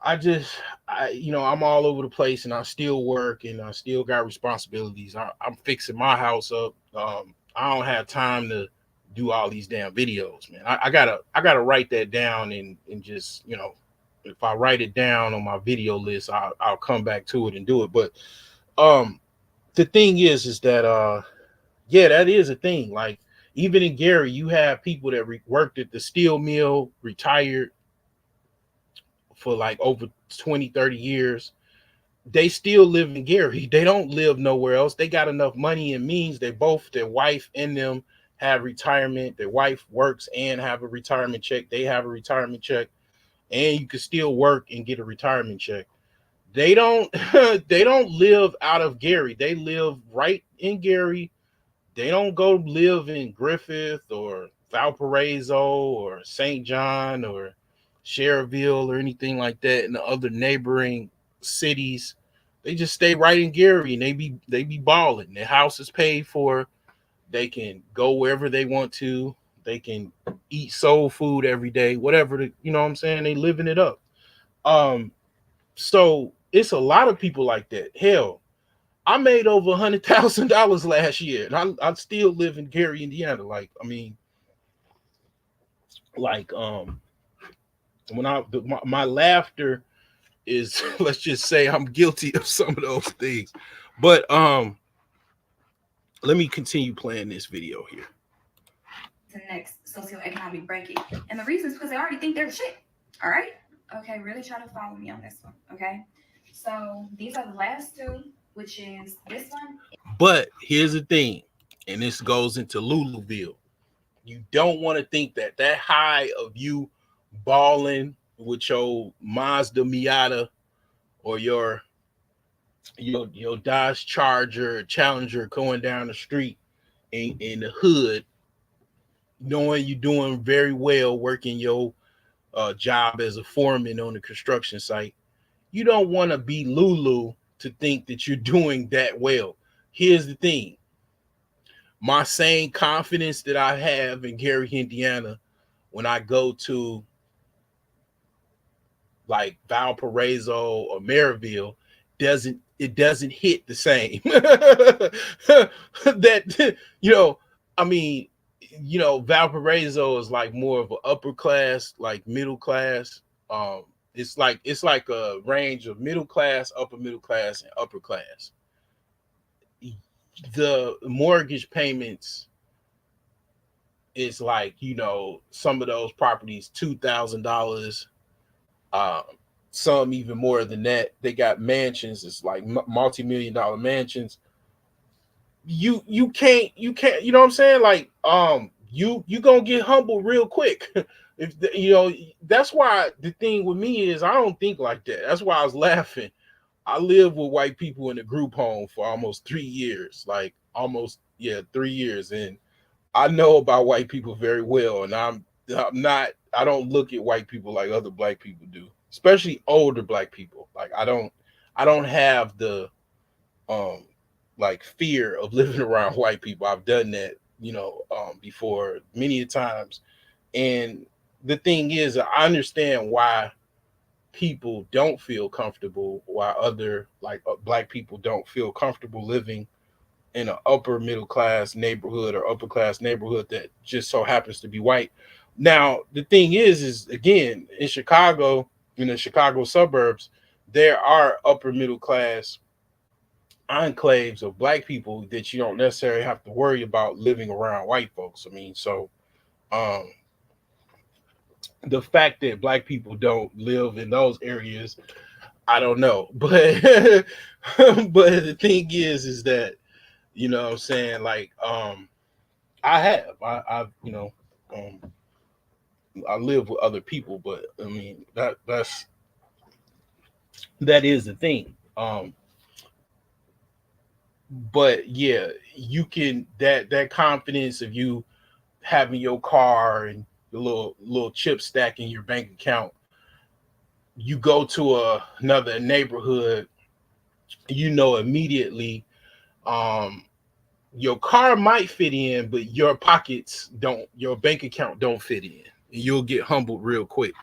Speaker 1: I'm all over the place and I still work and I still got responsibilities. I'm fixing my house up. I don't have time to do all these damn videos, man. I gotta write that down and just, if I write it down on my video list, I'll come back to it and do it. But um, the thing is that yeah, that is a thing. Like even in Gary, you have people that worked at the steel mill, retired for like over 20, 30 years. They still live in Gary. They don't live nowhere else. They got enough money and means. Their wife and them have retirement. Their wife works and have a retirement check. They have a retirement check, and you can still work and get a retirement check. They don't they don't live out of Gary. They live right in Gary. They don't go live in Griffith or Valparaiso or St. John or Cherville or anything like that in the other neighboring cities. They just stay right in Gary and they be balling. Their house is paid for. They can go wherever they want to. They can eat soul food every day, whatever you know what I'm saying? They living it up. Um, so it's a lot of people like that. Hell, I made over $100,000 last year, and I still live in Gary, Indiana. Like, I mean, like when my laughter is let's just say I'm guilty of some of those things. But let me continue playing this video here.
Speaker 10: To the next socioeconomic bracket. And the reason is because they already think they're the shit. All right? Okay, really try to follow me on this one. Okay. So these are the last two, which is this one.
Speaker 1: But here's the thing, and this goes into Louisville. You don't want to think that that high of you balling with your Mazda Miata or your Dodge Charger or Challenger going down the street in the hood, knowing you're doing very well working your job as a foreman on the construction site. You don't want to be Lulu to think that you're doing that well. Here's the thing: my same confidence that I have in Gary, Indiana, when I go to like Valparaiso or Maryville, doesn't hit the same. That I mean, Valparaiso is like more of an upper class, like middle class. It's like a range of middle class, upper middle class, and upper class. The mortgage payments is like, some of those properties $2,000, uh, some even more than that. They got mansions. It's like multi-million-dollar mansions. You can't, you know what I'm saying? Like, you gonna get humbled real quick. If that's why the thing with me is I don't think like that. That's why I was laughing. I lived with white people in a group home for almost 3 years, like almost, yeah, 3 years. And I know about white people very well. And I don't look at white people like other black people do, especially older black people. Like I don't have the, um, like fear of living around white people. I've done that, before many times. And the thing is, I understand why people don't feel comfortable, while other like black people don't feel comfortable living in an upper middle class neighborhood or upper class neighborhood that just so happens to be white. Now, the thing is again, in Chicago, in the Chicago suburbs, there are upper middle class enclaves of black people that you don't necessarily have to worry about living around white folks. I mean, so um the fact that black people don't live in those areas, I don't know. But but the thing is that, what I'm saying, like, I've um I live with other people, but I mean that is the thing. But yeah, you can, that confidence of you having your car and the little chip stack in your bank account. You go to another neighborhood, immediately, um your car might fit in, but your pockets don't, your bank account don't fit in. You'll get humbled real quick.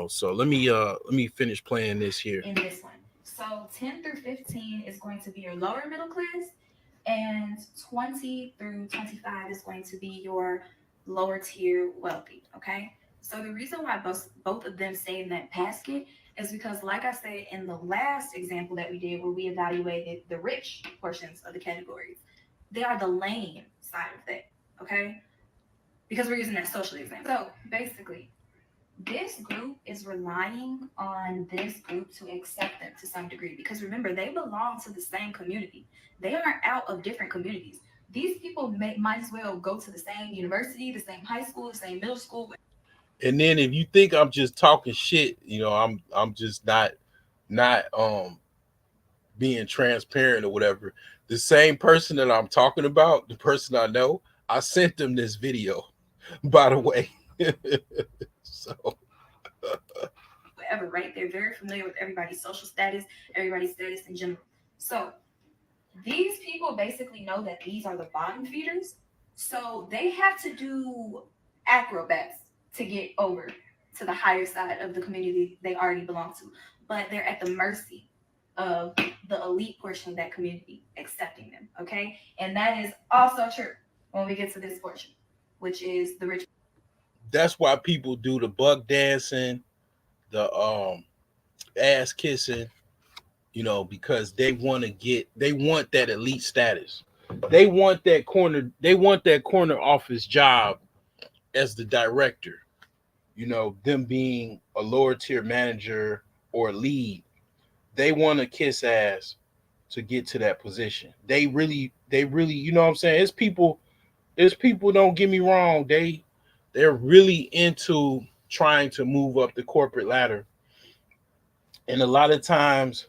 Speaker 1: So let me finish playing this here.
Speaker 10: In this one. So 10 through 15 is going to be your lower middle class, and 20 through 25 is going to be your lower tier wealthy. Okay. So the reason why both of them stay in that basket is because, like I said in the last example that we did, where we evaluated the rich portions of the categories, they are the lame side of that. Okay. Because we're using that social example. So basically, this group is relying on this group to accept them to some degree, because remember, they belong to the same community. They aren't out of different communities. These people might as well go to the same university, the same high school, the same middle school.
Speaker 1: And then if you think I'm just talking shit, I'm just not being transparent or whatever. The same person that I'm talking about, the person I know, I sent them this video, by the way. So
Speaker 10: Whatever, right? They're very familiar with everybody's social status, everybody's status in general. So these people basically know that these are the bottom feeders. So they have to do acrobats to get over to the higher side of the community they already belong to. But they're at the mercy of the elite portion of that community accepting them. Okay. And that is also true when we get to this portion, which is the rich.
Speaker 1: that's why people do the buck dancing, the ass kissing, because they want that elite status. They want that corner office job as the director, them being a lower tier manager or lead. They want to kiss ass to get to that position. They really, what I'm saying? It's people, don't get me wrong, they're really into trying to move up the corporate ladder. And a lot of times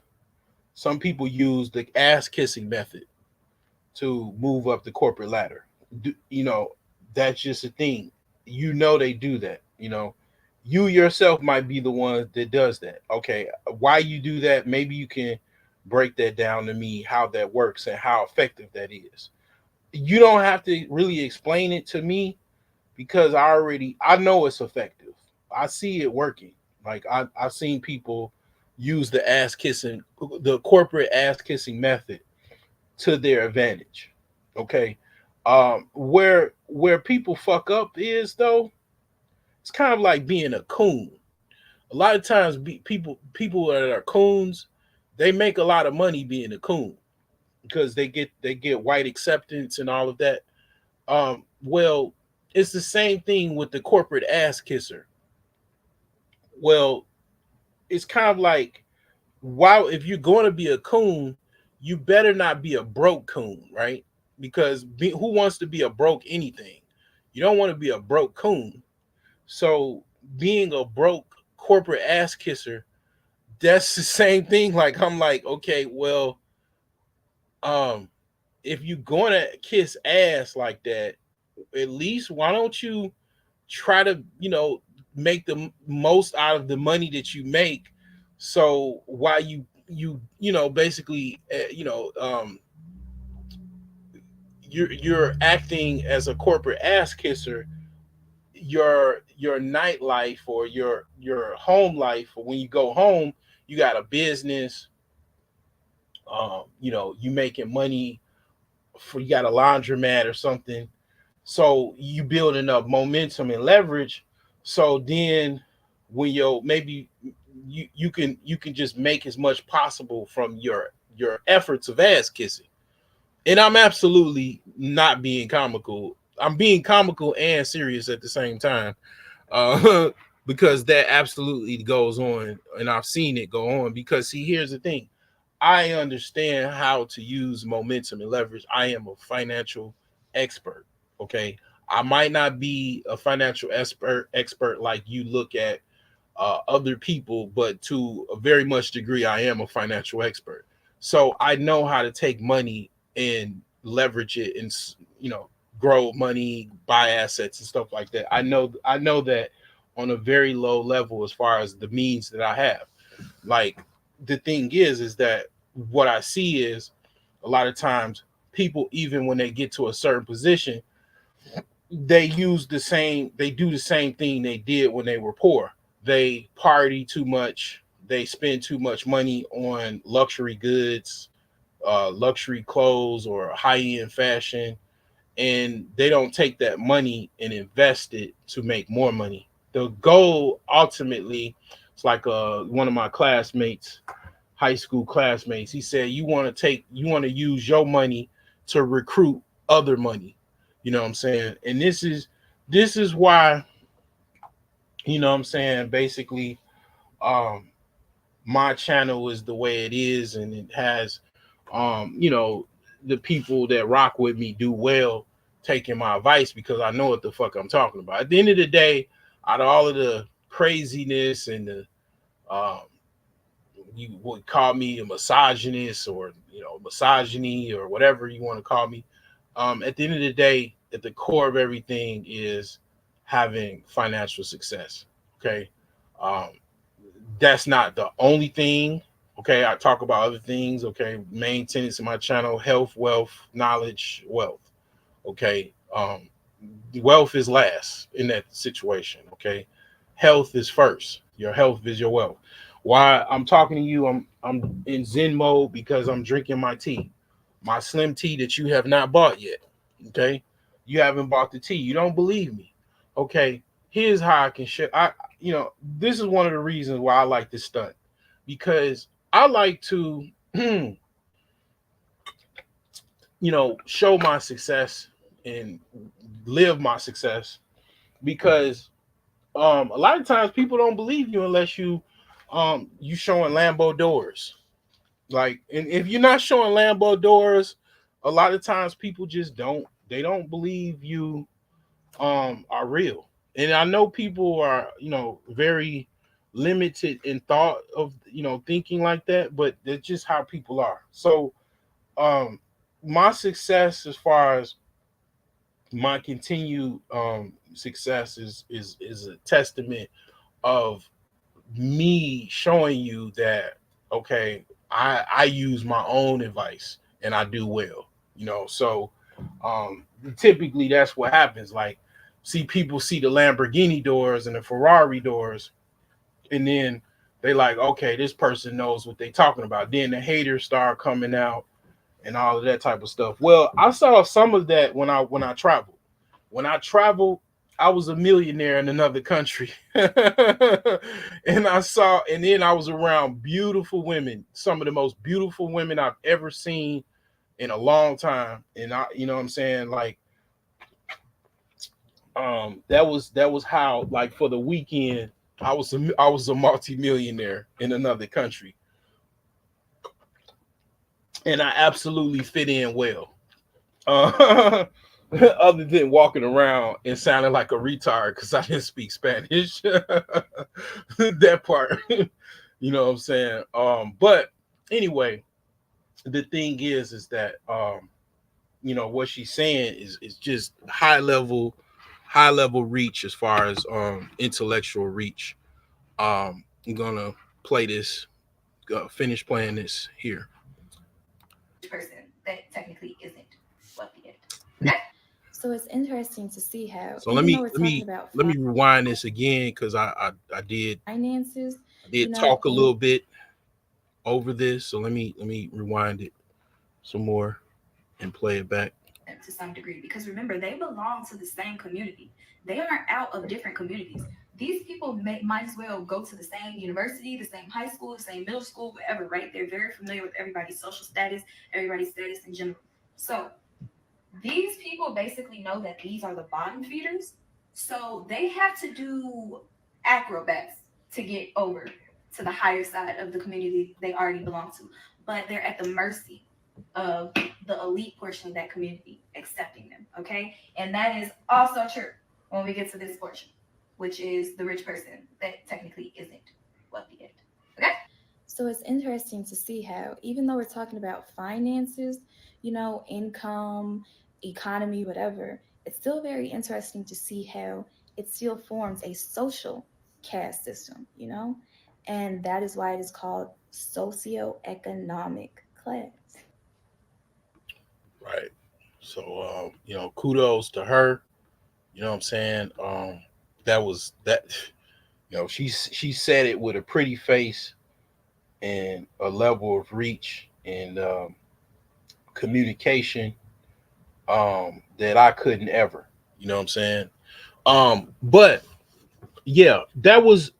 Speaker 1: some people use the ass kissing method to move up the corporate ladder. You know, that's just a thing. You know they do that. You know, you yourself might be the one that does that. Okay, why you do that? Maybe you can break that down to me how that works and how effective that is. You don't have to really explain it to me because I know it's effective. I see it working. Like I've seen people use the corporate ass kissing method to their advantage. Okay. Where people fuck up is though, it's kind of like being a coon. A lot of times people that are coons, they make a lot of money being a coon because they get white acceptance and all of that. Well, it's the same thing with the corporate ass kisser. Well, it's kind of like, wow, if you're going to be a coon, you better not be a broke coon, right? Because who wants to be a broke anything? You don't want to be a broke coon. So being a broke corporate ass kisser, that's the same thing. Like I'm like, okay, well, um, if you're going to kiss ass like that, at least why don't you try to, make the most out of the money that you make. So while basically, you're acting as a corporate ass kisser, your nightlife or your home life, or when you go home, you got a business, you making money for, you got a laundromat or something. So you building up momentum and leverage. So then when maybe you can just make as much possible from your efforts of ass kissing. And I'm absolutely not being comical. I'm being comical and serious at the same time. Uh because that absolutely goes on, and I've seen it go on. Because see, here's the thing. I understand how to use momentum and leverage. I am a financial expert. Okay. I might not be a financial expert like you look at other people, but to a very much degree, I am a financial expert. So I know how to take money and leverage it and grow money, buy assets and stuff like that. I know that on a very low level as far as the means that I have. Like the thing is that what I see is a lot of times people, even when they get to a certain position, they do the same thing they did when they were poor. They party too much, they spend too much money on luxury goods, luxury clothes or high-end fashion, and they don't take that money and invest it to make more money. The goal ultimately, it's like one of my classmates, high school classmates, he said you want to use your money to recruit other money. You know what I'm saying? And this is why, what I'm saying, basically, um my channel is the way it is, and it has the people that rock with me do well taking my advice because I know what the fuck I'm talking about. At the end of the day, out of all of the craziness and the um you would call me a misogynist or misogyny or whatever you want to call me. At the end of the day, at the core of everything is having financial success. Okay. um, that's not the only thing. Okay, I talk about other things. Okay, main tenets of my channel: health, wealth, knowledge, wealth. Okay, wealth is last in that situation. Okay, health is first. Your health is your wealth. Why I'm talking to you, I'm in Zen mode because I'm drinking my tea, my slim tea that you have not bought yet. Okay, you haven't bought the tea. You don't believe me. Okay, here's how I can share. This is one of the reasons why I like this stunt, because I like to show my success and live my success, because a lot of times people don't believe you unless you showing Lambo doors. Like, and if you're not showing Lambo doors, a lot of times people just don't They don't believe you are real. And I know people are, very limited in thought of, thinking like that, but that's just how people are. So um my success, as far as my continued success, is a testament of me showing you that, okay, I use my own advice and I do well. So um typically that's what happens. Like, see, people see the Lamborghini doors and the Ferrari doors, and then they like, okay, this person knows what they talking about. Then the haters start coming out and all of that type of stuff. Well, I saw some of that when I traveled. When I traveled, I was a millionaire in another country. And then I was around beautiful women, some of the most beautiful women I've ever seen in a long time. And you know what I'm saying? Like, that was how, like, for the weekend, I was a multimillionaire in another country, and I absolutely fit in well. Uh, other than walking around and sounding like a retard because I didn't speak Spanish. That part, you know what I'm saying? But anyway, the thing is that what she's saying is just high level reach, as far as intellectual reach. I'm gonna play this, finish playing this here.
Speaker 10: Person that technically isn't wealthy yet. Okay? So it's interesting to see how.
Speaker 1: So let me rewind this again, because I did
Speaker 10: finances,
Speaker 1: talk a little bit over this. So let me rewind it some more and play it back.
Speaker 10: To some degree, because remember, they belong to the same community. They aren't out of different communities. These people might as well go to the same university, the same high school, the same middle school, whatever, right? They're very familiar with everybody's social status, everybody's status in general. So these people basically know that these are the bottom feeders. So they have to do acrobats to get over to the higher side of the community they already belong to. But they're at the mercy of the elite portion of that community accepting them. Okay. And that is also true when we get to this portion, which is the rich person that technically isn't wealthy yet. Okay. So it's interesting to see how, even though we're talking about finances, income, economy, whatever, it's still very interesting to see how it still forms a social caste system, and that is why it is called socioeconomic class.
Speaker 1: Right. So kudos to her. You know what I'm saying? That was that. She said it with a pretty face and a level of reach and communication that I couldn't ever. You know what I'm saying? But yeah, that was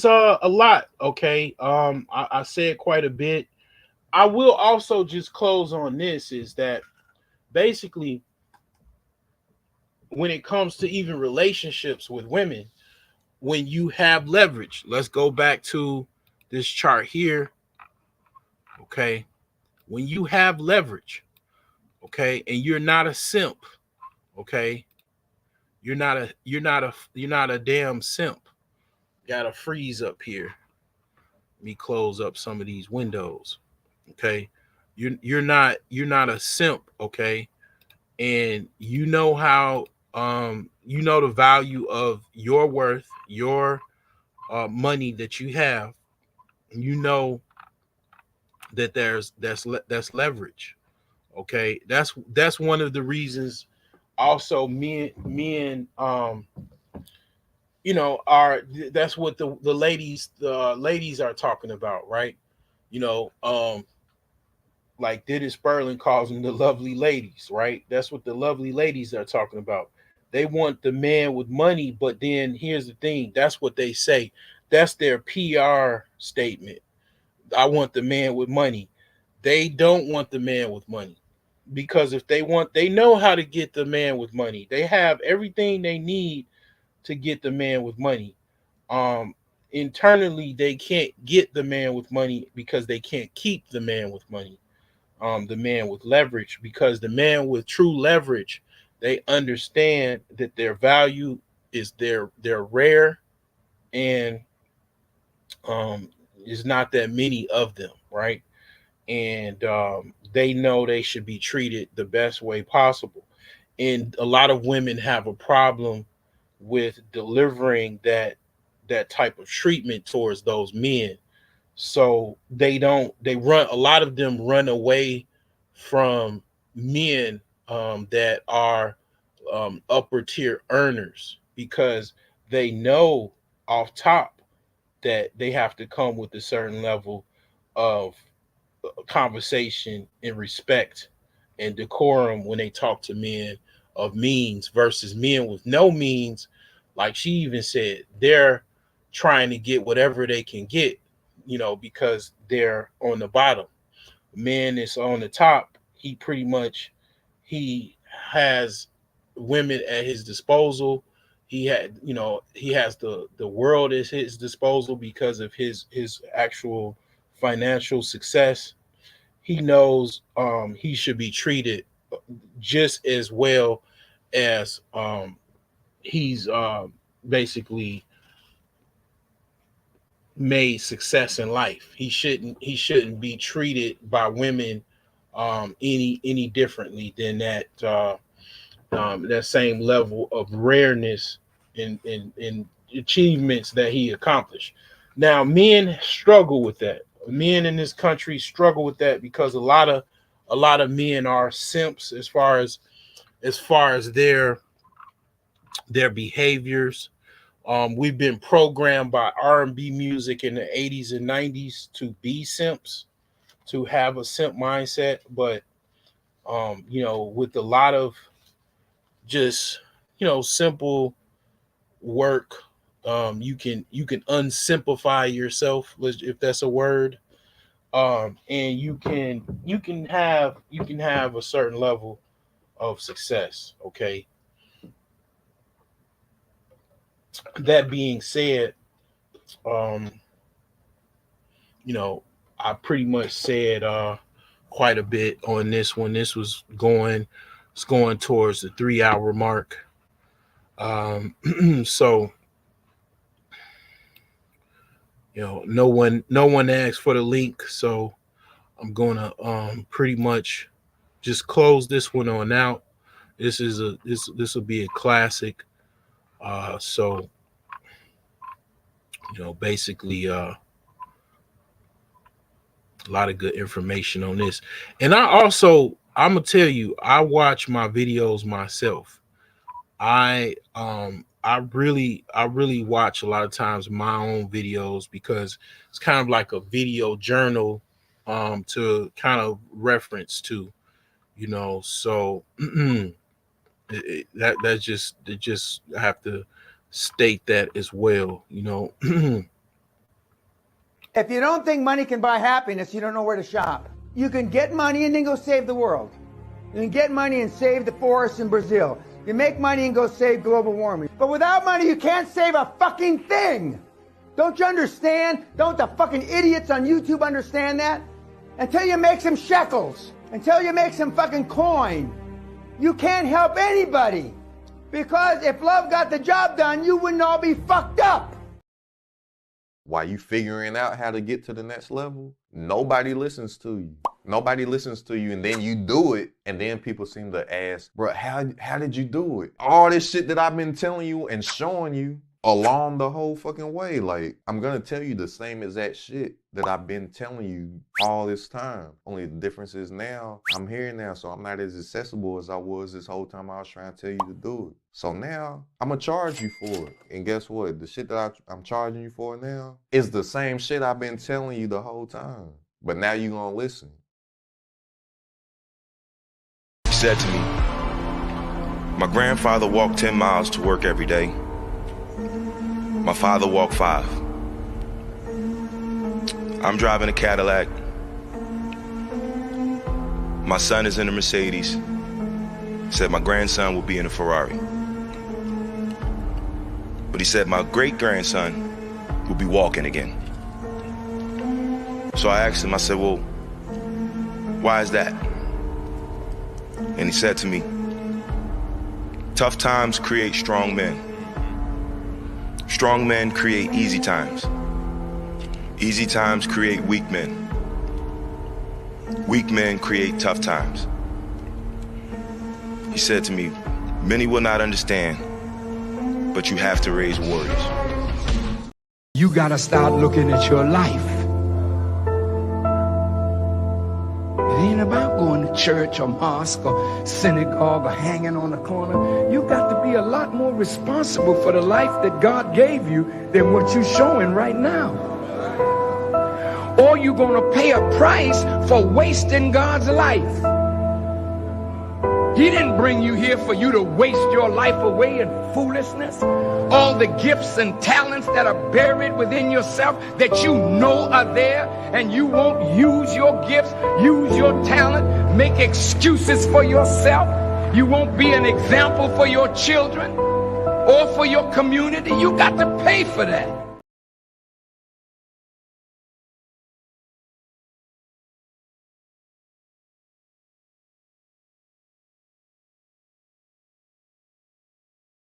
Speaker 1: a lot. Okay. I said quite a bit. I will also just close on this, is that basically, when it comes to even relationships with women, when you have leverage, let's go back to this chart here. Okay. When you have leverage, okay, and you're not a simp, okay, you're not a damn simp. Gotta freeze up here. Let me close up some of these windows. Okay. You're not a simp, okay? And you know how you know the value of your worth, your money that you have. You know that that's leverage. Okay, that's one of the reasons. Also, me and are that's what the ladies are talking about, right? You know, like Dennis Sperling calls them the lovely ladies, right? That's what the lovely ladies are talking about. They want the man with money, but then here's the thing: that's what they say. That's their PR statement. I want the man with money. They don't want the man with money, because if they know how to get the man with money. They have everything they need to get the man with money. Um, Internally, they can't get the man with money because they can't keep the man with money. The man with leverage, because the man with true leverage They understand that their value is they're rare, and there's not that many of them, right? And they know they should be treated the best way possible. And a lot of women have a problem with delivering that type of treatment towards those men. So they run, a lot of them run away from men that are upper tier earners, because they know off top that they have to come with a certain level of conversation and respect and decorum when they talk to men of means versus men with no means. Like she even said, they're trying to get whatever they can get, because they're on the bottom. Man is on the top. He pretty much he has women at his disposal. He has the world at his disposal because of his actual financial success. He knows he should be treated just as well as he's basically made success in life. He shouldn't be treated by women any differently than that same level of rareness in achievements that he accomplished. Now, men struggle with that. Men in this country struggle with that because a lot of men are simps as far as their behaviors. We've been programmed by R&B music in the 80s and 90s to be simps, to have a simp mindset. But with a lot of just simple work, you can unsimplify yourself, if that's a word. And you can have a certain level of success. Okay. That being said, um, I pretty much said quite a bit on this one. This was going towards the 3 hour mark. So no one asked for the link, so I'm gonna pretty much just close this one on out. This will be a classic. So basically a lot of good information on this. And I'm gonna tell you, I watch my videos myself. I really watch a lot of times my own videos, because it's kind of like a video journal to kind of reference to, so that just I have to state that as well.
Speaker 11: If you don't think money can buy happiness, you don't know where to shop. You can get money and then go save the world. You can get money and save the forests in Brazil. You make money and go save global warming. But without money, you can't save a fucking thing. Don't you understand? Don't the fucking idiots on YouTube understand that? Until you make some shekels, until you make some fucking coin, you can't help anybody. Because if love got the job done, you wouldn't all be fucked up.
Speaker 12: While you figuring out how to get to the next level, nobody listens to you. Nobody listens to you, and then you do it, and then people seem to ask, bro, how did you do it? All this shit that I've been telling you and showing you along the whole fucking way. Like, I'm gonna tell you the same exact shit that I've been telling you all this time. Only the difference is now I'm here now, so I'm not as accessible as I was this whole time I was trying to tell you to do it. So now I'm gonna charge you for it. And guess what? The shit that I'm charging you for now is the same shit I've been telling you the whole time. But now you gonna listen.
Speaker 13: He said to me, my grandfather walked 10 miles to work every day. My father walked 5. I'm driving a Cadillac. My son is in a Mercedes. He said my grandson will be in a Ferrari. But he said my great-grandson will be walking again. So I asked him, I said, well, why is that? And he said to me, Tough times create strong men. Strong men create easy times. Easy times create weak men. Weak men create tough times. He said to me, many will not understand, but you have to raise warriors.
Speaker 14: You gotta start looking at your life. It ain't about going to church or mosque or synagogue or hanging on the corner. You got to be a lot more responsible for the life that God gave you than what you're showing right now. Or you're gonna pay a price for wasting God's life. He didn't bring you here for you to waste your life away in foolishness. All the gifts and talents that are buried within yourself that you know are there, and you won't use your gifts, use your talent, make excuses for yourself. You won't be an example for your children or for your community. You got to pay for that.